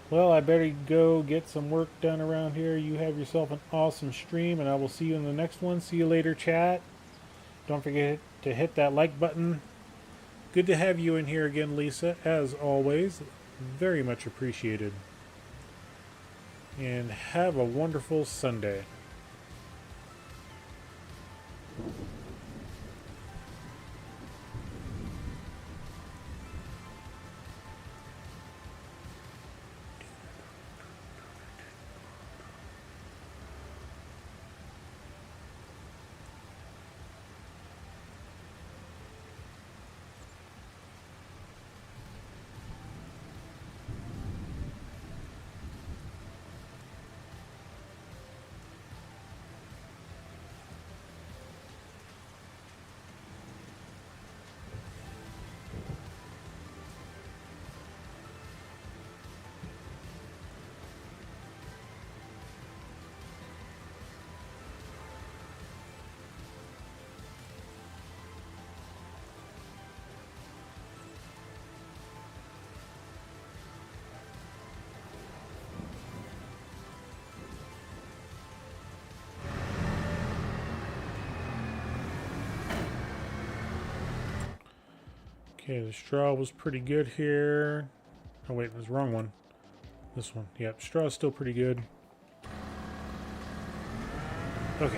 Well, I better go get some work done around here. You have yourself an awesome stream, and I will see you in the next one. See you later, chat. Don't forget to hit that like button. Good to have you in here again, Lisa, as always. Very much appreciated. And have a wonderful Sunday. Okay, the straw was pretty good here. Oh wait, that's the wrong one. This one. Yep, straw is still pretty good. Okay.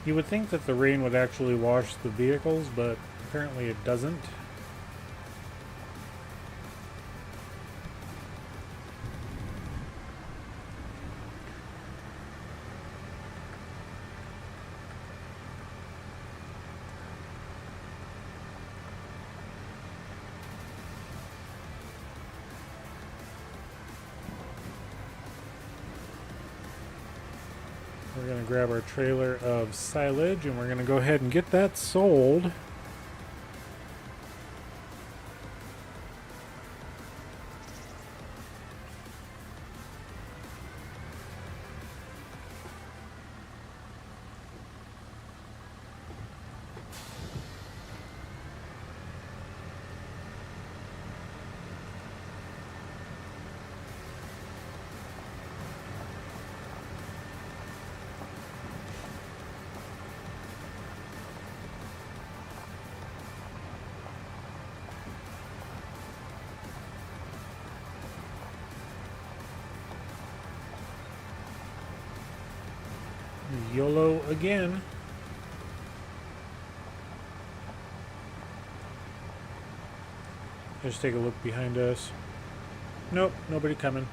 You would think that the rain would actually wash the vehicles, but apparently it doesn't. We're going to grab our trailer of silage and we're going to go ahead and get that sold. YOLO again. Just take a look behind us. Nope, nobody coming.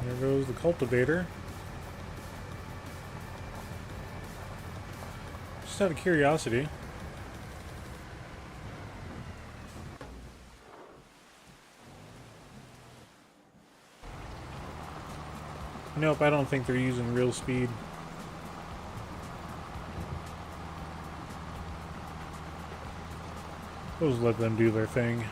There goes the cultivator. Just out of curiosity. Nope, I don't think they're using real speed. We'll just let them do their thing.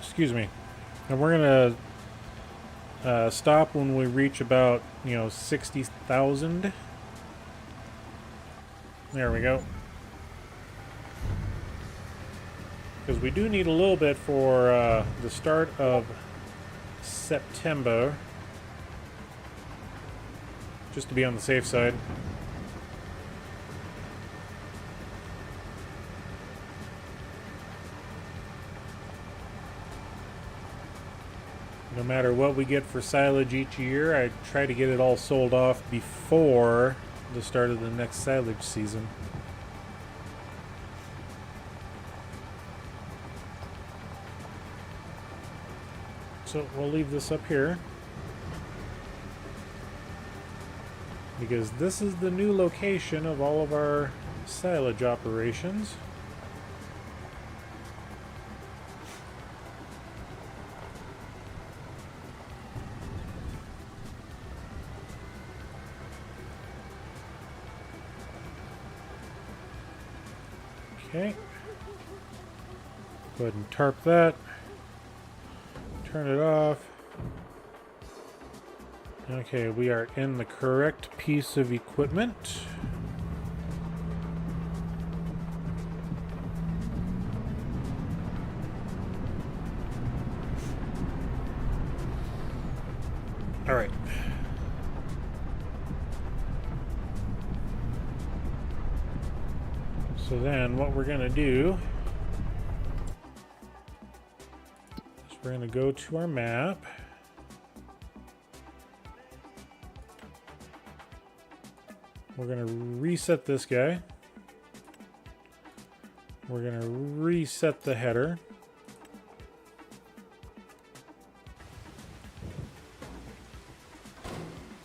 Excuse me. And we're gonna stop when we reach about 60,000. There we go. Because we do need a little bit for the start of September, just to be on the safe side. No matter what we get for silage each year, I try to get it all sold off before the start of the next silage season. So we'll leave this up here, because this is the new location of all of our silage operations. Okay. Go ahead and tarp that. Turn it off. Okay, we are in the correct piece of equipment. All right. So then what we're going to do is we're going to go to our map. We're going to reset this guy. We're going to reset the header.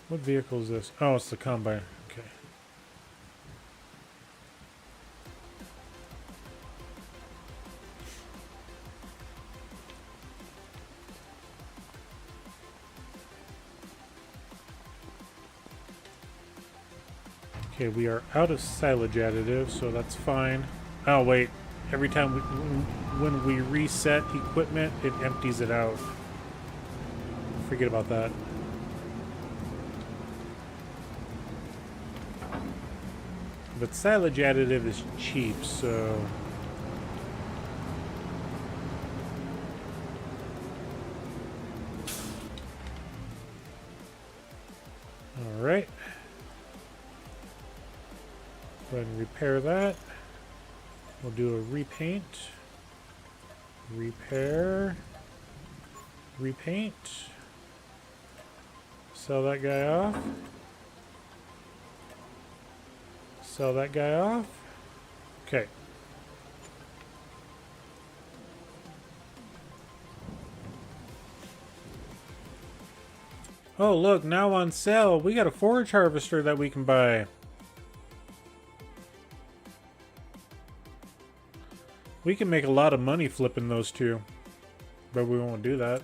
What vehicle is this? Oh, it's the combine. Okay. Okay, we are out of silage additive, so that's fine. Oh, wait. Every time when we reset equipment, it empties it out. Forget about that. But silage additive is cheap, so... Alright. Go ahead and repair that. We'll do a repaint. Repair. Repaint. Sell that guy off. Sell that guy off. Okay. Oh, look, now on sale, we got a forage harvester that we can buy. We can make a lot of money flipping those two, but we won't do that.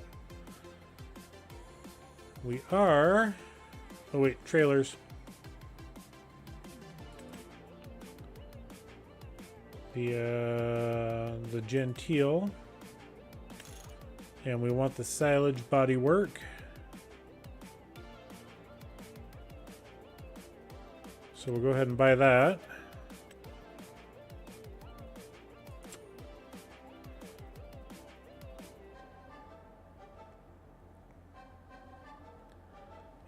We are... Oh, wait, trailers. The Gentile, and we want the silage body work. So we'll go ahead and buy that.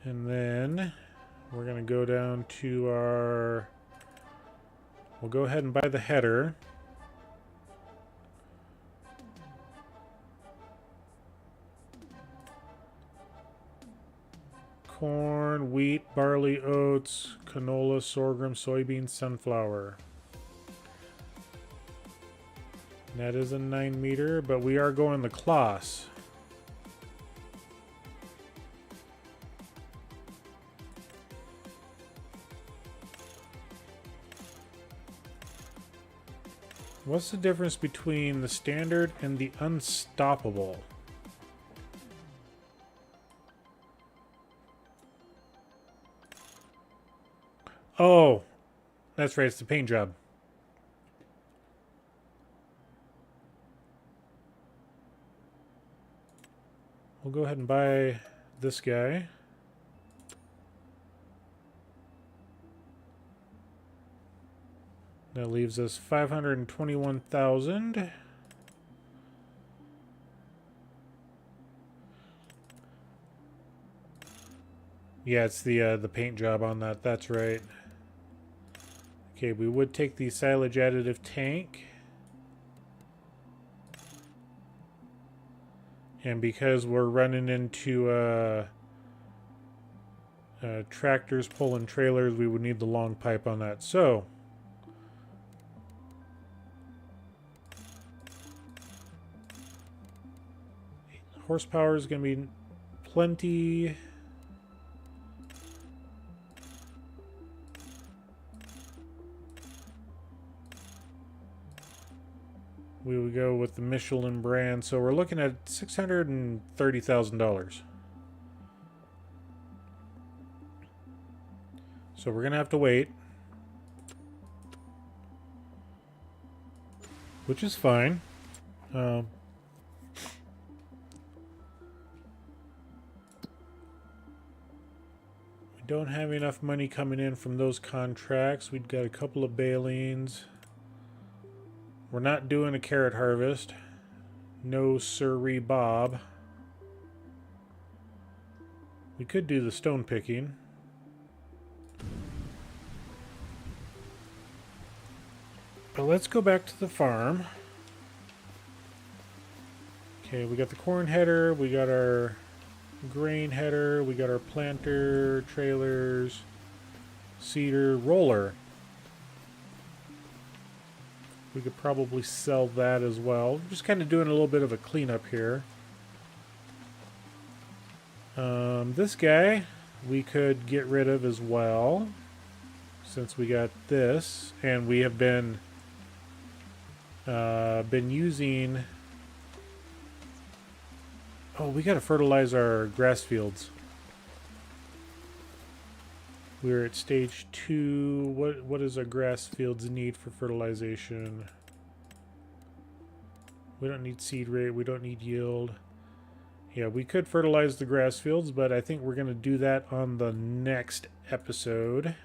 And then we're going to go down to our... We'll go ahead and buy the header. Corn, wheat, barley, oats, canola, sorghum, soybeans, sunflower. That is a 9 meter, but we are going the Kloss. What's the difference between the standard and the unstoppable? Oh, that's right, it's the paint job. We'll go ahead and buy this guy. That leaves us 521,000. Yeah, it's the paint job on that. That's right. Okay, we would take the silage additive tank. And because we're running into tractors pulling trailers, we would need the long pipe on that. So horsepower is going to be plenty. We would go with the Michelin brand, so we're looking at $630,000. So we're gonna have to wait, which is fine. We don't have enough money coming in from those contracts. We've got a couple of bailings. We're not doing a carrot harvest. No sirree, Bob. We could do the stone picking. But let's go back to the farm. Okay, we got the corn header, we got our grain header, we got our planter, trailers, seeder, roller. We could probably sell that as well. Just kind of doing a little bit of a cleanup here. This guy we could get rid of as well, since we got this, and we have been using. Oh, we got to fertilize our grass fields. We're at stage 2. What does our grass fields need for fertilization? We don't need seed rate. We don't need yield. Yeah, we could fertilize the grass fields, but I think we're going to do that on the next episode.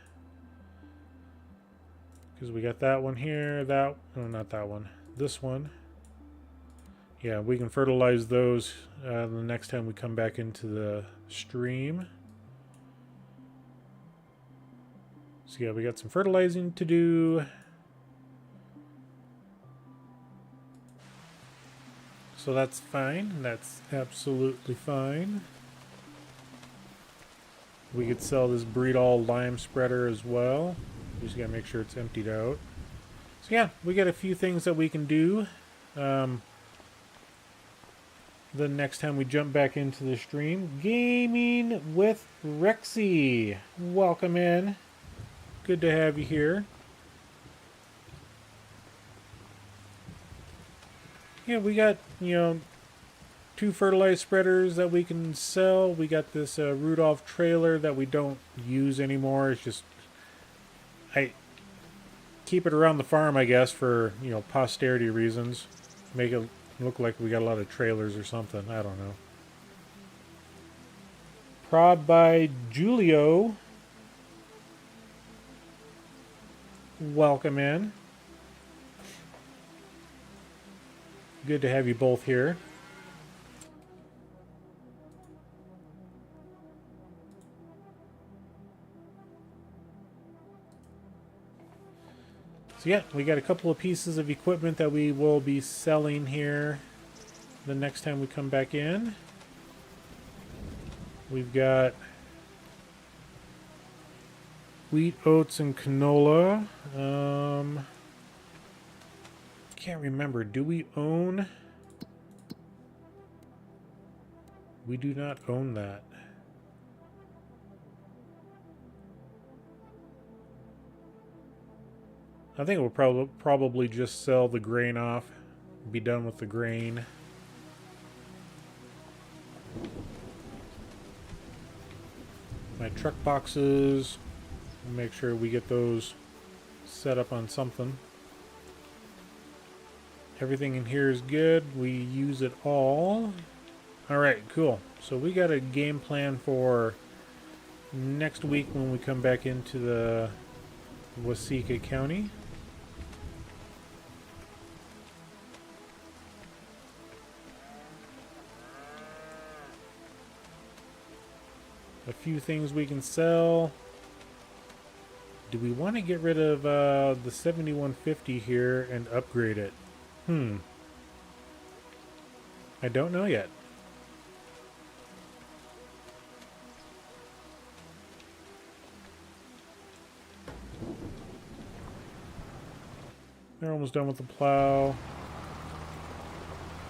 Because we got that one here. No, not that one. This one. Yeah, we can fertilize those the next time we come back into the stream. So yeah, we got some fertilizing to do. So that's fine. That's absolutely fine. We could sell this breed all lime spreader as well. We just gotta make sure it's emptied out. So yeah, we got a few things that we can do. The next time we jump back into the stream. Gaming with Rexy. Welcome in. Good to have you here. Yeah, we got, 2 fertilized spreaders that we can sell. We got this Rudolph trailer that we don't use anymore. It's just, I keep it around the farm, I guess, for, posterity reasons. Make it look like we got a lot of trailers or something. I don't know. Prod by Julio. Welcome in. Good to have you both here. So yeah, we got a couple of pieces of equipment that we will be selling here the next time we come back in. We've got wheat, oats, and canola. Can't remember. Do we own? We do not own that. I think we'll probably just sell the grain off. Be done with the grain. My truck boxes. Make sure we get those set up on something. Everything in here is good. We use it all. Alright, cool. So we got a game plan for next week when we come back into the Waseca County. A few things we can sell. Do we want to get rid of the 7150 here and upgrade it? I don't know yet. They're almost done with the plow.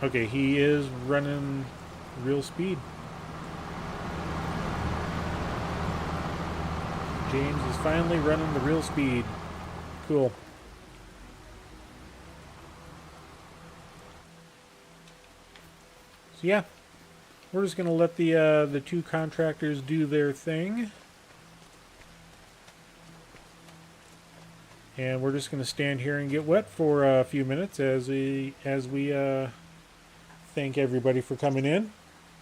Okay, he is running real speed. James is finally running the real speed. Cool. So yeah, we're just gonna let the 2 contractors do their thing, and we're just gonna stand here and get wet for a few minutes as we thank everybody for coming in.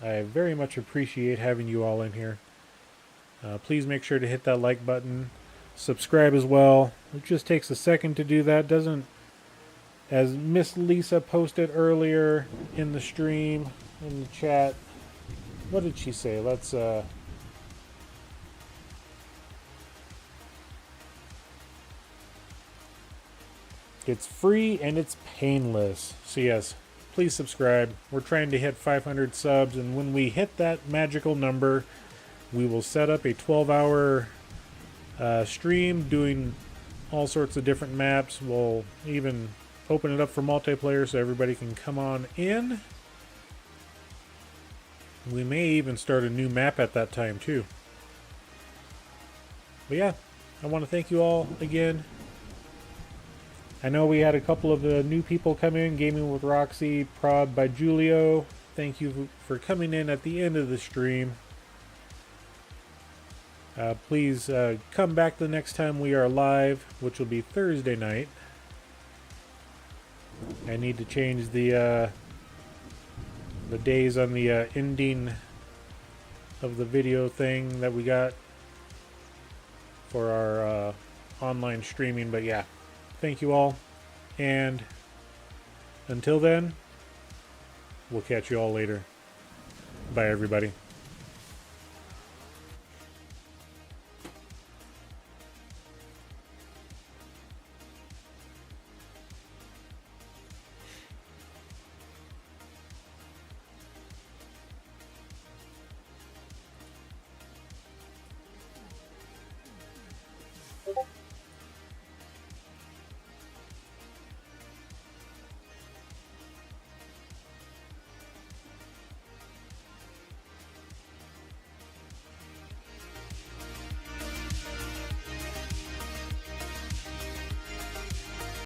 I very much appreciate having you all in here. Please make sure to hit that like button, subscribe as well. It just takes a second to do that. Doesn't, as Miss Lisa posted earlier in the stream, in the chat, what did she say? Let's It's free and it's painless. So yes, please subscribe. We're trying to hit 500 subs, and when we hit that magical number, we will set up a 12-hour stream doing all sorts of different maps. We'll even open it up for multiplayer so everybody can come on in. We may even start a new map at that time too. But yeah, I want to thank you all again. I know we had a couple of new people come in, Gaming with Roxy, Prod by Julio. Thank you for coming in at the end of the stream. Please come back the next time we are live, which will be Thursday night. I need to change the days on the ending of the video thing that we got for our online streaming. But yeah, thank you all, and until then, we'll catch you all later. Bye, everybody.